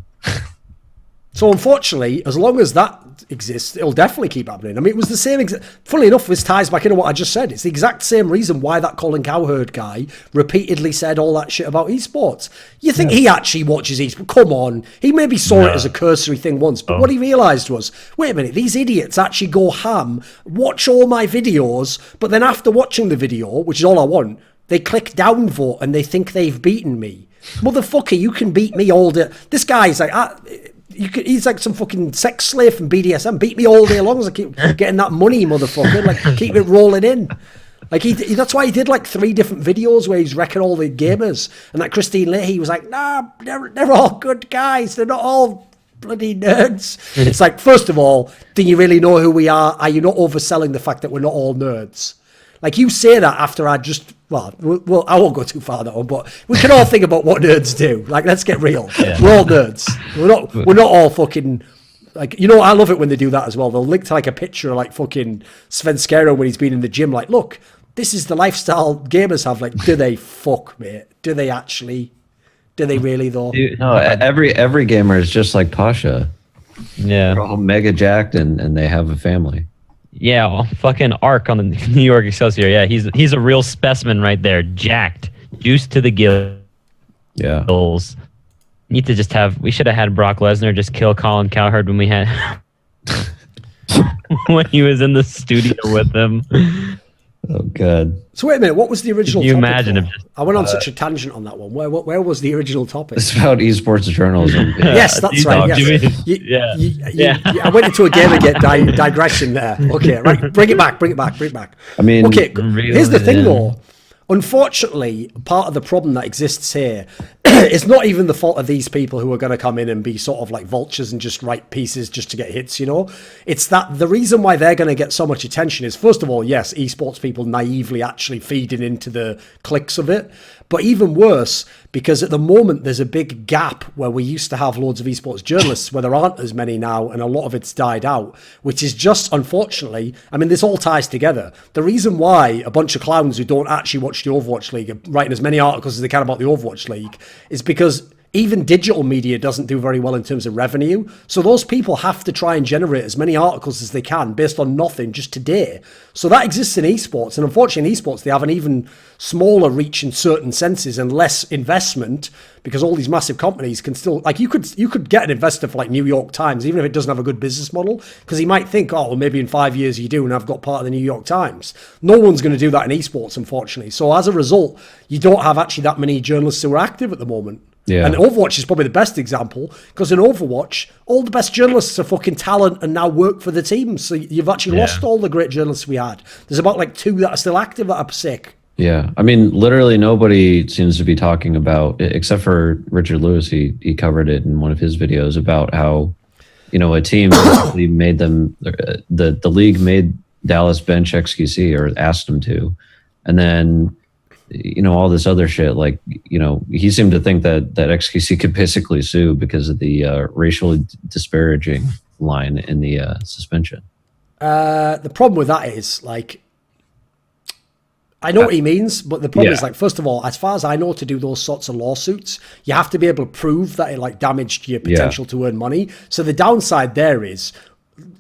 So unfortunately, as long as that exists, it'll definitely keep happening. I mean, it was the same. Funnily enough, this ties back into what I just said. It's the exact same reason why that Colin Cowherd guy repeatedly said all that shit about esports. You think he actually watches esports? Come on. He maybe saw it as a cursory thing once, but what he realised was, wait a minute, these idiots actually go ham, watch all my videos, but then after watching the video, which is all I want, they click downvote and they think they've beaten me. Motherfucker, you can beat me all day. This guy's like, he's like some fucking sex slave from BDSM. Beat me all day long as I keep getting that money, motherfucker. Like, keep it rolling in. Like, that's why he did like 3 different videos where he's wrecking all the gamers. And that Christine Leahy was like, nah, they're all good guys. They're not all bloody nerds. It's like, first of all, do you really know who we are? Are you not overselling the fact that we're not all nerds? Like, you say that after I just, well, I won't go too far that one, but we can all think about what nerds do. Like, let's get real. Yeah. We're all nerds. We're not all fucking, like, you know, I love it when they do that as well. They'll link to like a picture of like fucking Svenskero when he's been in the gym. Like, look, this is the lifestyle gamers have. Like, do they fuck, mate? Do they actually? Do they really though? Dude, no, every gamer is just like Pasha. Yeah, they're all mega jacked and they have a family. Yeah, fucking Ark on the New York Excelsior. Yeah, he's a real specimen right there. Jacked, juiced to the gills. Yeah. Need to just have. We should have had Brock Lesnar just kill Colin Cowherd when we had when he was in the studio with them. Oh god. So wait a minute, what was the original Can you topic? imagine if I went on such a tangent on that one. Where was the original topic? It's about esports journalism. Yes, that's right. Yes. I went into a Gamergate digression there. Okay, right. Bring it back. I mean, okay, here's the thing though. Unfortunately, part of the problem that exists here is not even the fault of these people who are going to come in and be sort of like vultures and just write pieces just to get hits, you know? It's that the reason why they're going to get so much attention is, first of all, yes, esports people naively actually feeding into the clicks of it. But even worse, because at the moment there's a big gap where we used to have loads of esports journalists where there aren't as many now, and a lot of it's died out, which is just, unfortunately, I mean, this all ties together. The reason why a bunch of clowns who don't actually watch the Overwatch League are writing as many articles as they can about the Overwatch League is because even digital media doesn't do very well in terms of revenue. So those people have to try and generate as many articles as they can based on nothing just today. So that exists in esports. And unfortunately in esports, they have an even smaller reach in certain senses and less investment because all these massive companies can still, like, you could get an investor for like New York Times, even if it doesn't have a good business model, because he might think, oh, well, maybe in 5 years you do and I've got part of the New York Times. No one's going to do that in esports, unfortunately. So as a result, you don't have actually that many journalists who are active at the moment. Yeah. And Overwatch is probably the best example because in Overwatch, all the best journalists are fucking talent and now work for the team. So you've actually lost all the great journalists we had. There's about like 2 that are still active that are sick. Yeah. I mean, literally nobody seems to be talking about, except for Richard Lewis. He covered it in one of his videos about how, you know, a team basically made them, the league made Dallas bench XQC or asked them to. And then, you know, all this other shit, like, you know, he seemed to think that XQC could basically sue because of the racially disparaging line in the suspension. The problem with that is, like, I know what he means, but the problem is, like, first of all, as far as I know, to do those sorts of lawsuits, you have to be able to prove that it, like, damaged your potential to earn money. So the downside there is,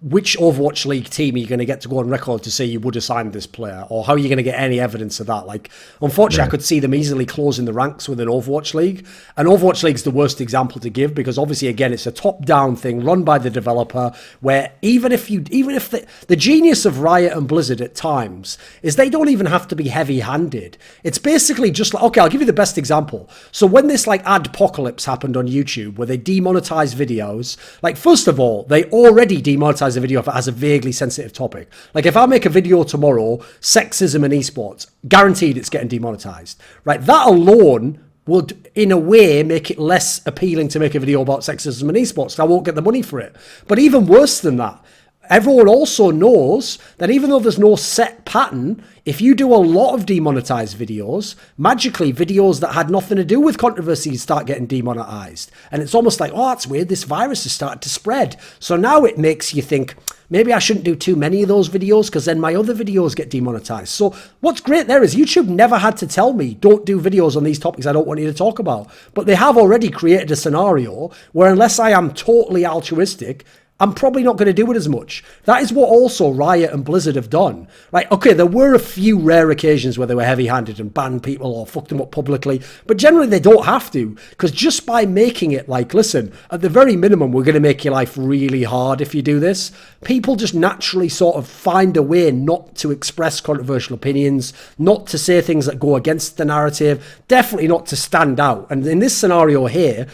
which Overwatch League team are you going to get to go on record to say you would have signed this player? Or how are you going to get any evidence of that? Like, unfortunately, I could see them easily closing the ranks within Overwatch League. And Overwatch League's the worst example to give because obviously, again, it's a top-down thing run by the developer where even if the genius of Riot and Blizzard at times is they don't even have to be heavy-handed. It's basically just like, okay, I'll give you the best example. So when this like adpocalypse happened on YouTube where they demonetized videos, like, first of all, they already demonetized a video if it has a vaguely sensitive topic. Like if I make a video tomorrow, sexism in esports, guaranteed it's getting demonetized, right? That alone would, in a way, make it less appealing to make a video about sexism and esports. I won't get the money for it. But even worse than that, everyone also knows that even though there's no set pattern, if you do a lot of demonetized videos, magically videos that had nothing to do with controversies start getting demonetized. And it's almost like, oh, that's weird, this virus has started to spread. So now it makes you think, maybe I shouldn't do too many of those videos because then my other videos get demonetized. So what's great there is YouTube never had to tell me, don't do videos on these topics I don't want you to talk about. But they have already created a scenario where unless I am totally altruistic, I'm probably not going to do it as much. That is what also Riot and Blizzard have done. Like, okay, there were a few rare occasions where they were heavy-handed and banned people or fucked them up publicly, but generally they don't have to, because just by making it like, listen, at the very minimum, we're going to make your life really hard if you do this, people just naturally sort of find a way not to express controversial opinions, not to say things that go against the narrative, definitely not to stand out. And in this scenario here,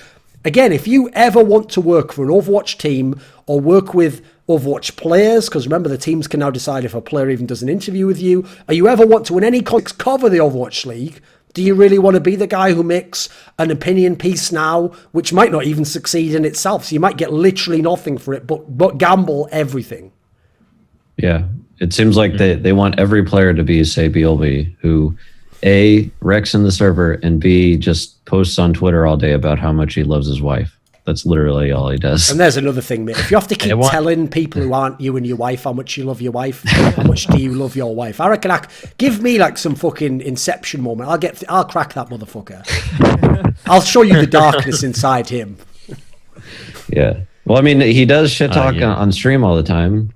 again, if you ever want to work for an Overwatch team or work with Overwatch players, because remember, the teams can now decide if a player even does an interview with you, or you ever want to, in any context, cover the Overwatch League, do you really want to be the guy who makes an opinion piece now, which might not even succeed in itself? So you might get literally nothing for it, but gamble everything. Yeah, it seems like they want every player to be, say, BLB, who A, wrecks in the server, and B, just posts on Twitter all day about how much he loves his wife. That's literally all he does. And there's another thing, mate. If you have to keep telling people who aren't you and your wife how much you love your wife, how much do you love your wife? I reckon give me like some fucking Inception moment. I'll crack that motherfucker. I'll show you the darkness inside him. Yeah. Well, I mean, he does shit talk on stream all the time.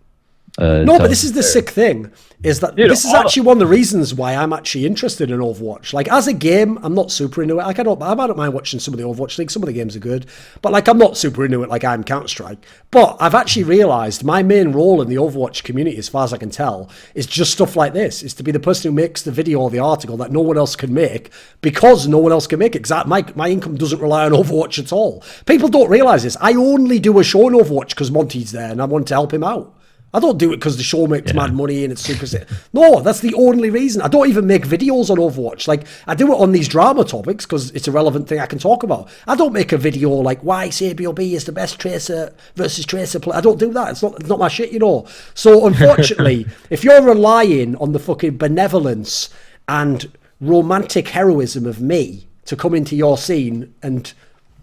No, but this is the sick thing, is that this is actually one of the reasons why I'm actually interested in Overwatch. Like, as a game, I'm not super into it. Like, I don't mind watching some of the Overwatch League. Some of the games are good. But, like, I'm not super into it like I'm Counter-Strike. But I've actually realised my main role in the Overwatch community, as far as I can tell, is just stuff like this. Is to be the person who makes the video or the article that no one else can make, because no one else can make it. Because my income doesn't rely on Overwatch at all. People don't realise this. I only do a show on Overwatch because Monty's there and I want to help him out. I don't do it because the show makes mad money and it's super sick. No, that's the only reason. I don't even make videos on Overwatch. Like, I do it on these drama topics because it's a relevant thing I can talk about. I don't make a video like why CBLB is the best Tracer versus Tracer player. I don't do that. It's not my shit, you know. So unfortunately, if you're relying on the fucking benevolence and romantic heroism of me to come into your scene and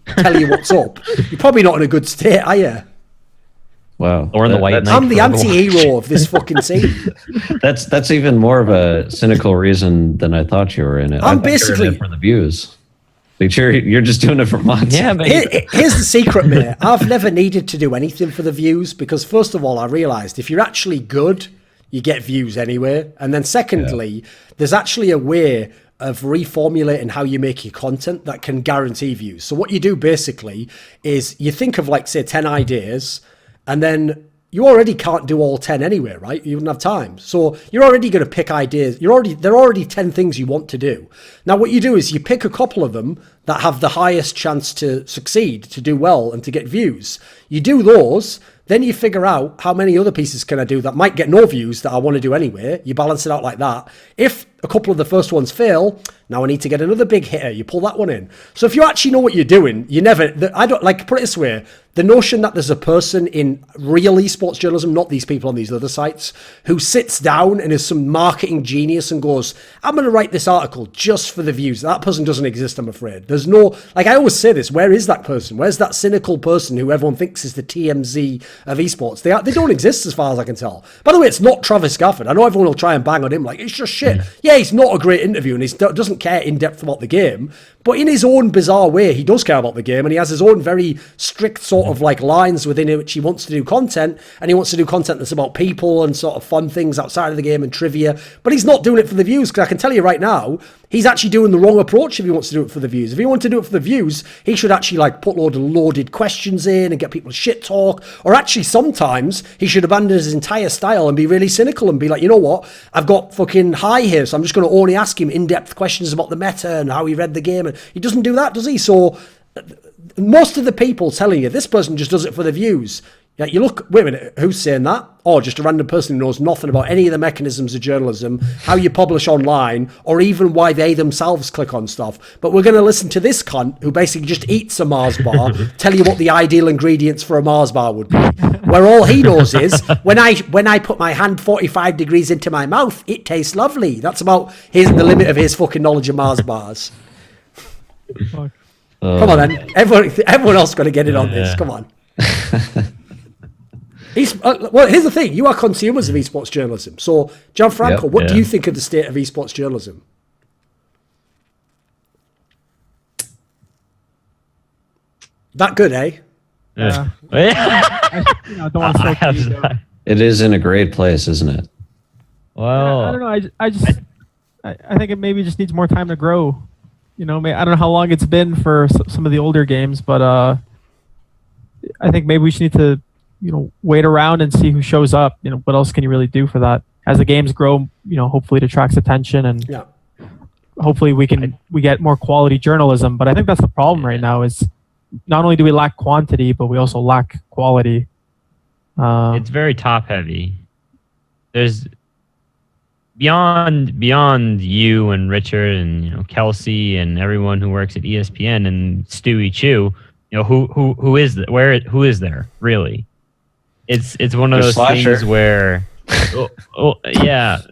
tell you what's up, you're probably not in a good state, are you? Wow. Or in the white. I'm the anti-hero of this fucking scene. That's even more of a cynical reason than I thought you were in it. I'm basically for the views. Like you're just doing it for months. Yeah, but here's the secret, mate. I've never needed to do anything for the views because, first of all, I realised if you're actually good, you get views anyway. And then secondly, there's actually a way of reformulating how you make your content that can guarantee views. So what you do basically is you think of, like, say, 10 ideas, and then you already can't do all 10 anyway, right? You wouldn't have time. So you're already going to pick ideas. There are already 10 things you want to do. Now, what you do is you pick a couple of them that have the highest chance to succeed, to do well, and to get views. You do those, then you figure out how many other pieces can I do that might get no views that I want to do anyway. You balance it out like that. If a couple of the first ones fail, now I need to get another big hitter. You pull that one in. So if you actually know what you're doing, I don't like, put it this way, the notion that there's a person in real esports journalism, not these people on these other sites, who sits down and is some marketing genius and goes, I'm going to write this article just for the views. That person doesn't exist, I'm afraid. There's no, like I always say this, where is that person? Where's that cynical person who everyone thinks is the TMZ of esports? They don't exist as far as I can tell. By the way, it's not Travis Gafford. I know everyone will try and bang on him like, it's just shit. Yeah, he's not a great interview and he doesn't care in depth about the game, but in his own bizarre way, he does care about the game and he has his own very strict sort of like lines within it which he wants to do content, and he wants to do content that's about people and sort of fun things outside of the game and trivia, but he's not doing it for the views, because I can tell you right now, he's actually doing the wrong approach if he wants to do it for the views. If he wanted to do it for the views, he should actually like put loaded questions in and get people to shit talk, or actually sometimes he should abandon his entire style and be really cynical and be like, you know what, I've got fucking High here, so I'm just going to only ask him in-depth questions about the meta and how he read the game, and he doesn't do that, does he? So most of the people telling you this person just does it for the views, Yeah, you look, wait a minute, who's saying that? Or just a random person who knows nothing about any of the mechanisms of journalism, how you publish online, or even why they themselves click on stuff. But we're going to listen to this cunt who basically just eats a Mars bar, tell you what the ideal ingredients for a Mars bar would be. Where all he knows is, when I put my hand 45 degrees into my mouth, it tastes lovely. That's about the limit of his fucking knowledge of Mars bars. Come on then. Everyone else got to get in on this. Come on. Well, here's the thing. You are consumers of esports journalism. So, Gianfranco, what do you think of the state of esports journalism? That good, eh? Yeah. I don't want to It is in a great place, isn't it? Well, I don't know. I think it maybe just needs more time to grow. I don't know how long it's been for some of the older games, but I think maybe we just need to, wait around and see who shows up. What else can you really do for that? As the games grow, hopefully it attracts attention, and hopefully we get more quality journalism. But I think that's the problem right now is not only do we lack quantity, but we also lack quality. It's very top heavy. There's beyond you and Richard and Kelsey and everyone who works at ESPN and Stewie Chu. Who is who is there really? It's one of those things where,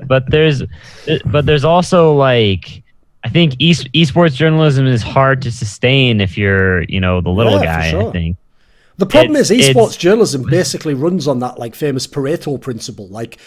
but there's also like, I think esports journalism is hard to sustain if you're the little guy. Sure. I think the problem is esports journalism basically runs on that like famous Pareto principle, like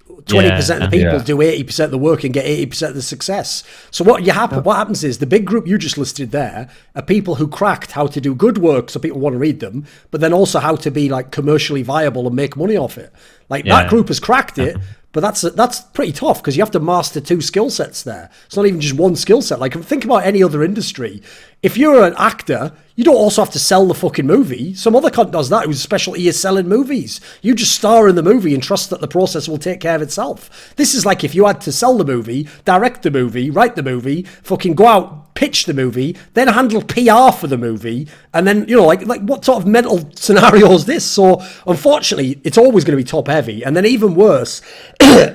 20% of the people do 80% of the work and get 80% of the success. So what happens is the big group you just listed there are people who cracked how to do good work so people want to read them, but then also how to be like commercially viable and make money off it. Like that group has cracked it, but that's pretty tough because you have to master 2 skill sets there. It's not even just one skill set. Like think about any other industry. If you're an actor, you don't also have to sell the fucking movie. Some other cunt does that whose specialty is selling movies. You just star in the movie and trust that the process will take care of itself. This is like if you had to sell the movie, direct the movie, write the movie, fucking go out, pitch the movie, then handle PR for the movie, and then, like what sort of mental scenario is this? So unfortunately, it's always going to be top heavy. And then even worse,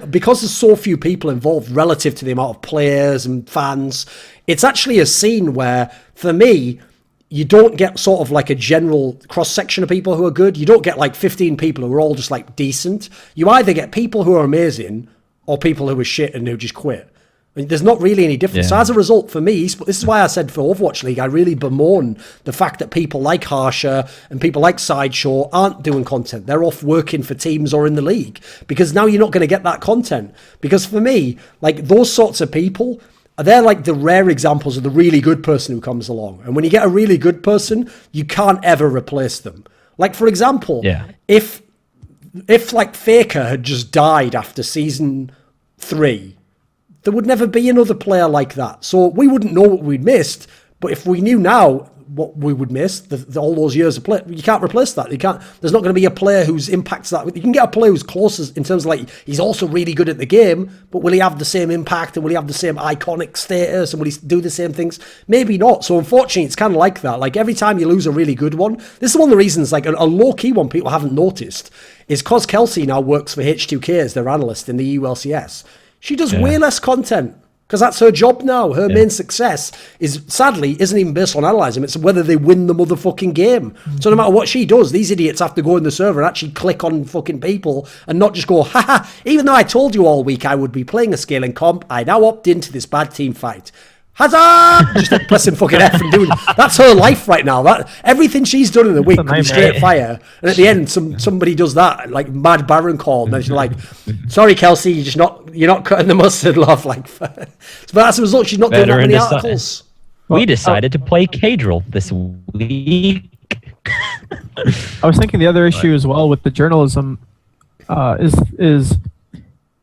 because there's so few people involved relative to the amount of players and fans, it's actually a scene where, for me, you don't get sort of like a general cross-section of people who are good. You don't get like 15 people who are all just like decent. You either get people who are amazing or people who are shit and who just quit. I mean, there's not really any difference. So as a result, for me, this is why I said for Overwatch League, I really bemoan the fact that people like Harsher and people like Sideshow aren't doing content. They're off working for teams or in the league because now you're not going to get that content. Because for me, like those sorts of people, they're like the rare examples of the really good person who comes along. And when you get a really good person, you can't ever replace them. Like, for example, if like Faker had just died after season 3, there would never be another player like that. So we wouldn't know what we'd missed. But if we knew now what we would miss, all those years of play, you can't replace that. There's not going to be a player whose impacts that. You can get a player who's closest in terms of like, he's also really good at the game, but will he have the same impact and will he have the same iconic status and will he do the same things? Maybe not. So unfortunately, it's kind of like that. Like every time you lose a really good one, this is one of the reasons, like a low-key one people haven't noticed, is because Kelsey now works for H2K as their analyst in the ULCS. She does way less content because that's her job now. Her main success isn't even based on analysing. It's whether they win the motherfucking game. So no matter what she does, these idiots have to go in the server and actually click on fucking people and not just go, haha, even though I told you all week I would be playing a scaling comp, I now opt into this bad team fight. Huzzah! Just like pressing fucking F and doing. That's her life right now. That everything she's done in the week comes straight fire. And at the end, somebody does that like mad Baron call, and then she's like, "Sorry, Kelsey, you're not cutting the mustard, love." Like, but as a result, she's not doing that many articles. We decided to play Cadril this week. I was thinking the other issue as well with the journalism is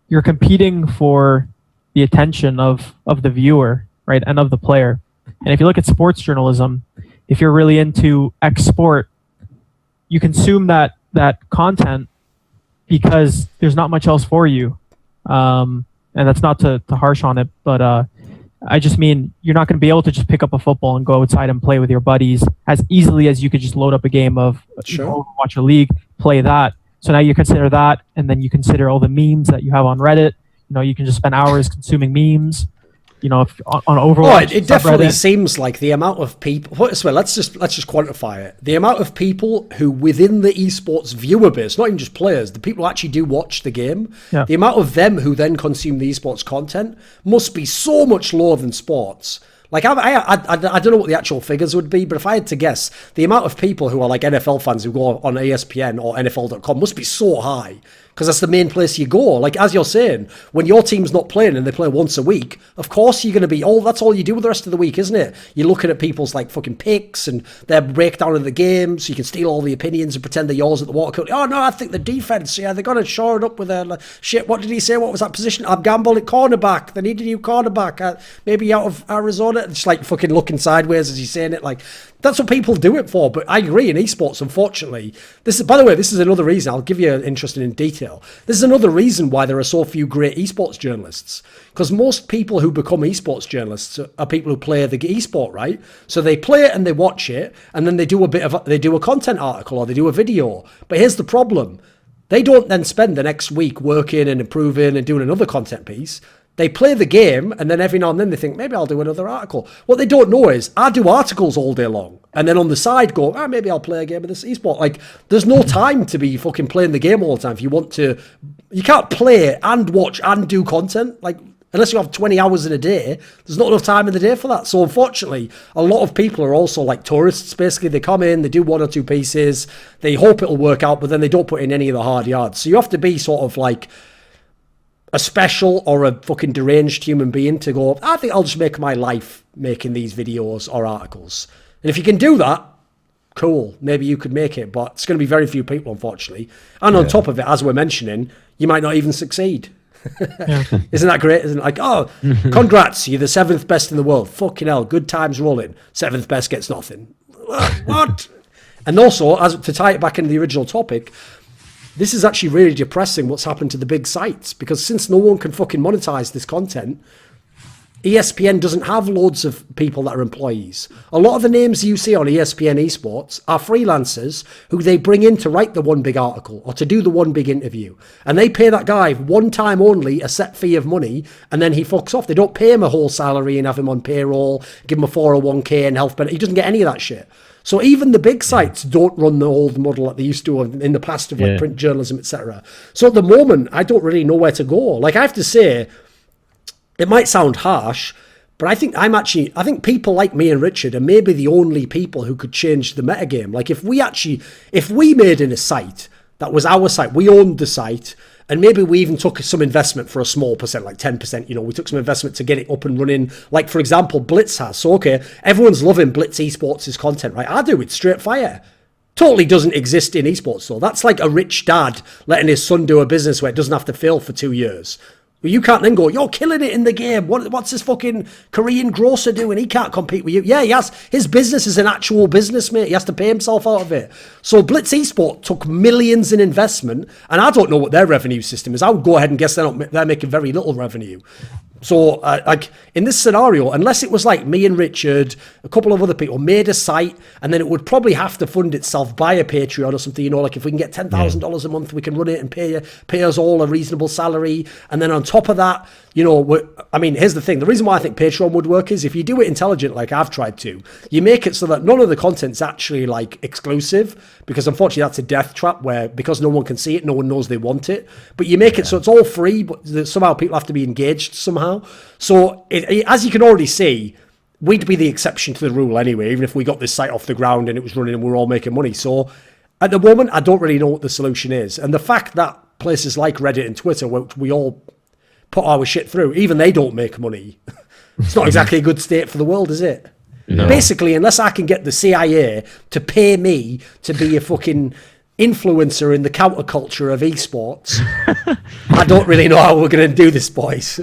you're competing for the attention of the viewer. Right, and of the player. And if you look at sports journalism, if you're really into X sport, you consume that content because there's not much else for you. And that's not to harsh on it, but I just mean you're not going to be able to just pick up a football and go outside and play with your buddies as easily as you could just load up a game of Overwatch or League, play that. So now you consider that, and then you consider all the memes that you have on Reddit. You can just spend hours consuming memes. If, on Overwatch. It definitely seems like the amount of people. Well, let's just quantify it. The amount of people who within the esports viewer base, not even just players, the people who actually do watch the game, the amount of them who then consume the esports content must be so much lower than sports. Like I don't know what the actual figures would be, but if I had to guess, the amount of people who are like NFL fans who go on ESPN or NFL.com must be so high. Because that's the main place you go. Like, as you're saying, when your team's not playing and they play once a week, of course you're going to be, that's all you do the rest of the week, isn't it? You're looking at people's, like, fucking picks and their breakdown of the game, so you can steal all the opinions and pretend they're yours at the water cooler. Oh, no, I think the defense, they're going to shore it up with their, like, shit, what did he say? What was that position? I'm gambling cornerback. They need a new cornerback. Maybe out of Arizona. Just, like, fucking looking sideways as he's saying it. Like, that's what people do it for. But I agree, in esports, unfortunately, by the way, this is another reason. I'll give you an interest in detail. This is another reason why there are so few great esports journalists. Because most people who become esports journalists are people who play the esport, right? So they play it and they watch it, and then they do a content article or they do a video. But here's the problem. They don't then spend the next week working and improving and doing another content piece. They play the game, and then every now and then they think, maybe I'll do another article. What they don't know is, I do articles all day long, and then on the side go, maybe I'll play a game of this esport. Like, there's no time to be fucking playing the game all the time if you want to. You can't play and watch and do content. Like, unless you have 20 hours in a day, there's not enough time in the day for that. So unfortunately, a lot of people are also like tourists. Basically, they come in, they do one or two pieces, they hope it'll work out, but then they don't put in any of the hard yards. So you have to be sort of like a special or a fucking deranged human being to go, I think I'll just make my life making these videos or articles. And if you can do that, cool, maybe you could make it, but it's going to be very few people, unfortunately. And on top of it, as we're mentioning, you might not even succeed. Isn't that great? Isn't it? Like, congrats, you're the 7th best in the world. Fucking hell, good times rolling. 7th best gets nothing. What? And also, as to tie it back into the original topic, this is actually really depressing what's happened to the big sites, because since no one can fucking monetize this content, ESPN doesn't have loads of people that are employees. A lot of the names you see on ESPN Esports are freelancers who they bring in to write the one big article or to do the one big interview. And they pay that guy one time only a set fee of money, and then he fucks off. They don't pay him a whole salary and have him on payroll, give him a 401k and health benefit. He doesn't get any of that shit. So even the big sites don't run the old model that they used to in the past of like print journalism, etc. So at the moment, I don't really know where to go. Like, I have to say, it might sound harsh, but I think people like me and Richard are maybe the only people who could change the metagame. Like, if we made in a site that was our site, we owned the site, and maybe we even took some investment for a small percent, like 10%, we took some investment to get it up and running. Like, for example, Blitz has. So, okay, everyone's loving Blitz Esports' content, right? I do, it's straight fire. Totally doesn't exist in esports, though. That's like a rich dad letting his son do a business where it doesn't have to fail for 2 years. Well, you can't then go, you're killing it in the game. What's this fucking Korean grocer doing? He can't compete with you. Yeah, yes, his business is an actual business, mate. He has to pay himself out of it. So Blitz Esport took millions in investment, and I don't know what their revenue system is. I would go ahead and guess they're making very little revenue. So, like, in this scenario, unless it was like me and Richard, a couple of other people made a site, and then it would probably have to fund itself by a Patreon or something, like if we can get $10,000 a month, we can run it and pay us all a reasonable salary. And then on top of that, here's the thing. The reason why I think Patreon would work is if you do it intelligent, like I've tried to, you make it so that none of the content's actually like exclusive, because unfortunately that's a death trap where, because no one can see it, no one knows they want it. But you make it so it's all free, but somehow people have to be engaged somehow. So as you can already see, we'd be the exception to the rule anyway, even if we got this site off the ground and it was running and we were all making money. So at the moment, I don't really know what the solution is. And the fact that places like Reddit and Twitter, where we all put our shit through, even they don't make money. It's not exactly a good state for the world, is it? No. Basically, unless I can get the CIA to pay me to be a fucking influencer in the counterculture of esports, I don't really know how we're going to do this, boys.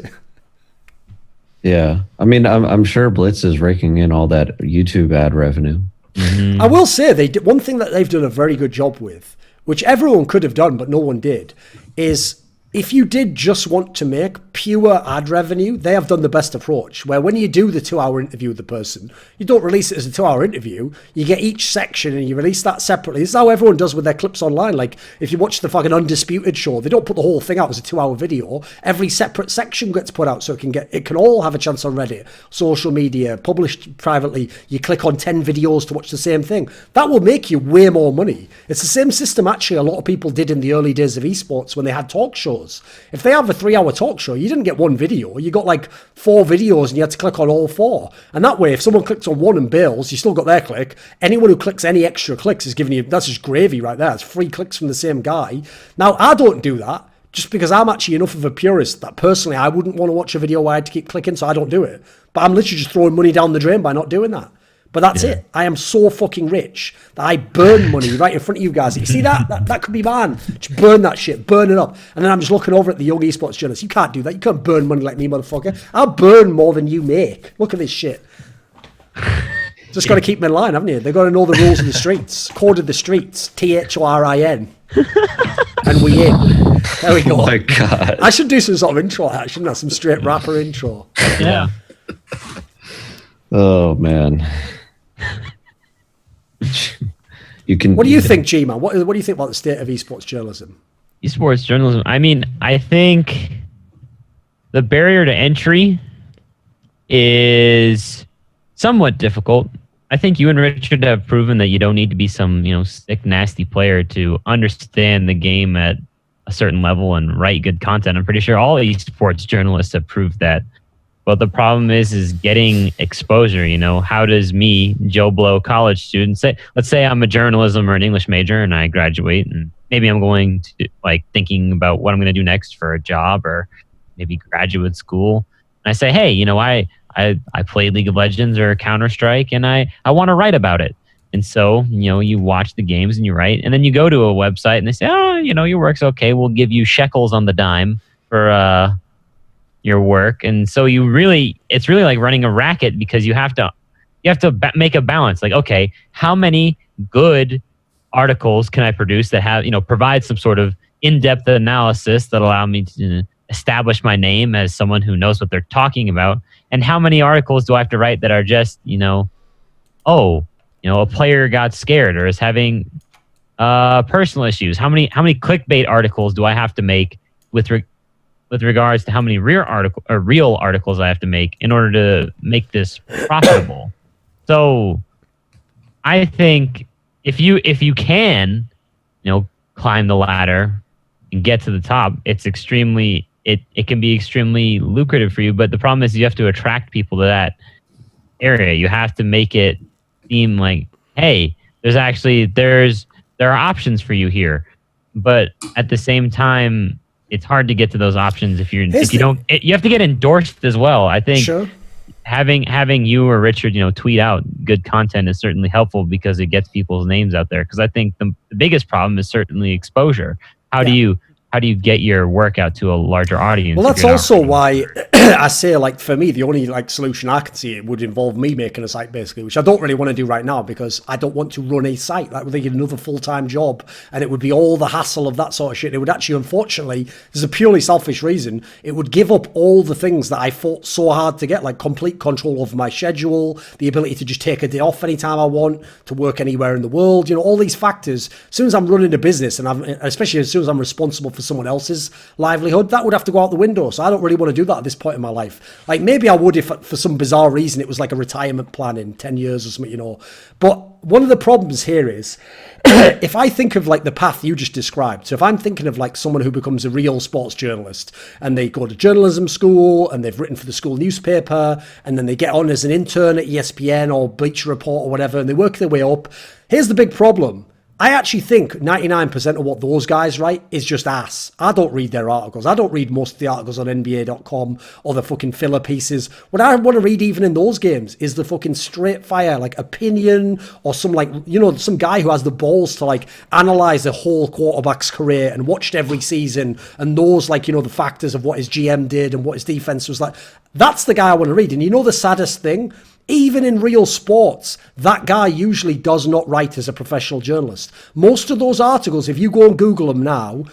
Yeah, I mean, I'm sure Blitz is raking in all that YouTube ad revenue. Mm-hmm. I will say one thing that they've done a very good job with, which everyone could have done but no one did, is if you did just want to make pure ad revenue, they have done the best approach, where when you do the 2-hour interview with the person, you don't release it as a 2-hour interview. You get each section and you release that separately. This is how everyone does with their clips online. Like, if you watch the fucking Undisputed show, they don't put the whole thing out as a 2-hour video. Every separate section gets put out, so it can all have a chance on Reddit, social media, published privately. You click on 10 videos to watch the same thing. That will make you way more money. It's the same system, actually, a lot of people did in the early days of esports when they had talk shows. If they have a 3-hour talk show, you didn't get one video. You got like 4 videos and you had to click on all 4. And that way, if someone clicks on one and bails, you still got their click. Anyone who clicks any extra clicks is giving you, that's just gravy right there. It's free clicks from the same guy. Now, I don't do that just because I'm actually enough of a purist that personally I wouldn't want to watch a video where I had to keep clicking, so I don't do it. But I'm literally just throwing money down the drain by not doing that. But that's it. I am so fucking rich that I burn money right in front of you guys. You see that? That could be mine. Just burn that shit. Burn it up. And then I'm just looking over at the young esports journalists. You can't do that. You can't burn money like me, motherfucker. I'll burn more than you make. Look at this shit. Just got to keep them in line, haven't you? They've got to know the rules of the streets. Code of the streets. THORIN. And we in. There we go. Oh my God. I should do some sort of intro, shouldn't I? Some straight rapper intro. Yeah. Oh, man. You can. What do you think, Gman? What do you think about the state of esports journalism? Esports journalism. I mean, I think the barrier to entry is somewhat difficult. I think you and Richard have proven that you don't need to be some, sick, nasty player to understand the game at a certain level and write good content. I'm pretty sure all esports journalists have proved that. But the problem is getting exposure. How does me, Joe Blow, college student, let's say I'm a journalism or an English major and I graduate and maybe I'm going to thinking about what I'm going to do next for a job or maybe graduate school. And I say, hey, I played League of Legends or Counter-Strike and I want to write about it. And so, you watch the games and you write, and then you go to a website and they say, oh, your work's okay. We'll give you shekels on the dime for your work. And so it's really like running a racket because you have to make a balance. Like, okay, how many good articles can I produce that have, provide some sort of in-depth analysis that allow me to establish my name as someone who knows what they're talking about? And how many articles do I have to write that are just, a player got scared or is having personal issues? How many clickbait articles do I have to make with regards to how many real articles I have to make in order to make this profitable? So I think if you can, climb the ladder and get to the top, it can be extremely lucrative for you. But the problem is you have to attract people to that area. You have to make it seem like, hey, there are options for you here. But at the same time, it's hard to get to those options if you don't. You have to get endorsed as well. I think having you or Richard, tweet out good content is certainly helpful because it gets people's names out there. Because I think the biggest problem is certainly exposure. How do you get your work out to a larger audience? Well, that's also why I say, for me, the only solution I can see it would involve me making a site, basically, which I don't really want to do right now because I don't want to run a site. Like, they get another full-time job, and it would be all the hassle of that sort of shit. It would actually, unfortunately, there's a purely selfish reason, it would give up all the things that I fought so hard to get, like complete control over my schedule, the ability to just take a day off anytime I want, to work anywhere in the world, all these factors. As soon as I'm running a business, and especially as soon as I'm responsible for someone else's livelihood, that would have to go out the window. So I don't really want to do that at this point in my life. Like, maybe I would if for some bizarre reason it was like a retirement plan in 10 years or something, But one of the problems here is if I think of the path you just described, so if I'm thinking of someone who becomes a real sports journalist and they go to journalism school and they've written for the school newspaper and then they get on as an intern at ESPN or Bleacher Report or whatever and they work their way up, here's the big problem. I actually think 99% of what those guys write is just ass. I don't read their articles. I don't read most of the articles on NBA.com or the fucking filler pieces. What I want to read even in those games is the fucking straight fire, opinion or some some guy who has the balls to analyze the whole quarterback's career and watched every season and knows the factors of what his GM did and what his defense was like. That's the guy I want to read. And the saddest thing? Even in real sports, that guy usually does not write as a professional journalist. Most of those articles, if you go and Google them now,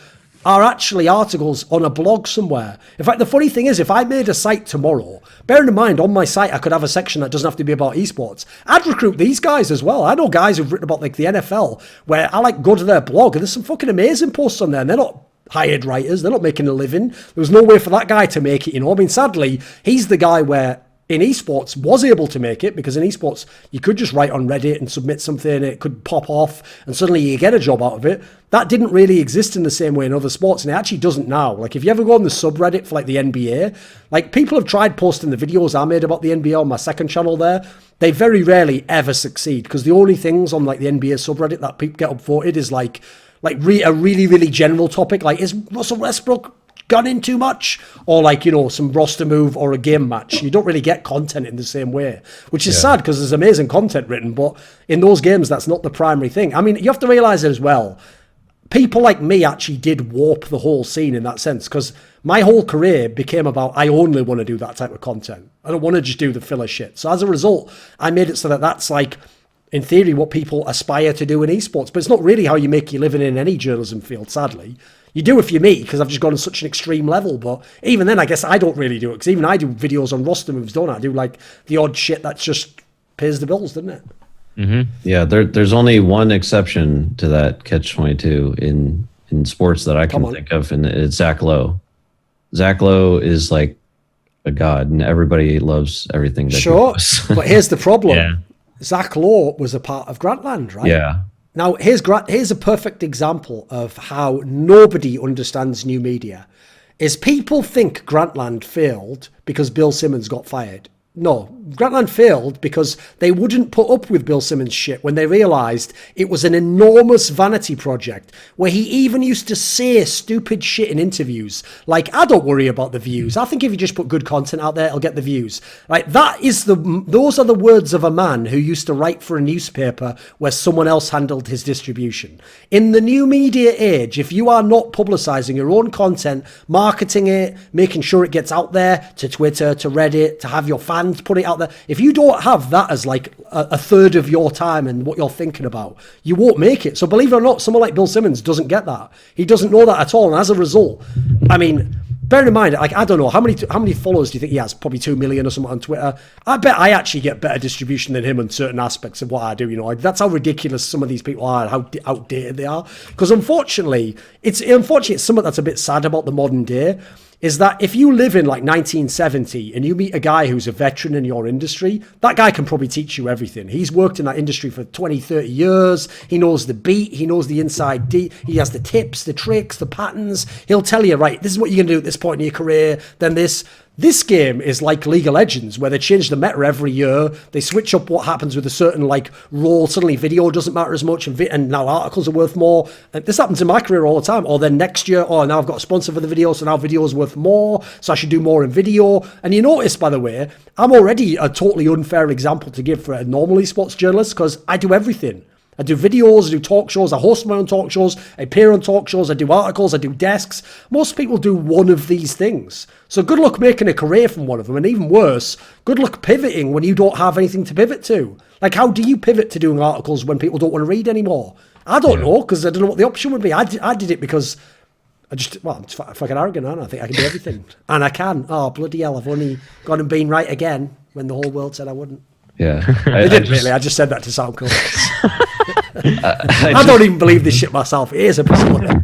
are actually articles on a blog somewhere. In fact, the funny thing is, if I made a site tomorrow, bearing in mind on my site I could have a section that doesn't have to be about esports, I'd recruit these guys as well. I know guys who've written about like the NFL where I like go to their blog and there's some fucking amazing posts on there, and they're not hired writers, they're not making a living. There was no way for that guy to make it, you know. I mean, sadly, he's the guy where in esports was able to make it, because in esports you could just write on Reddit and submit something, it could pop off and suddenly you get a job out of it. That didn't really exist in the same way in other sports, and it actually doesn't now. Like if you ever go on the subreddit for like the NBA, like people have tried posting the videos I made about the NBA on my second channel there. They very rarely ever succeed, because the only things on like the NBA subreddit that people get upvoted is like a really, really general topic, like is Russell Westbrook gone in too much, or like, you know, some roster move or a game match. You don't really get content in the same way, which is sad, because there's amazing content written, but in those games that's not the primary thing. I mean, you have to realize as well, people like me actually did warp the whole scene in that sense, because my whole career became about, I only want to do that type of content. I don't want to just do the filler shit. So as a result, I made it so that that's like, in theory, what people aspire to do in esports, but it's not really how you make your living in any journalism field, sadly. You do if you're me, because I've just gone to such an extreme level, but even then, I guess I don't really do it, because even I do videos on roster moves, don't I? I do like the odd shit that just pays the bills, doesn't it? Mm-hmm. Yeah, there's only one exception to that catch-22 in sports that I can think of, and it's Zach Lowe. Zach Lowe is like a god, and everybody loves everything that he does. But here's the problem. Yeah. Zach Lowe was a part of Grantland, right? Yeah. Now, here's a perfect example of how nobody understands new media. Is people think Grantland failed because Bill Simmons got fired. No, Grantland failed because they wouldn't put up with Bill Simmons' shit when they realised it was an enormous vanity project where he even used to say stupid shit in interviews. Like, I don't worry about the views. I think if you just put good content out there, it'll get the views. Like, those are the words of a man who used to write for a newspaper where someone else handled his distribution. In the new media age, if you are not publicising your own content, marketing it, making sure it gets out there to Twitter, to Reddit, to have your fans put it out there, if you don't have that as like a third of your time and what you're thinking about, you won't make it. So believe it or not, someone like Bill Simmons doesn't get that. He doesn't know that at all, and as a result, I mean, bear in mind, like, I don't know, how many followers do you think he has? Probably 2 million or something on Twitter. I bet I actually get better distribution than him on certain aspects of what I do, you know. Like, that's how ridiculous some of these people are and how outdated they are. Because unfortunately, it's something that's a bit sad about the modern day, is that if you live in like 1970 and you meet a guy who's a veteran in your industry, that guy can probably teach you everything. He's worked in that industry for 20, 30 years. He knows the beat. He knows the inside deep. He has the tips, the tricks, the patterns. He'll tell you, right, this is what you're going to do at this point in your career, then this. This game is like League of Legends, where they change the meta every year. They switch up what happens with a certain like role. Suddenly video doesn't matter as much, and now articles are worth more. And this happens in my career all the time. Or then next year, now I've got a sponsor for the video, so now video is worth more, so I should do more in video. And you notice, by the way, I'm already a totally unfair example to give for a normal esports journalist, because I do everything. I do videos, I do talk shows, I host my own talk shows, I appear on talk shows, I do articles, I do desks. Most people do one of these things. So good luck making a career from one of them, and even worse, good luck pivoting when you don't have anything to pivot to. Like, how do you pivot to doing articles when people don't want to read anymore? I don't know, because I don't know what the option would be. I did it because I'm fucking arrogant, aren't I? I think I can do everything. And I can. Oh, bloody hell, I've only gone and been right again when the whole world said I wouldn't. Yeah. I didn't really. I just said that to sound cool. I don't even believe this shit myself. It is a possibility.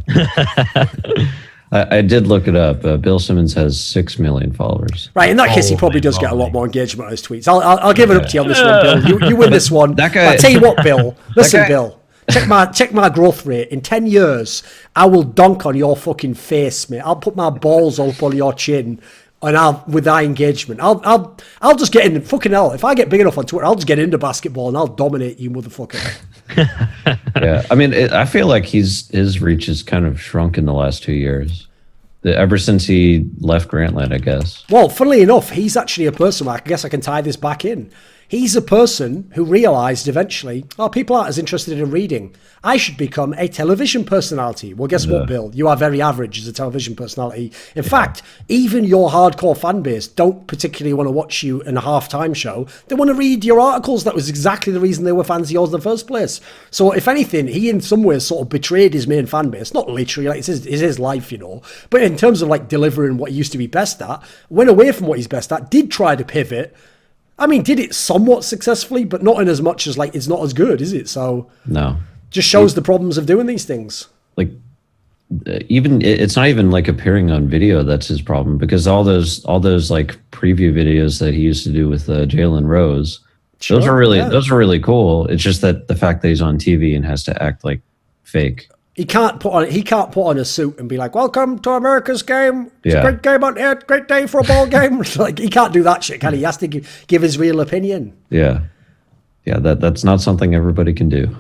I did look it up. Bill Simmons has 6 million followers. Right, in that case, he probably does get a lot more engagement on his tweets. I'll give it up to you on this one, Bill. You win this one. That guy, I'll tell you what, Bill. Listen, Bill. Check my growth rate. In 10 years, I will dunk on your fucking face, mate. I'll put my balls all up on your chin. And with our engagement, I'll just get in. Fucking hell, if I get big enough on Twitter, I'll just get into basketball and I'll dominate you, motherfucker. Yeah, I mean, I feel like his reach has kind of shrunk in the last 2 years. Ever since he left Grantland, I guess. Well, funnily enough, he's actually a person. I guess I can tie this back in. He's a person who realized eventually, oh, people aren't as interested in reading. I should become a television personality. Well, guess what, Bill? You are very average as a television personality. In fact, even your hardcore fan base don't particularly want to watch you in a halftime show. They want to read your articles. That was exactly the reason they were fans of yours in the first place. So if anything, he in some ways sort of betrayed his main fan base. Not literally, like it's his life, you know. But in terms of like delivering what he used to be best at, went away from what he's best at, did try to pivot. I mean, did it somewhat successfully, but not in as much as like it's not as good, is it? So no, just shows the problems of doing these things. Like even it's not even like appearing on video that's his problem, because all those like preview videos that he used to do with Jalen Rose, those are really cool. It's just that the fact that he's on TV and has to act like fake. He can't put on a suit and be like, "Welcome to America's game. It's a great game out here. Great day for a ball game." Like he can't do that shit, can he? He has to give his real opinion. Yeah, that's not something everybody can do.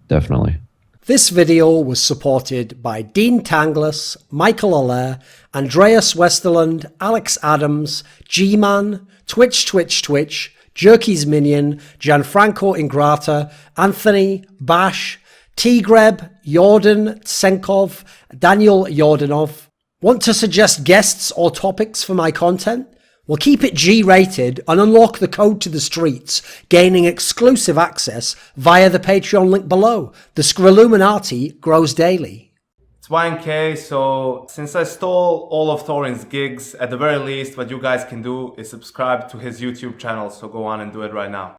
Definitely. This video was supported by Dean Tanglis, Michael Allaire, Andreas Westerlund, Alex Adams, Gman, Twch, Jerky's Minion, Gianfranco Ingrata, Anthony, Bash, TGreb, Yordan, Tsenkov, Daniel Yordanov. Want to suggest guests or topics for my content? Well, keep it G-rated and unlock the code to the streets, gaining exclusive access via the Patreon link below. The Scrilluminati grows daily. It's YNK, so since I stole all of Thorin's gigs, at the very least, what you guys can do is subscribe to his YouTube channel, so go on and do it right now.